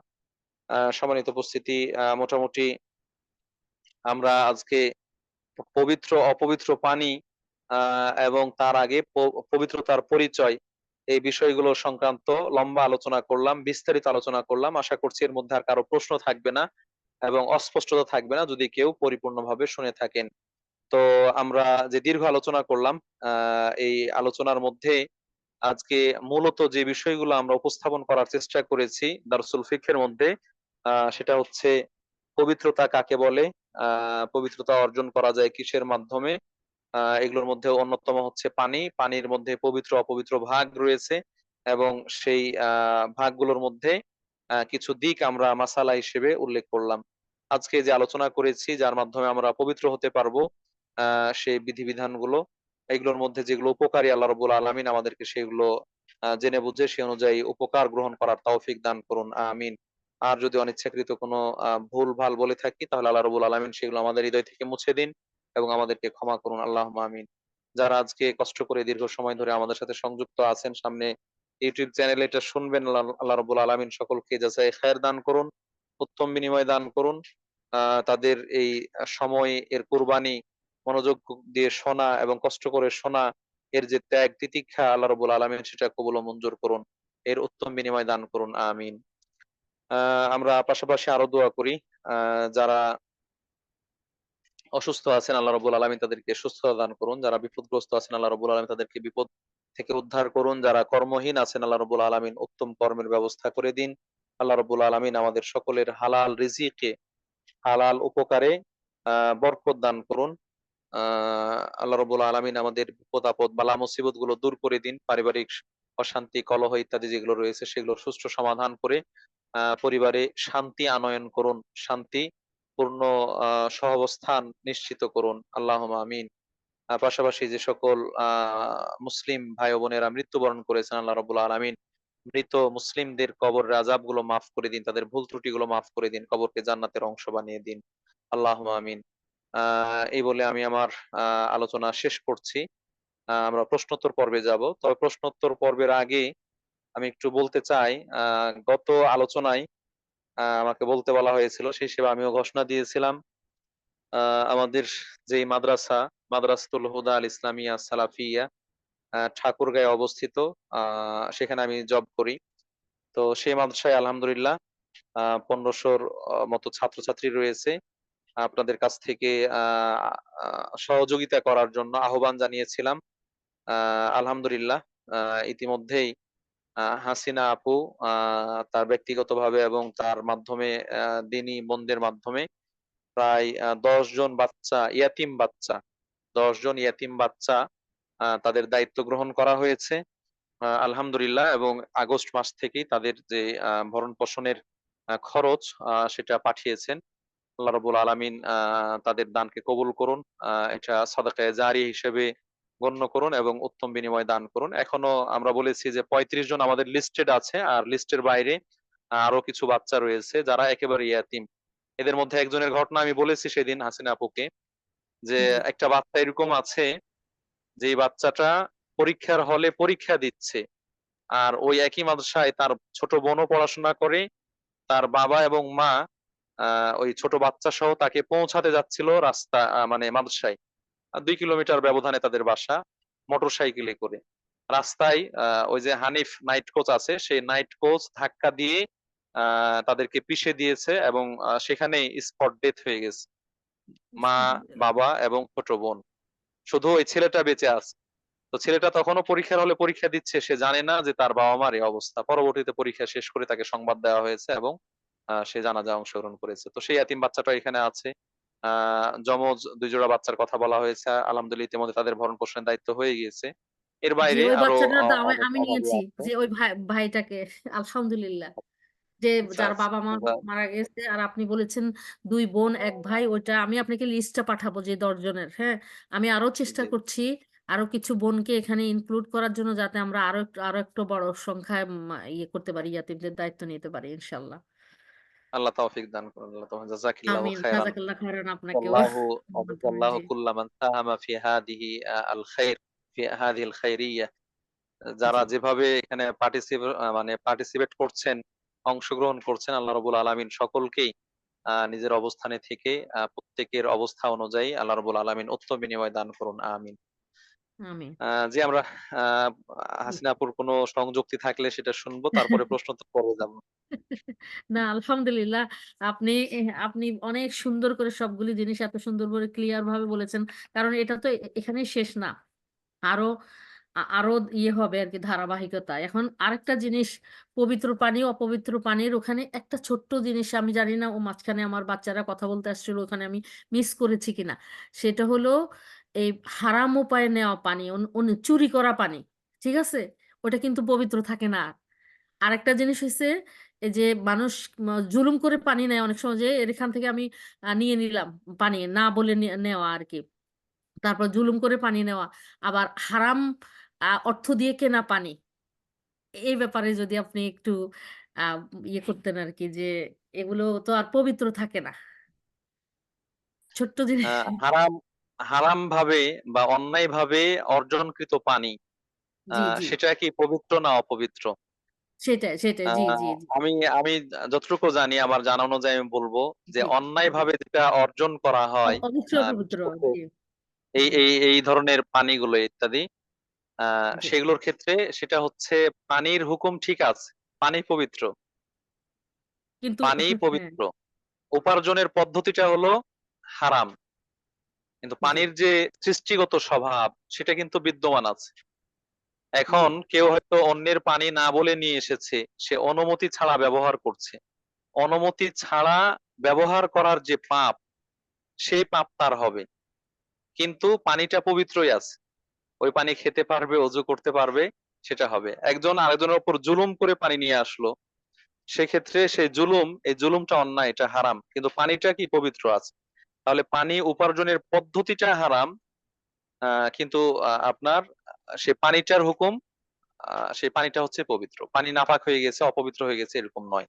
সম্মানিত উপস্থিতি, মোটামুটি আমরা আজকে পবিত্র অপবিত্র পানি এবং তার আগে পবিত্রতার পরিচয়, এই বিষয়গুলো সংক্রান্ত লম্বা আলোচনা করলাম, বিস্তারিত আলোচনা করলাম। আশা করছি এর মধ্যে আর কারো প্রশ্ন থাকবে না এবং অস্পষ্টতা থাকবে না, যদি কেউ পরিপূর্ণভাবে শুনে থাকেন। তো আমরা যে দীর্ঘ আলোচনা করলাম, এই আলোচনার মধ্যে আজকে মূলত যে বিষয়গুলো আমরা উপস্থাপন করার চেষ্টা করেছি দারসুল ফিকহের মধ্যে, সেটা হচ্ছে পবিত্রতা কাকে বলে, পবিত্রতা অর্জন করা যায় কিসের মাধ্যমে, এগুলোর মধ্যে অন্যতম হচ্ছে পানি। পানির মধ্যে পবিত্র অপবিত্র ভাগ রয়েছে, এবং সেই ভাগগুলোর মধ্যে কিছু দিক আমরা মাসালা হিসেবে উল্লেখ করলাম। আজকে যে আলোচনা করেছি, যার মাধ্যমে আমরা পবিত্র হতে পারবো, সেই বিধিবিধানগুলো, এগুলোর মধ্যে যেগুলো উপকারী, আল্লাহ রাব্বুল আলামিন আমাদেরকে সেগুলো জেনে বুঝে সে অনুযায়ী উপকার গ্রহণ করার তৌফিক দান করুন, আমিন। আর যদি অনিচ্ছাকৃত কোনো ভুল ভাল বলে থাকি, তাহলে আল্লাহ রাব্বুল আলামিন সেগুলো আমাদের হৃদয় থেকে মুছে দিন এবং আমাদেরকে ক্ষমা করুন, আল্লাহুম্মা আমিন। যারা আজকে কষ্ট করে দীর্ঘ সময় ধরে আমাদের সাথে সংযুক্ত আছেন, সামনে ইউটিউব চ্যানেলে এটা শুনবেন, আল্লাহ রাব্বুল আলামিন সকলকে জাযায়ে খায়ের দান করুন, উত্তম বিনিময় দান করুন। তাদের এই সময়, এর কুরবানি, মনোযোগ দিয়ে শোনা এবং কষ্ট করে শোনা, এর যে ত্যাগ তিতিক্ষা, আল্লাহ রাব্বুল আলামিন সেটা কবুল ও মঞ্জুর করুন। এর উত্তম বিনিময় দান করুন, আমিন। আমরা পাশাপাশি আরো দোয়া করি, যারা অসুস্থ আছেন আল্লাহ রাব্বুল আলামিন তাদেরকে সুস্থতা দান করুন, যারা বিপদগ্রস্ত আছেন আল্লাহ রাব্বুল আলামিন তাদেরকে বিপদ থেকে উদ্ধার করুন, যারা কর্মহীন আছেন আল্লাহ রাব্বুল আলামিন উত্তম কর্মের ব্যবস্থা করে দিন। আল্লাহ রাব্বুল আলামিন আমাদের সকলের হালাল রিজিকে, হালাল উপকারে বরকত দান করুন। আল্লাহ রাব্বুল আলামিন আমাদের বিপদ আপদ বালা মুসিবত গুলো দূর করে দিন। পারিবারিক অশান্তি কলহ ইত্যাদি যেগুলো রয়েছে সেগুলো সুষ্ঠু সমাধান করে পরিবারে শান্তি আনয়ন করুন, শান্তি পূর্ণ সহাবস্থান নিশ্চিত করুন, আল্লাহুম্মা আমিন। পাশাপাশি যে সকল মুসলিম ভাই ও বোনেরা মৃত্যুবরণ করেছেন আল্লাহ রাব্বুল আলামিন মৃত মুসলিমদের কবরের আযাব গুলো মাফ করে দিন, তাদের ভুল ত্রুটি গুলো মাফ করে দিন, কবরকে জান্নাতের অংশ বানিয়ে দিন, আল্লাহুম্মা আমিন। এই বলে আমি আমার আলোচনা শেষ করছি। আমরা প্রশ্নোত্তর পর্বে যাব। তবে প্রশ্নোত্তর পর্বের আগে আমি একটু বলতে চাই, গত আলোচনায় আমাকে বলতে বলা হয়েছিল, সেই হিসেবে আমিও ঘোষণা দিয়েছিলাম আমাদের যেই মাদ্রাসা, মাদ্রাসাতুল হুদা আল ইসলামিয়া সালাফিয়া, ঠাকুরগাঁয়ে অবস্থিত, সেখানে আমি জব করি। তো সেই মাদ্রাসায় আলহামদুলিল্লাহ 1500-র মতো ছাত্রছাত্রী রয়েছে। আপনাদের কাছ থেকে সহযোগিতা করার জন্য আহ্বান জানিয়েছিলাম। আলহামদুলিল্লাহ ইতিমধ্যেই হাসিনা আপু তার ব্যক্তিগতভাবে এবং তার মাধ্যমে দিনী বোনদের মাধ্যমে প্রায় 10 জন বাচ্চা, ইয়াতিম বাচ্চা, 10 জন ইয়াতিম বাচ্চা তাদের দায়িত্ব গ্রহণ করা হয়েছে আলহামদুলিল্লাহ। এবং আগস্ট মাস থেকেই তাদের যে ভরণ পোষণের খরচ সেটা পাঠিয়েছেন। আল্লাহ রাব্বুল আলামিন তাদের দানকে কবুল করুন, এটা সাদাকায়ে জারি হিসেবে গণ্য করুন এবং উত্তম বিনিময় দান করুন। এখনো আমরা বলেছি যে 35 জন আমাদের লিস্টেড আছে, আর লিস্টের বাইরে আরো কিছু বাচ্চা রয়েছে যারা একেবারে ইয়াতিম। এদের মধ্যে একজনের ঘটনা আমি বলেছি সেদিন হাসিনা আপুকে, যে জি একটা বাচ্চা এরকম আছে যে বাচ্চাটা পরীক্ষার হলে পরীক্ষা দিচ্ছে, আর ওই একই মাদ্রাসায় তার ছোট বোনও পড়াশোনা করে। তার বাবা এবং মা ওই ছোট বাচ্চা সহ তাকে পৌঁছাতে যাচ্ছিল রাস্তা, মানে মাদ্রাসায় 2 কিলোমিটার ব্যবধানে তাদের বাসা, মোটর সাইকেলে করে। রাস্তায় ওই যে হানিফ নাইট কোচ আছে, সেই নাইট কোচ ধাক্কা দিয়ে তাদেরকে পিষে দিয়েছে এবং সেখানেই স্পট ডেথ হয়ে গেছে। মা, বাবা এবং ছোট বোন, শুধু ওই ছেলেটা বেঁচে আছে। তো ছেলেটা তখনও পরীক্ষার হলে পরীক্ষা দিচ্ছে, সে জানে না যে তার বাবা মার এই অবস্থা। পরবর্তীতে পরীক্ষা শেষ করে তাকে সংবাদ দেওয়া হয়েছে এবং সে জানাজায় অংশগ্রহণ করেছে। তো সেই এতিম বাচ্চাটা এখানে আছে। যমজ 2 জোড়া বাচ্চার কথা বলা হয়েছে, আলহামদুলিল্লাহ ইতিমধ্যে তাদের ভরণ পোষণের দায়িত্ব হয়ে গিয়েছে। এর জি বাইরে ওই আরো বাচ্চাটার আমি অনেক আমি অভাবী নিয়েছি, আছে। যে ওই ভাইটাকে আলহামদুলিল্লাহ, যে আচ্ছা যার আচ্ছা। বাবা মা মারা গেছে। আর আপনি বলেছেন 2 বোন 1 ভাই, ওইটা আমি আপনাকে লিস্টটা পাঠাবো যে 10 জনের। হ্যাঁ, আমি আরো চেষ্টা জি, করছি আরো কিছু বোনকে এখানে ইনক্লুড করার জন্য, যাতে আমরা আরো একটু বড় সংখ্যায় ইয়ে করতে পারি, ইয়াতিমদের দায়িত্ব নিতে পারি ইনশাল্লাহ। আল্লাহ তৌফিক দান করুন। আল্লাহ তোমার জাযাকিল্লাহু আমিন, খাইরান। জাজাকাল্লাহ খাইরান আপনাকেও। والله وجزا মাধ্যমে الله জি كل من ساهم في هذه الخير في هذه الخيرية। যারা জি যেভাবে এখানে মানে পার্টিসিপেট করছেন, অংশগ্রহণ করছেন, আল্লাহ রাব্বুল আলামিন সকলকেই নিজের অবস্থানে থেকে প্রত্যেকের অবস্থা অনুযায়ী আল্লাহ রাব্বুল আলামিন উত্তম বিনিময় দান করুন, আমিন। আমিন। জি, আমরা আহ জি। হাসিনা আপুর কোনো সংযুক্তি থাকলে সেটা শুনবো, তারপরে প্রশ্নোত্তর পর্বে যাবো। না আলহামদুলিল্লাহ, আপনি আপনি অনেক সুন্দর করে সবগুলি জিনিস এত সুন্দর করে ক্লিয়ার ভাবে বলেছেন। কারণ এটা তো এখানে শেষ না, আরো আরো ইয়ে হবে আর কি, ধারাবাহিকতা। এখন আরেকটা জিনিস, পবিত্র পানি অপবিত্র পানির ওখানে একটা ছোট্ট জিনিস, আমি জানি না ও মাঝখানে আমার বাচ্চারা কথা বলতে আসছিল, ওখানে আমি মিস করেছি কিনা। সেটা হলো এই হারাম উপায়ে নেওয়া পানি, চুরি করা পানি, ঠিক আছে, ওটা কিন্তু পবিত্র থাকে না। আরেকটা জিনিস হচ্ছে, এই যে মানুষ জুলুম করে পানি নেয় অনেক সময়, যে এখান থেকে আমি নিয়ে নিলাম পানি, না বলে নেওয়া আর কি, তারপর জুলুম করে পানি নেওয়া, আবার হারাম অর্থ দিয়ে কেনা পানি। এই ব্যাপারে যদি আপনি একটু আহ ইয়ে করতেন আর কি, যে এগুলো তো আর পবিত্র থাকে না, ছোট্ট জিনিস। হারাম হারাম ভাবে বা অন্যায় ভাবে অর্জনকৃত পানি জি জি, সেটা কি পবিত্র না অপবিত্র? সেটাই সেটাই, জি আহ জি জি আমি আমি যতটুকু জানি, আমার জানা অনুযায়ী আমি বলবো যে জি অন্যায় জি। ভাবে যেটা অর্জন করা হয়, অবশ্যই বিশেষ পবিত্র। করে জি এই জি এই এই ধরনের পানিগুলো ইত্যাদি, জি সেগুলোর ক্ষেত্রে সেটা হচ্ছে পানির হুকুম ঠিক আছে, পানি পবিত্র, কিন্তু পানি হ্যাঁ পবিত্র, উপার্জনের পদ্ধতিটা হলো হারাম, কিন্তু জি পানির যে সৃষ্টিগত স্বভাব সেটা কিন্তু বিদ্যমান আছে। জি এখন কেউ হয়তো অন্যের পানি না বলে নিয়ে এসেছে, সে অনুমতি ছাড়া ব্যবহার করছে, অনুমতি ছাড়া ব্যবহার করার যে পাপ, সেই পাপ তার হবে, কিন্তু পানিটা পবিত্রই আছে, ওই পানি খেতে পারবে, অজু করতে পারবে, সেটা হবে। একজন আরেকজনের উপর জুলুম করে পানি নিয়ে আসলো, সেক্ষেত্রে সেই জুলুম, এই জুলুমটা অন্যায়, এটা হারাম, কিন্তু পানিটা কি পবিত্র আছে। তাহলে পানি উপার্জনের পদ্ধতিটা হারাম, কিন্তু আপনার সেই পানিটার হুকুম, সেই পানিটা হচ্ছে পবিত্র, পানি নাপাক হয়ে গেছে, অপবিত্র হয়ে গেছে, এরকম নয়।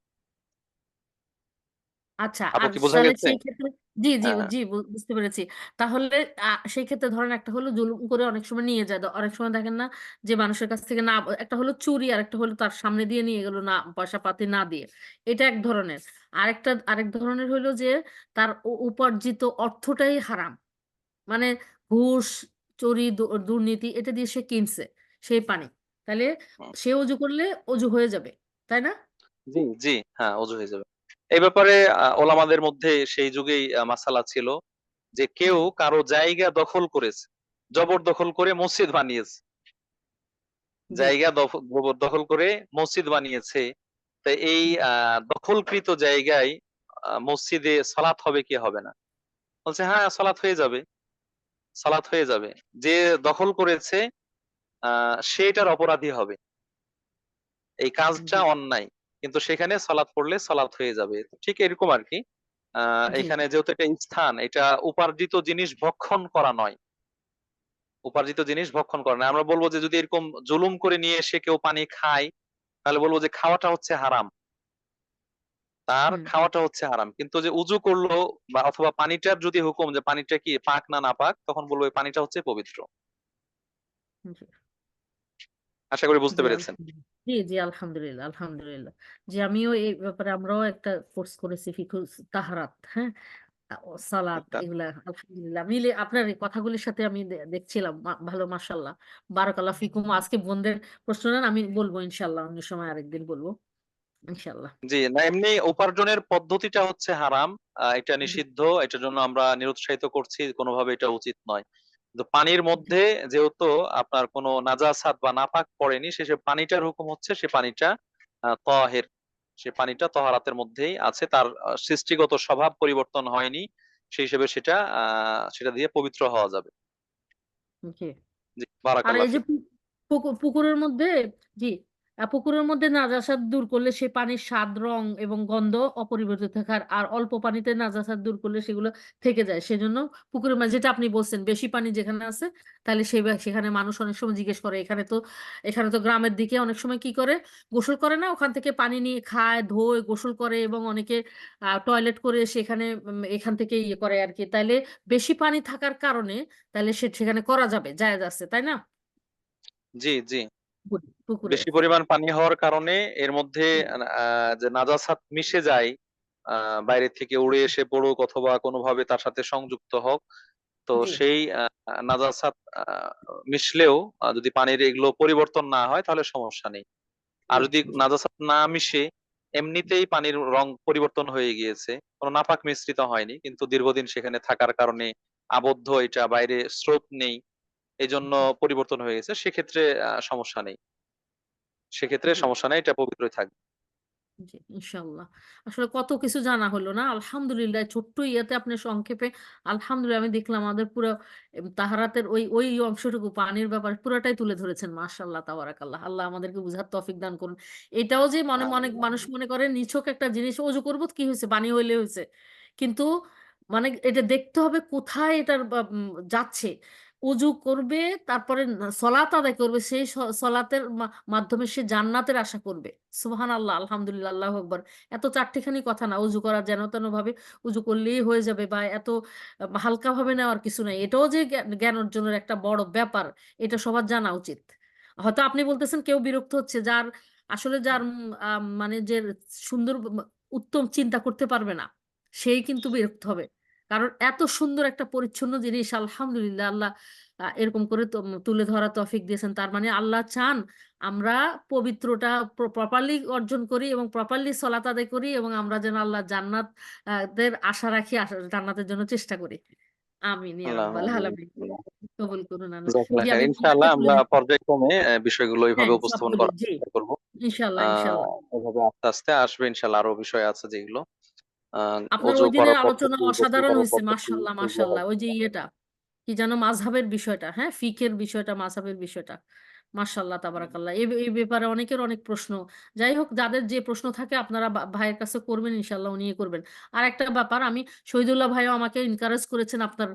আচ্ছা আপু আর কি বোঝা তাহলে গেছে? সেই ক্ষেত্রে জি জি হ্যাঁ, জি বুঝতে পেরেছি। তাহলে সেই ক্ষেত্রে ধরেন একটা হলো জুলুম করে অনেক সময় নিয়ে যায়, অনেক সময় দেখেন না যে মানুষের কাছ থেকে না, একটা হলো চুরি আর একটা হলো তার সামনে দিয়ে নিয়ে গেল না পয়সা পাতি না দিয়ে, এটা এক ধরনের। আরেক ধরনের হলো যে তার উপার্জিত অর্থটাই হারাম, মানে ঘুষ, চুরি, দুর্নীতি এটা দিয়ে সে কিনছে সেই পানি, তাহলে হুম, সে অজু করলে অজু হয়ে যাবে, তাই না? জি জি, হ্যাঁ, অজু হয়ে যাবে। এই ব্যাপারে ওলামাদের মধ্যে সেই যুগেই মাসালা ছিল যে কেউ জি কারো জায়গা দখল করেছে, জবরদখল করে মসজিদ বানিয়েছে, জি জায়গা জবরদখল করে মসজিদ বানিয়েছে, তো এই দখলকৃত জায়গায় মসজিদে সালাত হবে কি হবে না? বলছে হ্যাঁ, সালাত হয়ে যাবে, সালাত হয়ে যাবে। যে দখল করেছে সে এটার অপরাধী হবে, এই কাজটা জি অন্যায়, কিন্তু সেখানে সালাত পড়লে সালাত হয়ে যাবে। ঠিক এরকম আর কি। জি এখানে যেহেতু এটা স্থান, এটা উপার্জিত জিনিস ভক্ষণ করা নয়, উপার্জিত জিনিস ভক্ষণ করা নয়। আমরা বলবো যে যদি এরকম জুলুম করে নিয়ে এসে কেউ পানি খায়, তাহলে বলবো যে খাওয়াটা হচ্ছে হারাম, তার হুম খাওয়াটা হচ্ছে হারাম। কিন্তু যে উজু করলো বা অথবা পানিটার যদি হুকুম যে পানিটা কি পাক না না পাক, তখন বলবো এই পানিটা হচ্ছে পবিত্র। জি আশা করি বুঝতে জি পেরেছেন। আলহামদুলিল্লাহ, জি জি আলহামদুলিল্লাহ আলহামদুলিল্লাহ। যে আমিও এই ব্যাপারে আমরাও একটা কোর্স করেছি ফিকুহ তাহারাত, হ্যাঁ, ও সালাত একটা এগুলা আলহামদুলিল্লাহ মিলে আপনার এই কথাগুলির সাথে আমি দেখছিলাম ভালো মাশাআল্লাহ, বারাকাল্লাহ ফিকুম। আজকে বোনদের প্রশ্ন নেন, আমি বলবো ইনশাআল্লাহ, অন্য সময় আরেকদিন বলবো ইনশাআল্লাহ। জি, না এমনি উপার্জনের পদ্ধতিটা হচ্ছে হারাম। এটা জি নিষিদ্ধ। এটার জন্য আমরা নিরুৎসাহিত করছি। কোনোভাবে এটা উচিত নয়। কিন্তু পানির জি মধ্যে যেহেতু আপনার কোনো নাজাসাত বা নাপাক পড়েনি, সে পানিটার হুকুম হচ্ছে সে পানিটা তাহের। সে পানিটা তহারাতের মধ্যেই আছে। তার সৃষ্টিগত স্বভাব পরিবর্তন হয়নি। সেই হিসেবে সেটা দিয়ে পবিত্র হওয়া যাবে। জি। জি, আর বারাকাল্লাহ এই যে ফিক। পুকুরের মধ্যে, জি, পুকুরের মধ্যে নাজাসাত দূর করলে সে পানির স্বাদ, রং এবং গন্ধ অপরিবর্তিত থাকে, আর অল্প পানিতে নাজাসাত দূর করলে সেগুলো থেকে যায়। সেজন্য পুকুরের মাঝে, যেটা আপনি বলছেন, বেশি পানি যেখানে আছে, তাহলে সেখানে মানুষ অনেক সময় জিজ্ঞেস করে, এখানে তো গ্রামের দিকে অনেক সময় কি করে, গোসল করে না, ওখান থেকে পানি নিয়ে খায়, ধোয়, গোসল করে, এবং অনেকে টয়লেট করে সেখানে এখান থেকে ইয়ে করে আর কি। তাইলে বেশি পানি থাকার কারণে তাহলে সেখানে করা যাবে, জায়েজ আছে, তাই না? জি, জি। পুকুরে। বেশি পরিমাণ পানি হওয়ার কারণে এর মধ্যে হুম, যে নাজাসাত মিশে যায়, বাইরে থেকে উড়ে এসে পড়ুক অথবা কোনোভাবে তার সাথে সংযুক্ত হোক, তো জি সেই নাজাসাত মিশলেও যদি পানির এগুলো পরিবর্তন না হয় তাহলে সমস্যা নেই। জি আর যদি জি নাজাসাত না মিশে এমনিতেই পানির রং পরিবর্তন হয়ে গিয়েছে, কোনো নাপাক মিশ্রিত হয়নি, কিন্তু দীর্ঘদিন সেখানে থাকার কারণে আবদ্ধ, এটা বাইরে স্রোত নেই, এজন্য পরিবর্তন হয়ে গেছে, সেক্ষেত্রে সমস্যা নেই, সেক্ষেত্রে জি সমস্যা নেই, এটা পবিত্রই থাকবে। জি ইনশাল্লাহ। আসলে কত কিছু জানা হলো না, আলহামদুলিল্লাহ, ছোট্ট ইয়েতে আপনি সংক্ষেপে আলহামদুলিল্লাহ আমি দেখলাম আমাদের পুরো তাহারাতের ওই ওই অংশটুকু পানির ব্যাপারে পুরোটাই তুলে ধরেছেন। মাশাআল্লাহ তাবারাকাল্লাহ, আল্লাহ আমাদেরকে বুঝার তৌফিক দান করুন। এটাও যে আমিন অনেক মানুষ আমিন। মনে করে নিছক একটা জিনিস, অজু করবো কি হয়েছে, পানি হইলে হয়েছে, কিন্তু মানে এটা দেখতে হবে কোথায় এটার যাচ্ছে। অজু করবে, তারপরে সলাত আদায় করবে, সেই সলাতের মাধ্যমে সে জান্নাতের আশা করবে। সুবহানাল্লাহ, আলহামদুলিল্লাহ, আল্লাহু আকবার। এত চারটিখানি কথা না, অজু করা যেন তেন ভাবে অজু করলেই হয়ে যাবে, বা এত হালকা ভাবে নেওয়ার কিছু নাই। এটাও যে জ্ঞান অর্জনের একটা বড় ব্যাপার, এটা সবার জানা উচিত। হয়তো আপনি বলতেছেন কেউ বিরক্ত হচ্ছে, যার মানে যে সুন্দর উত্তম চিন্তা করতে পারবে না, সেই কিন্তু বিরক্ত হবে। কারণ এত সুন্দর একটা পরিচ্ছন্ন জিনিস, আলহামদুলিল্লাহ, আল্লাহ এরকম করে তুলে ধরা তৌফিক দিয়েছেন। তার মানে আল্লাহ চান আমরা পবিত্রটা প্রপারলি অর্জন করি এবং প্রপারলি সলাত আদায় করি, এবং আমরা যেন আল্লাহ জান্নাত দের আশা রাখি, জান্নাতের জন্য চেষ্টা করি। আমিন ইয়া আল্লাহ রাব্বাল আলামিন। কবুল করুন আল্লাহ। জাযাকাল্লাহ জি, খাইর। আমি ইনশাআল্লাহ তুলে আমরা দিচ্ছি। পর্যায়ক্রমে বিষয়গুলো এইভাবে হ্যাঁ, উপস্থাপন সবগুলি, করার জি, চেষ্টা করব। ইনশাল্লাহ ইনশাল্লাহ। এভাবে আস্তে আস্তে আসবে ইনশাআল্লাহ। আরো বিষয় আছে যেগুলো আপনার ওযু ওই দিনের করার আলোচনা পদ্ধতি, গোসল অসাধারণ করার হয়েছে, পদ্ধতি, মাশাল্লাহ এগুলো মাশাল্লাহ। হবে। ওই যে ইয়েটা কি যেন, মাযহাবের বিষয়টা, হ্যাঁ, ফিকের বিষয়টা, মাযহাবের বিষয়টা, মাশাল্লাহ তাবারাকাল্লাহ। এই ব্যাপারে অনেকের অনেক প্রশ্ন। যাই হোক, যাদের যে প্রশ্ন থাকে আপনারা ভাইয়ের কাছে করবেন, ইনশাল্লাহ উনি করবেন। আর একটা ব্যাপার, আমি শহীদুল্লাহ ভাইও আমাকে এনকারেজ করেছেন আপনার,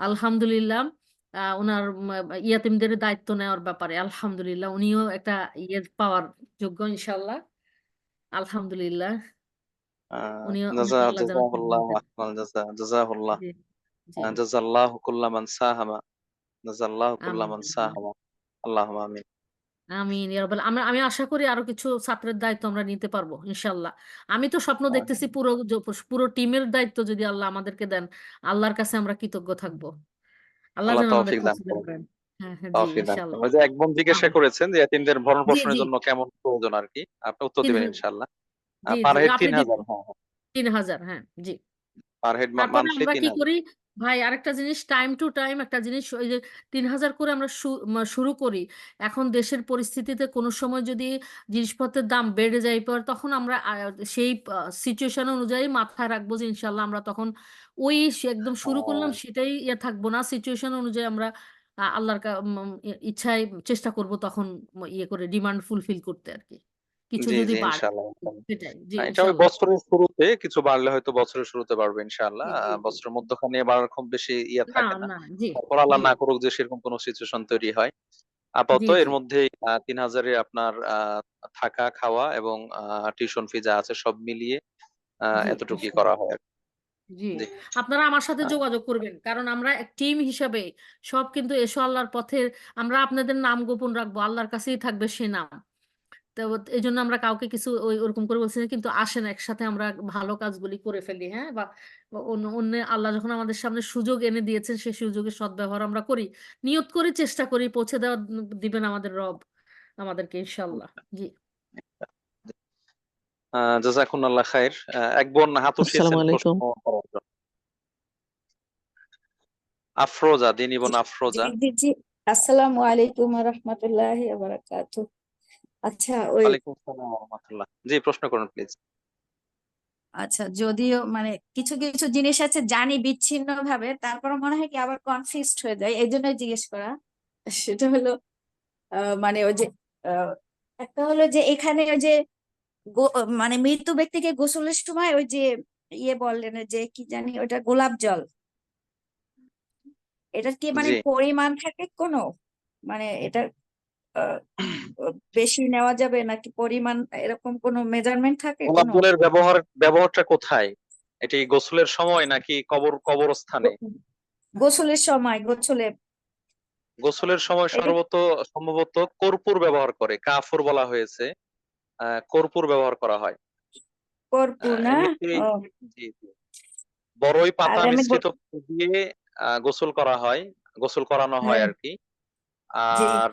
আলহামদুলিল্লাহ, ওনার ইয়াতিমদের দায়িত্ব নেওয়ার ব্যাপারে। আলহামদুলিল্লাহ, উনিও একটা ইয়ে পাওয়ার যোগ্য, ইনশাল্লাহ। আলহামদুলিল্লাহ, উনিও আল্লাহ যেন তৌফিক জাযাকাল্লাহু দেন। আহসানাল জাযা। জাযাহুল্লাহ। জি জি। জাযাল্লাহু কুল্লা মান সাহামা। জাযাল্লাহু কুল্লা আমিন মান আমিন সাহামা। আল্লাহুম্মা আমিন। আমিন ইয়া রাব্বাল। আমি আশা করি আরো কিছু ছাত্রের দায়িত্ব আমরা নিতে পারবো ইনশাল্লাহ। আমি তো স্বপ্ন দেখতেছি পুরো টিমের দায়িত্ব যদি আল্লাহ আমাদেরকে দেন, আল্লাহর কাছে আমরা কৃতজ্ঞ থাকবো। আল্লাহ আল্লাহ যেন আমাদের তৌফিক দান পৌঁছে দেন করুন। করেন। হ্যাঁ হ্যাঁ, জি তৌফিক দান করুন। ইনশাল্লাহ। ওই যে এক বোন জিজ্ঞাসা আমিন। করেছেন যে এতিমদের জি ভরণ-পোষণের জি জন্য কেমন প্রয়োজন আরকি। আপনি উত্তর তিন দিবেন হাজার ইনশাআল্লাহ। জি পার জি, হেড আপনি ৩,০০০। হ্যাঁ, হ্যাঁ। ৩,০০০, হ্যাঁ জি। পার হেড তারপরে মান্থলি আমরা কি ৩,০০০। করি ভাই, আরেকটা জিনিস, টাইম টু টাইম একটা জিনিস, ওই যে ৩,০০০ করে আমরা শুরু করি। এখন দেশের পরিস্থিতিতে কোনো সময় যদি জিনিসপত্রের দাম বেড়ে যায় পর, তখন আমরা সেই সিচুয়েশন অনুযায়ী মাথায় রাখবো যে ইনশাল্লাহ আমরা তখন ওই একদম শুরু করলাম সেটাই ইয়ে থাকবো না, সিচুয়েশন অনুযায়ী আমরা আল্লাহর ইচ্ছায় চেষ্টা করব তখন ইয়ে করে ডিমান্ড ফুলফিল করতে আর কি, কিছু জি, যদি জি, বাড়ে। ইনশাআল্লাহ, ইনশাআল্লাহ। সেটাই, জি এটা ওই ইনশাল্লাহ। বছরের শুরুতে কিছু বাড়লে হয়তো বছরের শুরুতে বাড়বে ইনশাআল্লাহ। জি জি জি। বছরের মধ্যখানে বাড়ার খুব বেশি না থাকে না। না, জি তারপর আল্লাহ জি না করুক যে সেরকম কোনো সিচুয়েশন তৈরি হয়। জি আপাতত এর জি মধ্যেই ৩,০০০ এ আপনার থাকা, খাওয়া এবং টিউশন ফি যা আছে সব মিলিয়ে জি এতটুকুই করা ইনশাল্লাহ। হয় আরকি। জি, জি। আপনারা আমার সাথে আ যোগাযোগ করবেন, কারণ আমরা এক টিম হিসাবে সব কিন্তু এসো আল্লাহর পথে। আমরা আপনাদের নাম গোপন রাখবো, আল্লাহর কাছেই থাকবে সে নাম। তো এই জন্য আমরা কাউকে কিছু ওরকম করে বলছি না, কিন্তু আসেন একসাথে আমরা ভালো কাজগুলি করে ফেলি, হ্যাঁ, বা অন্য আল্লাহ যখন আমাদের সামনে সুযোগ এনে দিয়েছেন সেই সুযোগের সদ্ব্যবহার আমরা করি, নিয়ত করি, চেষ্টা করি, পৌঁছে দেওয়া দিবেন আমাদের রব আমাদেরকে ইনশাল্লাহ। জি জাযাকুমুল্লাহ খাইর। এক বোন হাত আসসালামু উঠিয়েছেন প্রশ্ন আলাইকুম। করার জন্য। আফরোজা, দিনী জি বোন জি আফরোজা। জি জি। আসসালামু আলাইকুম ওয়া রাহমাতুল্লাহি ওয়া বারাকাতুহু। আচ্ছা ওই ওয়ালাইকুম আসসালাম ওয়া রাহমাতুল্লাহ। জি, প্রশ্ন করুন প্লিজ। আচ্ছা, যদিও মানে কিছু কিছু জিনিস আছে জানি বিচ্ছিন্ন ভাবে, তারপর মনে হয় কি আবার কনফিউজড হয়ে যায়, এই জন্যই জিজ্ঞেস করা। সেটা হলো মানে ওই যে আহ, একটা হলো যে এখানে ওই যে মানে মৃত ব্যক্তিকে গোসলের সময় ওই যে ইয়ে বললেন ওই যে কি জানি ওটা গোলাপ জল, এটার কি মানে জি। পরিমাণ থাকে কোনো, মানে এটা আহ, বেশি নেওয়া যাবে নাকি পরিমাণ, এরকম কোনো মেজারমেন্ট থাকে গোলাপ কোনো? জলের ব্যবহারটা কোথায়? এটি গোসলের সময় নাকি কবরস্থানে? গোসলের সময়, গোসলে। গোসলের সময় এটা সম্ভবত কর্পূর ব্যবহার করে, কাফুর বলা হয়েছে। কর্পূর ব্যবহার করা হয়। কর্পূর না? এমনিতেই ও, জি, জি। বড়ই আর পাতা আমি মিশ্রিত পানি দিয়ে গোসল করা হয়, গোসল করানো হয় হ্যাঁ, আরকি। জি আর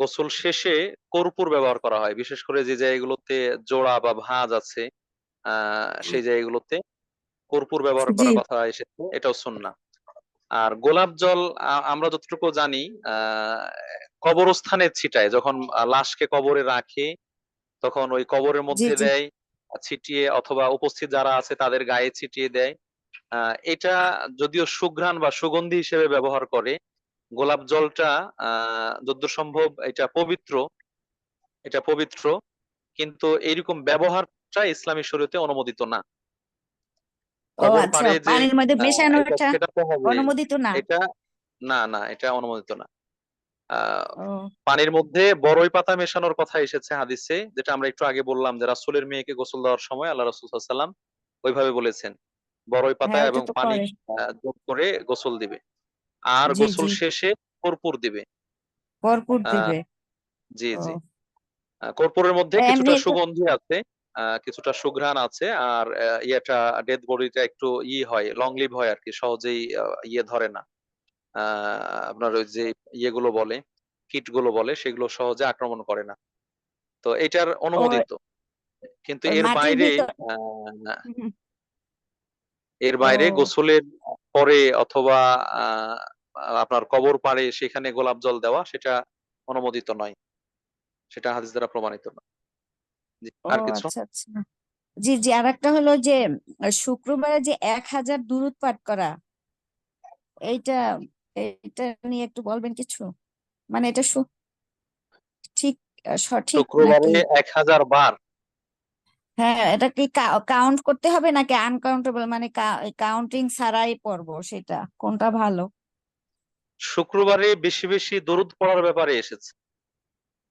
গোসল শেষে কর্পূর ব্যবহার করা হয়। বিশেষ করে যে জায়গাগুলোতে জোড়া বা ভাঁজ আছে, সেই জায়গাগুলোতে কর্পূর ব্যবহার জি। করার কথা এসেছে। এটাও সুন্নাহ। আর গোলাপ জল আমরা যতটুকু জানি কবরস্থানে ছিটায়, যখন লাশকে কবরে রাখে তখন ওই কবরের জি মধ্যে জি। দেয় ছিটিয়ে, অথবা উপস্থিত যারা আছে তাদের গায়ে ছিটিয়ে দেয়। এটা যদিও সুঘ্রাণ বা সুগন্ধি হিসেবে ব্যবহার করে। গোলাপ জলটা যতদূর সম্ভব এটা পবিত্র, কিন্তু এইরকম ব্যবহারটা ইসলামী শরীয়তে অনুমোদিত না। ও কবর আচ্ছা, পাড়ে যে পানির মধ্যে এটা মেশানোটা ছেটাতে হবে, অনুমোদিত না? এটা না, না, এটা অনুমোদিত না। আহ ও পানির মধ্যে বড়ই পাতা মেশানোর কথা এসেছে হাদিসে, যেটা আমরা একটু আগে বললাম যে রাসূলের মেয়েকে গোসল দেওয়ার সময় আল্লাহ রাসূল সাল্লাল্লাহু আলাইহি ওয়াসাল্লাম ওইভাবে বলেছেন, বড়ই পাতা হ্যাঁ, ওটা এবং তো পানি করে। যোগ করে গোসল দিবে। আর জি গোসল জি, শেষে কর্পূর দিবে। কর্পূর আহ দিবে। জি, ও জি। কর্পূরের মধ্যে কিছুটা এমনি তো সুগন্ধি আছে, কিছুটা সুঘ্রাণ আছে, আর ইয়েটা ডেড বডিটা একটু হয়, লং লিভ হয় আরকি, সহজেই ধরে না। আপনার ওই যে ইয়েগুলো বলে, কীটগুলো বলে, সেগুলো সহজে আক্রমণ করে না। তো এটার ওই অনুমোদিত। কিন্তু ওই এর মাটির বাইরে ভিতর। আহ, হুম, এর বাইরে ও গোসলের পরে অথবা আহ আপনার কবর পাড়ে সেখানে গোলাপ জল দেওয়া, সেটা অনুমোদিত নয়, সেটা হাদিস দ্বারা প্রমাণিত নয়। জি, ও আর কিছু? আচ্ছা আচ্ছা। জি জি, আর একটা হলো যে শুক্রবারে যে 1000 দুরূদ পাঠ করা, এইটা এইটা নিয়ে একটু বলবেন কিছু? মানে এটা ঠিক সঠিক শুক্রবারে নাকি? 1000 বার? হ্যাঁ, এটা কি কাউন্ট করতে হবে নাকি আনকাউন্টেবল, মানে কাউন্টিং ছাড়াই পড়বো, সেটা কোনটা ভালো? শুক্রবারে বেশি বেশি দরুদ পড়ার ব্যাপারে এসেছে।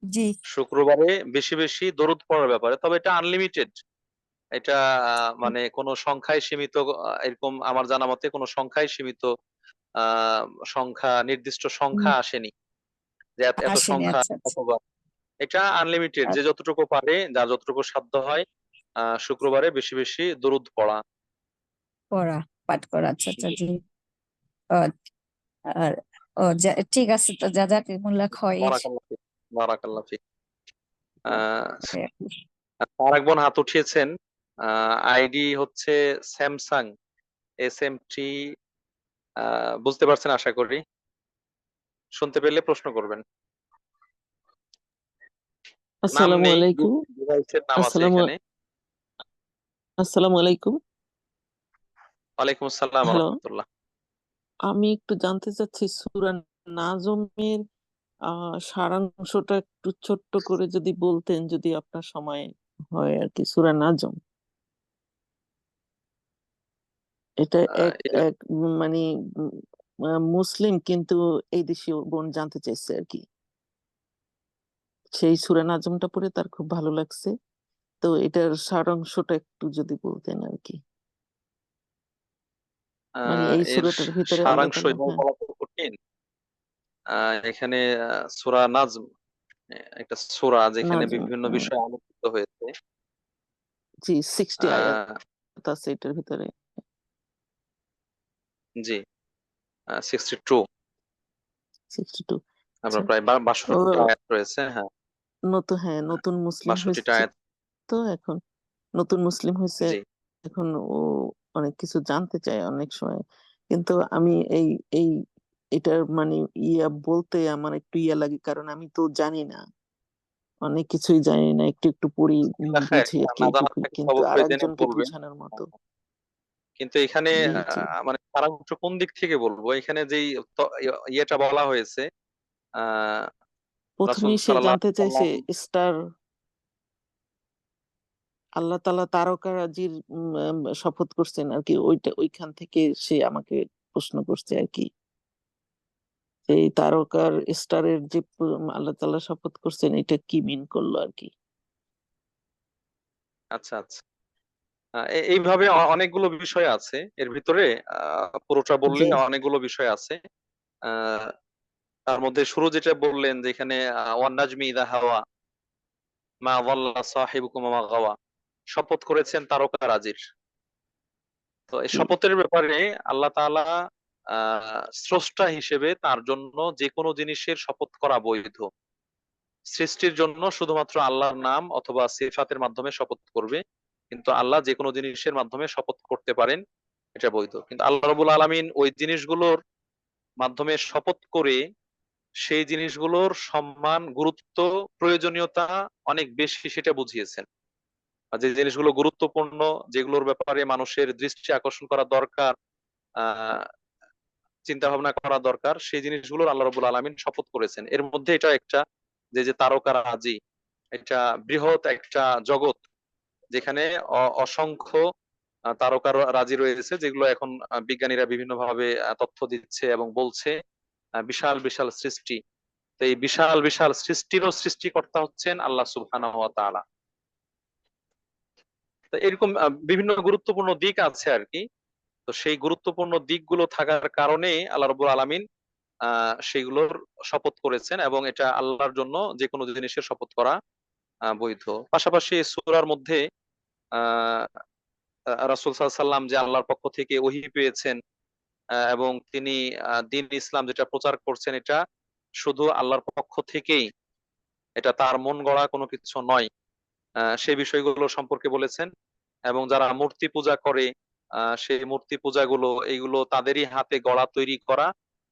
জি। শুক্রবারে বেশি বেশি দরুদ পড়ার ব্যাপারে, তবে এটা আনলিমিটেড। এটা মানে কোনো সংখ্যায় সীমিত, এরকম আমার জানা মতে কোনো সংখ্যায় সীমিত আহ সংখ্যা, নির্দিষ্ট হুম, সংখ্যা আসেনি যে এত এত আসেনি। সংখ্যা আচ্ছা আচ্ছা। অথবা, এটা আনলিমিটেড, যে আচ্ছা, যতটুকু পারে, যার যতটুকু সাধ্য হয় শুক্রবারে বেশি বেশি দরুদ পড়া। পড়া, পাঠ করা। আচ্ছা আচ্ছা, জি, জি। ও, আর ঠিক আছে, তো যা যা মোল্লা খয়ের। বারাকাল্লাহ ফিক, বারাকাল্লাহ ফিক। আহ ওকে। আরেক বোন হাত উঠিয়েছেন, আইডি হচ্ছে স্যামসাং SM3। বুঝতে পারছেন আশা করি, শুনতে পেলে প্রশ্ন করবেন। নাম আসসালামু নেই, আলাইকুম। ডিভাইসের নাম আছে আসসালামু এখানে। আসসালামু আলাইকুম। ওয়ালাইকুম আসসালাম হ্যালো, রহমতুল্লাহ। আমি একটু জানতে চাচ্ছি সূরা নাজমের সারাংশটা একটু ছোট্ট করে যদি বলতেন, যদি আপনার সময় হয় আর কি। সূরা নাজম, এটা এক এটা এক মানে উম, মুসলিম কিন্তু এই দেশীয় বোন জানতে চাইছে আর কি। সেই সূরা নাজমটা পড়ে তার খুব ভালো লাগছে, তো এটার সারাংশটা একটু যদি বলতেন আর কি। মানে এই এর সূরাটার ভিতরে আল্লাহ সারাংশ তাআলা, এবং হ্যাঁ, বলা তো কঠিন। এখানে সূরা নাজম একটা সূরা যেখানে নাজম, বিভিন্ন হ্যাঁ, বিষয় আলোচিত হয়েছে। জি, 60 আয়াত আহ আছে এটার ভিতরে। জি, 62, 62। আপনার আচ্ছা। প্রায় ও 62টা আয়াত রয়েছে। হ্যাঁ, নতুন, হ্যাঁ, নতুন মুসলিম 62টা হয়েছে আয়াত। তো এখন, নতুন মুসলিম হয়েছে জি, এখন। ও অনেক কিছু জানতে চায় অনেক সময়, কিন্তু আমি এই এই এটার মানে বলতে আমার একটু লাগে, কারণ আমি তো জানি না, অনেক কিছুই জানি না, একটু একটু পড়ি, আল্লাহ খায়ের, বুঝি আর কি না জানা এইটুকুই, থাকলে কিন্তু আর অবশ্যই জেনে একজনকে বলবেন। বোঝানোর মতো। কিন্তু এখানে জি জি। মানে সারাংশ কোন দিক থেকে বলবো, এখানে যেই ইয়েটা বলা হয়েছে, আহ রাসূল প্রথমেই সে সাল্লাল্লাহু জানতে আলাইহি চাইছে ওয়াসাল্লাম। স্টার, আল্লাহ তাআলা তারকারাজির শপথ করছেন আর কি, ওইটা ওইখান থেকে সে আমাকে প্রশ্ন করছে আর কি। এই তারকার স্টারের যে আল্লাহ তাআলা শপথ করছেন, এটা কি মিন করলো আর কি। আচ্ছা আচ্ছা, এইভাবে অনেকগুলো বিষয় আছে এর ভিতরে। পুরোটা বললে জি অনেকগুলো বিষয় আছে। আহ তার মধ্যে শুরু যেটা বললেন যে এখানে ওয়ান নাজমি ইযা হাওয়া মা যাল্লা সাহিবুকুম ওয়া মা গাওয়া, শপথ করেছেন তারকারাজির। তো এই জি শপথের ব্যাপারে আল্লাহ তাআলা স্রষ্টা হিসেবে তার জন্য যে কোনো জিনিসের শপথ করা বৈধ। সৃষ্টির জন্য শুধুমাত্র আল্লাহর নাম অথবা সিফাতের মাধ্যমে শপথ করবে, কিন্তু আল্লাহ যে কোনো জিনিসের মাধ্যমে শপথ করতে পারেন, এটা বৈধ। কিন্তু আল্লাহ রাব্বুল আলামিন ওই জিনিসগুলোর মাধ্যমে শপথ করে সেই জিনিসগুলোর সম্মান, গুরুত্ব, প্রয়োজনীয়তা অনেক বেশি সেটা বুঝিয়েছেন। আর যে জিনিসগুলো গুরুত্বপূর্ণ, যেগুলোর ব্যাপারে মানুষের দৃষ্টি আকর্ষণ করা দরকার, আহ চিন্তা ভাবনা করা দরকার, সেই জিনিসগুলোর আল্লাহ রাব্বুল আলামিন শপথ করেছেন। এর মধ্যে এটা একটা, যে তারকারাজি, এটা বৃহৎ একটা জগৎ, যেখানে অসংখ্য তারকারাজি রয়েছে, যেগুলো এখন বিজ্ঞানীরা বিভিন্ন ভাবে তথ্য দিচ্ছে এবং বলছে বিশাল বিশাল সৃষ্টি। তো এই বিশাল বিশাল সৃষ্টিরও সৃষ্টিকর্তা হচ্ছেন আল্লাহ সুবহানাহু ওয়া তাআলা। তো এরকম বিভিন্ন গুরুত্বপূর্ণ দিক আছে আর কি। তো সেই গুরুত্বপূর্ণ দিকগুলো থাকার কারণে আল্লাহ রাব্বুল আলামিন সেগুলোর শপথ করেছেন, এবং এটা আল্লাহর জন্য যে কোনো জিনিসের শপথ করা বৈধ। পাশাপাশি এই সূরার মধ্যে আহ রাসূল সাল্লাল্লাহু আলাইহি ওয়াসাল্লাম যে আল্লাহর পক্ষ থেকে ওহী পেয়েছেন, এবং তিনি দিন ইসলাম যেটা প্রচার করছেন এটা শুধু আল্লাহর পক্ষ থেকেই, এটা তার মন গড়া কোনো কিছু নয়। সেই বিষয়গুলো সম্পর্কে বলেছেন। এবং যারা মূর্তি পূজা করে সেই মূর্তি পূজাগুলো এইগুলো তাদেরই হাতে গড়া তৈরি করা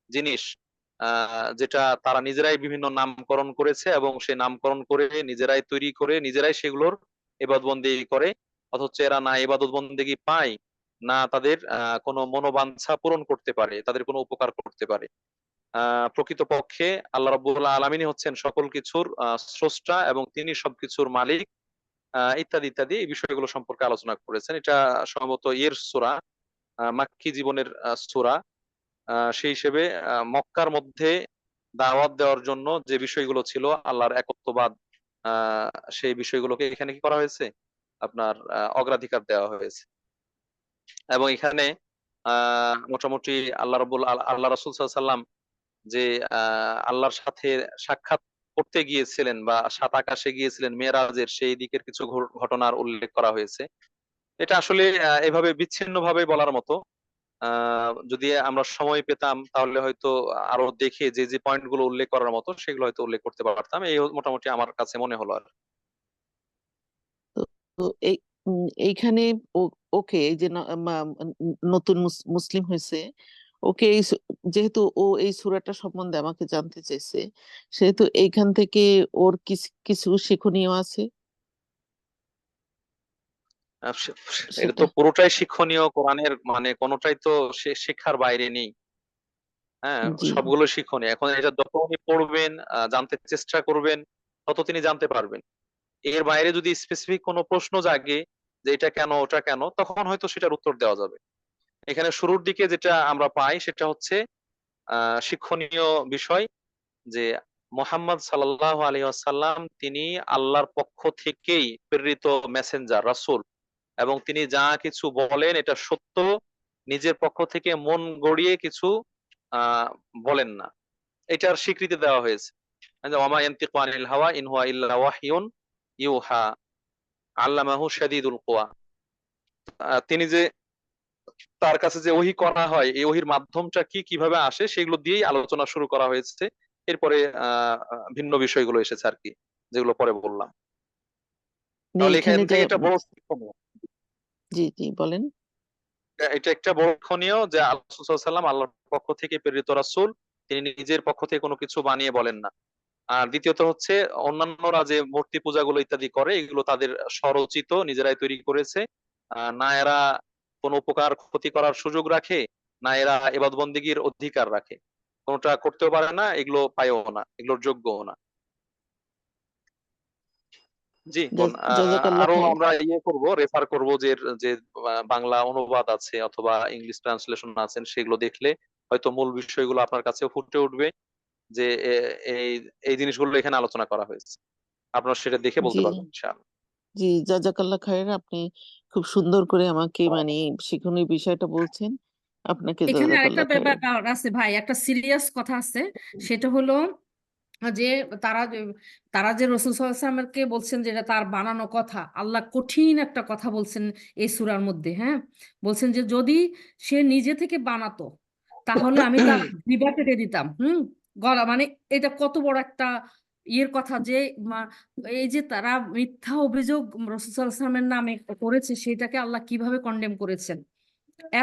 জিনিস, যেটা তারা নিজেরাই বিভিন্ন নামকরণ করেছে এবং সেই নামকরণ করে নিজেরাই তৈরি করে নিজেরাই সেগুলোর ইবাদতবন্দেগি করে, অথচ এরা না ইবাদতবন্দেগি পায়, না তাদের কোনো মনোবাঞ্ছা পূরণ করতে পারে, তাদের কোনো উপকার করতে পারে। প্রকৃতপক্ষে আল্লাহ রাব্বুল আলামিনই হচ্ছেন সকল কিছুর স্রষ্টা এবং তিনি সবকিছুর মালিক, ইত্যাদি ইত্যাদি এই বিষয়গুলো সম্পর্কে আলোচনা করেছেন। এটা সম্ভবত সূরা, মাক্কি জীবনের সূরা। সেই হিসেবে মক্কার মধ্যে দাওয়াত দেওয়ার জন্য যে বিষয়গুলো ছিল আল্লাহর একত্ববাদ, সেই বিষয়গুলোকে এখানে কি করা হয়েছে, আপনার অগ্রাধিকার দেওয়া হয়েছে। এবং এখানে মোটামুটি আল্লাহ রাসূল সাল্লাল্লাহু আলাইহি সাল্লাম যে আল্লাহর সাথে সাক্ষাৎ করতে গিয়েছিলেন বা সাত আকাশে গিয়েছিলেন মেরাজের, সেই দিকের কিছু ঘটনার উল্লেখ করা হয়েছে। এটা আসলে এভাবে বিচ্ছিন্ন ভাবে বলার মতো। যদি আমরা সময় পেতাম তাহলে হয়তো আরো দেখে যে যে পয়েন্ট গুলো উল্লেখ করার মতো সেগুলো হয়তো উল্লেখ করতে পারতাম। এই মোটামুটি আমার কাছে মনে হলো আর। তো তো এই এইখানে ওকে এই যে নতুন মুসলিম হয়েছে, ওকে যেহেতু ও এই সূরাটা সম্বন্ধে আমাকে জানতে চাইছে, সেহেতু এইখান থেকে ওর কিছু শিক্ষণীয় আছে এটা সেটা। তো পুরোটাই শিক্ষণীয় কোরআনের, মানে কোনোটাই তো শিক্ষার বাইরে নেই। হ্যাঁ, জি সবগুলো শিক্ষণীয়। এখন এটা যত উনি পড়বেন, জানতে চেষ্টা করবেন, তত তিনি জানতে পারবেন। এর বাইরে যদি স্পেসিফিক কোনো প্রশ্ন জাগে যে এটা কেন ওটা কেন, তখন হয়তো সেটার উত্তর দেওয়া যাবে। এখানে শুরুর দিকে যেটা আমরা পাই সেটা হচ্ছে শিক্ষণীয় বিষয় যে মুহাম্মদ সাল্লাল্লাহু আলাইহি ওয়াসাল্লাম তিনি আল্লাহর পক্ষ থেকেই প্রেরিত মেসেঞ্জার, রাসূল, এবং তিনি যা কিছু বলেন এটা সত্য, নিজের পক্ষ থেকে মন গড়িয়ে কিছু আহ বলেন না, এটার স্বীকৃতি দেওয়া হয়েছে। ওয়ামা ইয়ানতিকু আনিল হাওয়া ইন হুয়া ইল্লা ওয়াহয়ুন ইউহা আল্লামাহু শাদীদুল কুওয়া। তিনি যে, তার কাছে যে ওহী করা হয়, এই ওহীর মাধ্যমটা কি, কিভাবে আসে, সেগুলো দিয়েই আলোচনা শুরু করা হয়েছে। এরপরে ভিন্ন বিষয়গুলো এসেছে আর কি, যেগুলো পরে বললাম। তাহলে এখান এখানে যা থেকে একটা বড় শিক্ষণীয়, জি জি বলেন। এটা একটা বড় শিক্ষণীয় যে আল্লাহ রাসূল সাল্লাল্লাহু আলাইহি ওয়াসাল্লাম আল্লাহর পক্ষ থেকে প্রেরিত রাসূল, তিনি নিজের পক্ষ থেকে কোনো কিছু বানিয়ে বলেন না। আর দ্বিতীয়ত হচ্ছে অন্যান্যরা যে মূর্তি পূজাগুলো ইত্যাদি করে এগুলো তাদের স্বরচিত, নিজেরাই তৈরি করেছে। না এরা কোনো উপকার ক্ষতি করার সুযোগ রাখে, না এরা ইবাদত বন্দেগীর অধিকার রাখে, কোনোটা করতেও পারে না, এগুলো পায়ও না, এগুলোর যোগ্যও না। জি বোন, জাযাকাল্লাহ আরো খায়ের। আমরা করব, রেফার করব যে যে বাংলা অনুবাদ আছে অথবা ইংলিশ ট্রান্সলেশন আছেন, সেগুলো দেখলে হয়তো মূল বিষয়গুলো আপনার কাছে ফুটে উঠবে যে এই এই জিনিসগুলো এখানে আলোচনা করা হয়েছে। আপনারা সেটা দেখে বলতে জি পারবেন ইনশাআল্লাহ। জি জাযাকাল্লাহ খায়ের, আপনি খুব সুন্দর করে আমাকে মানে শিক্ষণীয় বিষয়টা বলছেন, আপনাকে এখানে আরেকটা জাযাকাল্লাহ খায়ের। ব্যাপার আছে ভাই, একটা সিরিয়াস কথা আছে। সেটা হলো যে তারা তারা যে রাসূল সাল্লাল্লাহু আলাইহি ওয়াসাল্লামকে বলছেন যে এটা তার বানানো কথা, আল্লাহ কঠিন একটা কথা বলছেন এই সূরার মধ্যে। হ্যাঁ, বলছেন যে যদি সে নিজে থেকে বানাতো তাহলে আমি তার জিহ্বা কেটে দিতাম। গলা মানে এটা কত বড় একটা ইয়ের কথা যে মা- এই যে তারা মিথ্যা অভিযোগ রাসূল সাল্লাল্লাহু আলাইহি ওয়াসাল্লামের নামে করেছে, সেটাকে আল্লাহ কিভাবে কন্ডেম করেছেন।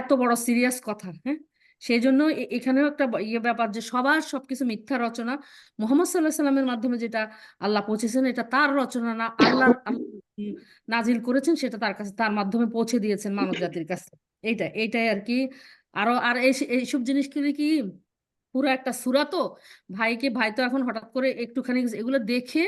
এত বড় সিরিয়াস কথা। হ্যাঁ, সেই জন্য এখানেও একটা ইয়ে ব্যাপার যে সবার সবকিছু মিথ্যা রচনা। মুহাম্মদ সাল্লাহ সাল্লামের মাধ্যমে যেটা আল্লাহ পৌঁছেছেন এটা তার রচনা না, আল্লাহ নাজিল করেছেন, সেটা তার কাছে, তার মাধ্যমে পৌঁছে দিয়েছেন মানব জাতির কাছে। এইটাই আর কি। আরো আর এইসব জিনিস কি পুরো একটা সূরা তো, ভাই তো এখন হঠাৎ করে একটুখানি এগুলো দেখে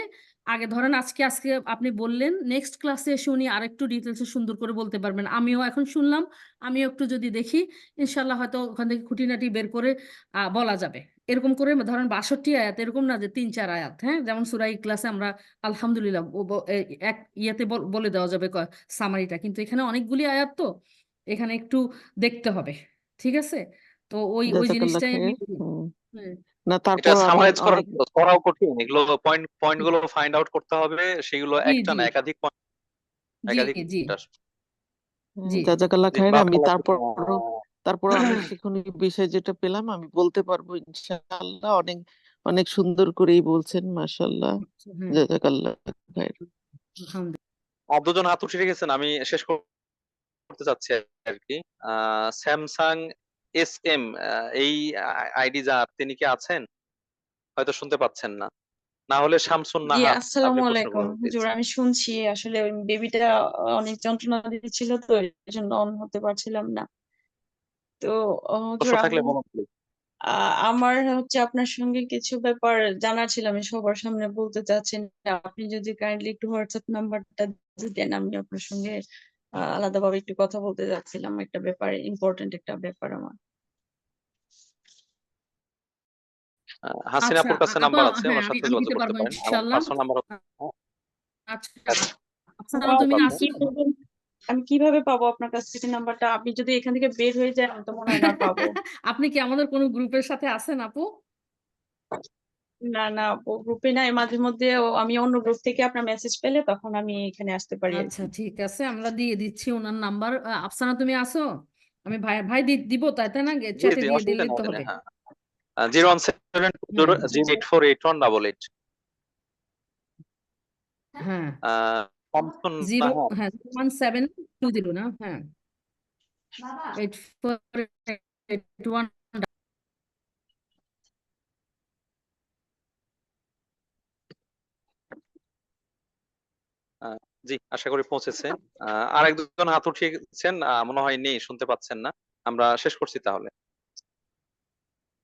আগে ধরেন আজকে আজকে আপনি বললেন, নেক্সট ক্লাসে এসে উনি আরেকটু ডিটেলসে সুন্দর করে বলতে পারবেন। আমিও এখন শুনলাম, আমিও একটু যদি দেখি ইনশাল্লাহ হয়তো ওখান থেকে খুঁটিনাটি বের করে বলা যাবে। এরকম করে ধরেন 62 আয়াত, এরকম না যে 3-4 আয়াত। হ্যাঁ, যেমন সূরা ইখলাসে আমরা আলহামদুলিল্লাহ এক ইয়েতে বলে দেওয়া যাবে সামারিটা, কিন্তু এখানে অনেকগুলি আয়াত তো, এখানে একটু দেখতে হবে। ঠিক আছে, তো ওই জাযাকাল্লাহ জিনিসটাই আমি খায়ের। হ্যাঁ, না এটা তারপর আমার সামারাইজ অনেক করাও কঠিন, এগুলো পয়েন্ট গুলো ফাইন্ড আউট করতে হবে, সেগুলো জি একটা জি না একাধিক জি একাধিক জি point আসবে। জি জাযাকাল্লাহ জি, খায়ের, আমি বারাকাল্লাহ ফিক। তারপর তারপর আমি শিক্ষণীয় বিষয় যেটা পেলাম আমি বলতে পারবো ইনশাআল্লাহ। অনেক অনেক সুন্দর করেই বলছেন, মাশাআল্লাহ, হ্যাঁ, জাযাকাল্লাহ খায়ের। আলহামদুলিল্লাহ। আর দুজন হাত উঠিয়ে গেছেন, আমি শেষ করতে চাচ্ছি আর কি। স্যামসাং SM, এই আইডি যার, তিনি কি আছেন? হয়তো শুনতে পাচ্ছেন না, না হলে শামসুন জি, নাহার, আপনি আসসালামু প্রশ্ন আলাইকুম করুন প্লিজ। হুজুর। আমি শুনছি, আসলে ওই বেবিটা অনেক যন্ত্রণা দিচ্ছিল, তো এই জন্য অন হতে পারছিলাম না। তো হুজুর, প্রশ্ন থাকলে বলুন প্লিজ। আমার হচ্ছে আপনার সঙ্গে কিছু ব্যাপার জানার ছিল, আমি সবার সামনে বলতে চাচ্ছি না। আপনি যদি কাইন্ডলি একটু হোয়াটসঅ্যাপ নাম্বারটা দিতেন, আমি আপনার সঙ্গে আলাদাভাবে একটু কথা বলতে চাচ্ছিলাম, একটা ব্যাপারে, ইম্পর্টেন্ট একটা ব্যাপার আমার। হাসিনাপুর কাছে আপা, নাম্বার আছে, হ্যাঁ, ওনার আমি সাথে আমি যোগাযোগ দিতে করতে পারবো পারেন, আমার ইনশাল্লাহ। পার্সোনাল নাম্বার আচ্ছা, আছে। আফসানা, তুমি আছো? আমি কিভাবে পাবো আপনার কাছ থেকে নাম্বারটা? আপনি যদি এখান থেকে বের হয়ে যান, আমি তো মনে হয় না পাবো। আপনি কি আমাদের কোনো গ্রুপের সাথে আছেন আপু? না না, গ্রুপে নাই। মাঝে মধ্যে আমি অন্য গ্রুপ থেকে আপনার মেসেজ পেলে তখন আমি এখানে আসতে পারি আর আচ্ছা, কি। ঠিক আছে, আমরা দিয়ে দিচ্ছি ওনার নাম্বার। আফসানা, তুমি আছো? আমি ভাই ভাই দিব, তাই তাই না, জি চ্যাটে জি, দিয়ে অসুবিধা দিলে নেই, তো অসুবিধা হবে। নেই, হ্যাঁ। 01720084888। হ্যাঁ, শামসুন 0, নাহার। হ্যাঁ, 1720 না? হ্যাঁ, 8481। আহ, জি, আশা করি পৌঁছেছে। আর একজন হাত উঠিয়েছেন, মনে হয় নেই, শুনতে পাচ্ছেন না। আমরা শেষ করছি তাহলে।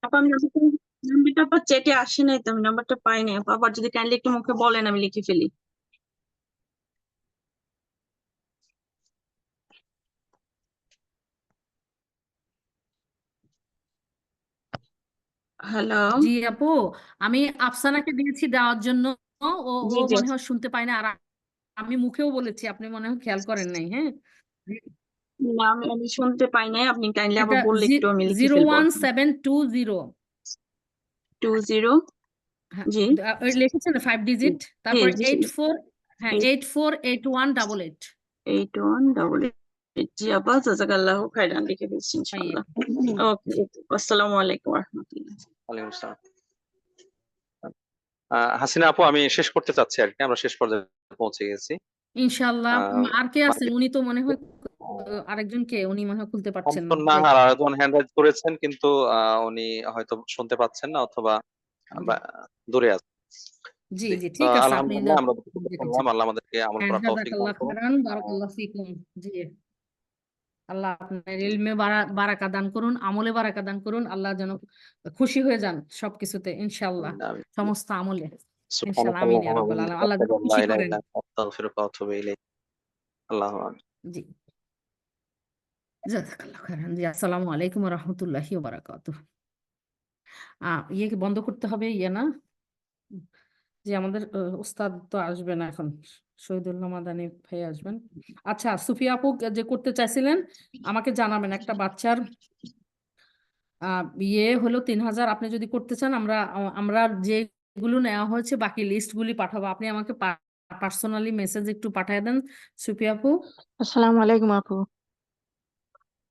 আপা, আমি নাম্বারটা আপনার চ্যাটে আসে নাই, তো আমি নাম্বারটা পাইনি। আপা, আবার যদি কাইন্ডলি একটু মুখে বলেন, আমি লিখে ফেলি। হ্যালো। জি আপু, আমি আফসানাকে দিয়েছি দেওয়ার জন্য। ও ও জি জি। মনে হয় শুনতে পায় না, আর আমি মুখেও বলেছি, আপনি মনে হয় খেয়াল করেন নাই। হ্যাঁ, না, আমি শুনতে পাই নাই। আপনি কাইন্ডলি এটা আবার বললে একটু আমি লিখে জিরো ফেলবো। One seven two zero 20। হ্যাঁ, জি ওই লিখেছেন 5 জি ডিজিট, জি তারপর জি। 84, হ্যাঁ, 848188। 8188। জি আপা, জাযাকাল্লাহু খাইরান, লিখে ফেলছি ইনশাআল্লাহ। ওকে, আসসালামু আলাইকুম ওয়া রাহমাতুল্লাহ। ওয়ালাইকুম আসসালাম। হাসিনা আপু, আমি শেষ করতে চাচ্ছি আর কি, আমরা শেষ পর্যায়ে পৌঁছে গেছি। ইনশাল্লাহ। আর কে মানে আছেন? উনি তো মনে হয় আরেকজন, কে উনি মনে হয় খুলতে পারছেন না। শামসুন নাহার আরেকজন হ্যান্ড রাইজ করেছেন, কিন্তু উনি হয়তো শুনতে পাচ্ছেন না, অথবা বা দূরে আছেন। জি জি, জি, তো ঠিক আছে, আপনি আলহামদুলিল্লাহ আমরা দুটো দেখেছেন। শুনলাম। আল্লাহ আমাদেরকে আমল হ্যাঁ, করার তৌফিক দান জাযাকাল্লাহ করুন। খাইরান, বারাকাল্লাহ ফিকুম। জি, আল্লাহ আপনার ইলমে বারাকা দান করুন, আমলে বারাকা দান করুন। আল্লাহ যেন খুশি হয়ে যান সবকিছুতে, ইনশাআল্লাহ, আমিন, আমিন। সমস্ত আমলে। ইনশাআল্লাহ, আমিন ইয়া সুবহানাকাল্লাহুম্মা ওয়া রাব্বাল আলামিন। আল্লাহ বিহামদিকা, যেন লা খুশি ইলাহা করেন। ইল্লা আনতা, আস্তাগফিরুকা ওয়া আতুবু ইলাইক। আল্লাহুম্মা আমিন। জি, জাযাকাল্লাহ খাইরান। জি, আসসালামু আলাইকুম ওয়া রাহমাতুল্লাহি ওয়া বারাকাতুহু। ইয়ে কি বন্ধ করতে হবে, ইয়ে না? জি, আমাদের উস্তাদ তো আসবে না এখন, শহীদুল্লাহ মাদানী ভাই আসবেন। আচ্ছা, সুফিয়া আপু যে করতে চাইছিলেন, আমাকে জানাবেন। একটা বাচ্চার ইয়ে হলো 3000। আপনি যদি করতে চান, আমরা যেগুলো নেওয়া হয়েছে বাকি লিস্টগুলি পাঠাবো। আপনি আমাকে পার্সোনালি মেসেজ একটু পাঠিয়ে দেন, সুফিয়া আপু। আসসালামু আলাইকুম আপু।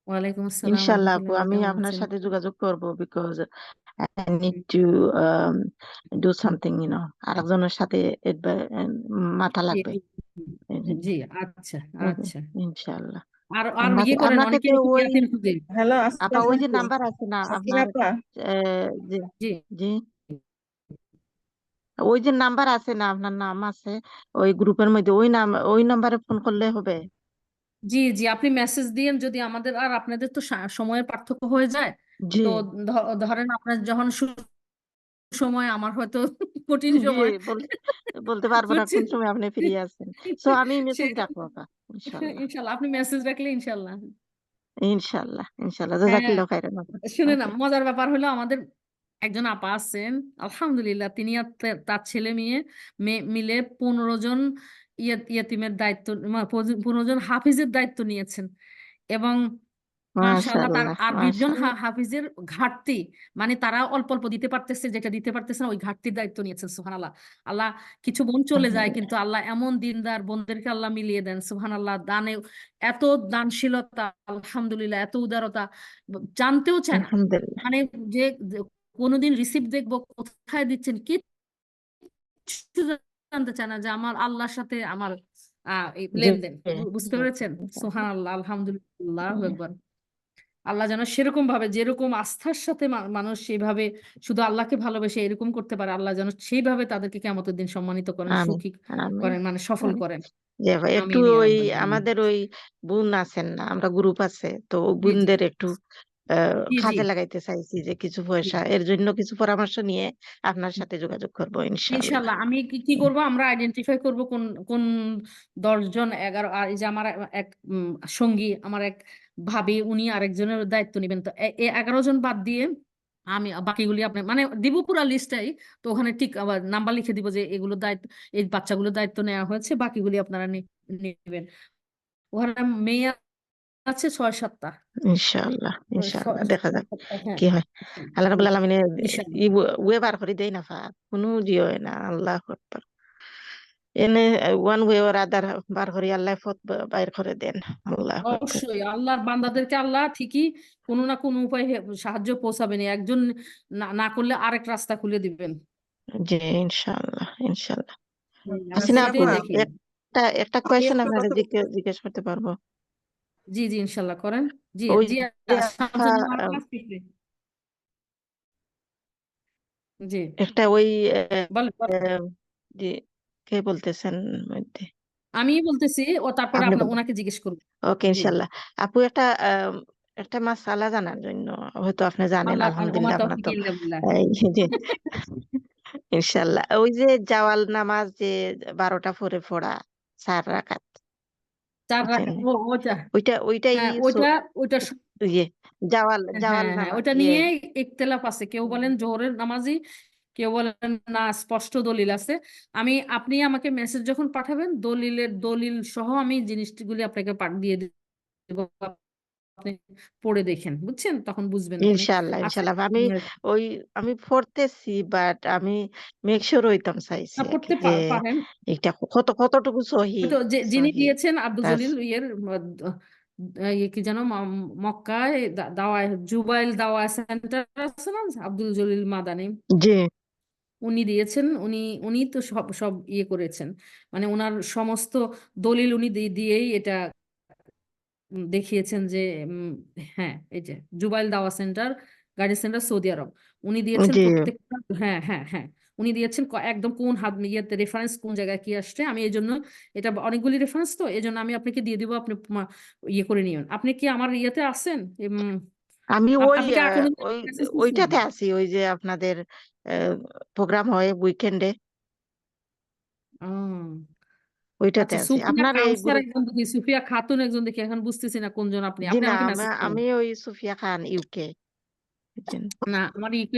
ওয়ালাইকুম আসসালাম ইনশাল্লাহ আপু, রহমতুল্লাহ, আমি কেমন আপনার আছেন? সাথে যোগাযোগ করব, because I need to do something, আরেকজনের সাথে মাথা জি লাগবে জি, এই জন্য। জি, আচ্ছা ওকে, আচ্ছা। ইনশাল্লাহ। আর আর ইয়ে করেন, আপনাকে অনেকে তো এরকম ওই ইয়াতিম খুঁজে। হ্যালো, আপা, আসসালামু ওই যে আলাইকুম। নাম্বার আছে না সাকিনা আপনার, আপা, জি জি জি, ওই যে নাম্বার আছে না, আপনার নাম আছে ওই গ্রুপের মধ্যে, ওই নাম্বারে ফোন করলে হবে? জি, জি, আপনি মেসেজ দিয়েন। যদি আমাদের আর আপনাদের তো সময়ের পার্থক্য হয়ে যায়, জি তো ধরেন আপনার যখন সময়, আমার হয়তো কঠিন জি, সময়, বলতে পারবো না কোন বুঝছেন? সময় আপনি ফ্রি আছেন। সো আমি মেসেজ সেই রাখবো আপা, ইনশাল্লাহ। ইনশাল্লাহ, আপনি মেসেজ রাখলে ইনশাল্লাহ। ইনশাল্লাহ ইনশাল্লাহ, হ্যাঁ, জাযাকাল্লাহু খাইরান আপা। শুনে না, ওকে। মজার ব্যাপার হলো, আমাদের একজন আপা আছেন, আলহামদুলিল্লাহ, তিনি আর তার ছেলে মেয়ে মিলে 15 জন ইয়াতিমের দায়িত্ব, 15 জন হাফিজের দায়িত্ব নিয়েছেন। এবং মাশাআল্লাহ। তার মাশাআল্লাহ আর 20 জন মাশাআল্লাহ হাফিজের ঘাটতি, মানে তারা অল্প অল্প দিতে পারতেছে, যেটা দিতে পারতেছে না ওই ঘাটতির দায়িত্ব নিয়েছেন। সুবহানাল্লাহ। আল্লাহ, কিছু বোন চলে যায় কিন্তু আল্লাহ এমন দিনদার বোনদেরকে আল্লাহ মিলিয়ে দেন। সুবহানাল্লাহ। দানে এত দানশীলতা, আলহামদুলিল্লাহ, এত উদারতা, জানতেও চায় না। আলহামদুলিল্লাহ মানে যে যে কোনোদিন রিসিপ্ট দেখবো কোথায় দিচ্ছেন কিচ্ছু জানতে চায় না, যে আমার আল্লাহর সাথে আমার এই জি লেনদেন। বুঝতে পেরেছেন? সুবহানাল্লাহ, আলহামদুলিল্লাহ, আল্লাহু আকবার। আল্লাহ যেন সেরকম ভাবে, যেরকম আস্থার সাথে মানুষ সেইভাবে শুধু আল্লাহকে ভালোবেসে এরকম করতে পারে, আল্লাহ যেন সেইভাবে তাদেরকে কিয়ামতের দিন সম্মানিত করেন, আমিন সুখী আমিন করেন, মানে সফল আমিন। করেন। যে ভাই একটু আমিন ইয়া ওই রাব্বাল আলামিন। আমাদের ওই বোন আছেন না, আমরা গ্রুপ আছে তো ওই জি জি বোনদের একটু জি জি কাজে লাগাইতে চাইছি, যে কিছু জি। পয়সা এর জন্য কিছু পরামর্শ নিয়ে আপনার সাথে যোগাযোগ করবো ইনশাআল্লাহ। ইনশাল্লাহ। আমি কি কি করব, আমরা আইডেন্টিফাই করব কোন কোন 10 জন 11, আর এই যে আমার এক সঙ্গী, আমার এক ভাবি, উনি আরেকজনের দায়িত্ব নেবেন। তো এই 11 জন বাদ দিয়ে আমি বাকিগুলি আপনি মানে দিব পুরো লিস্টটাই। তো ওখানে ঠিক আবার নাম্বার লিখে দিব যে এগুলো দায়িত্ব, এই বাচ্চাগুলোর দায়িত্ব নেওয়া হয়েছে, বাকিগুলি আপনারা নেবেন। ওখানে মেয়ে আছে 6-7টা। ইনশাআল্লাহ ইনশাআল্লাহ দেখা যাক হ্যাঁ, কি হয়। আল্লাহ রাব্বুল আলামিনের ইনশাল্লাহ। ওয়ে বার করে দেই না কোনো জিও হয় না। আল্লাহ আকবার। এনে ওয়ান ওয়ে ওর আদার বার করে আল্লাহ পথ বাইর করে দেন। আল্লাহ আকবার। অবশ্যই আল্লাহর বান্দাদেরকে আল্লাহ ঠিকই কোনো না কোনো উপায়ে সাহায্য পৌঁছাবেন। একজন না না করলে আরেক রাস্তা খুলে দিবেন। জি ইনশাআল্লাহ ইনশাআল্লাহ। আমরা হাসিনা আপু সেটাই দেখি। একটা কোয়েশ্চেন আপনারা জিজ্ঞেস করতে পারবো? জি জি, ইনশাল্লাহ করেন। জি ওই জি। যে আপা, শামসুন্নাহার ক্লাস শিখবে। জি একটা ওই বলেন বলেন। আহ, যে কে বলতেছেন মধ্যে আমি বলতেছি, ও তারপরে আপনি আপনার বলুন। ওনাকে জিজ্ঞেস করবো। ওকে জি, ইনশাল্লাহ। আপু একটা মাসালা জানার জন্য, হয়তো আপনি জানেন আল্লাহ ওমা আলহামদুলিল্লাহ, আপনার তৌফিক তো ইল্লা বিল্লাহ। এই যে ইনশাল্লাহ ওই যে জাওয়াল নামাজ যে 12টা পরে পড়া 4 রাকাত 4 বুঝছেন, রাকাত, ওটা। ওইটাই হ্যাঁ, ওইটা ইয়ে জাওয়াল জাওয়াল হ্যাঁ হ্যাঁ, নামাজ ওটা ইয়ে নিয়ে ইখতিলাফ আছে। কেউ বলেন জোহরের নামাজি, কেউ বলেন না, স্পষ্ট দলিল আছে। আপনি আমাকে মেসেজ যখন পাঠাবেন, দলিল সহ আমি জিনিসগুলি আপনাকে দিয়ে দেবো। আপনি পড়ে দেখেন, বুঝছেন, তখন বুঝবেন আপনি। ইনশাল্লাহ আছে ইনশাল্লাহ। ওই আমি পড়তেছি, বাট আমি মেক শিওর হইতাম চাইছি আর কি পড়তে যে পারেন। এটা কতটুকু সহি তো যিনি সহি দিয়েছেন আব্দুল তার। জলিল ইয়ের ইয়ে কি যেন মক্কায় দাওয়া, জুবাইল দাওয়া সেন্টার আছে না, আব্দুল জলিল মাদানী, জি উনি দিয়েছেন। উনি তো সব সব ইয়ে করেছেন, মানে ওনার সমস্ত দলিল উনি দিয়েই এটা দেখিয়েছেন যে হ্যাঁ, এই যে জুবাইল দাওয়া সেন্টার, গাইডেন্স সেন্টার, সৌদি আরব। উনি দিয়েছেন জি প্রত্যেকটা, হ্যাঁ হ্যাঁ হ্যাঁ, উনি দিয়েছেন একদম কোন হাত ইয়েতে রেফারেন্স, কোন জায়গায় কি আসছে। আমি এই জন্য, এটা অনেকগুলি রেফারেন্স, তো এই জন্য আমি আপনাকে দিয়ে দিব, আপনি ইয়ে করে নিবেন। আপনি কি আমার ইয়েতে আছেন? আমি আপনি কি আর কোনো ওই মেসেজ দিচ্ছেন? ওইটাতে আছি, ওই যে আপনাদের প্রোগ্রাম হয় উইকেন্ডে, ওইটাতে আচ্ছা, আছি সুফিয়া আপনার এই কাউসার গ্রুপ। একজন দেখি, সুফিয়া খাতুন একজন দেখি, এখন বুঝতেছি না কোনজন। আপনি জি আপনি না, আমাকে মেসেজ করুন। আমি ওই সুফিয়া খান ইউকে। না, আমার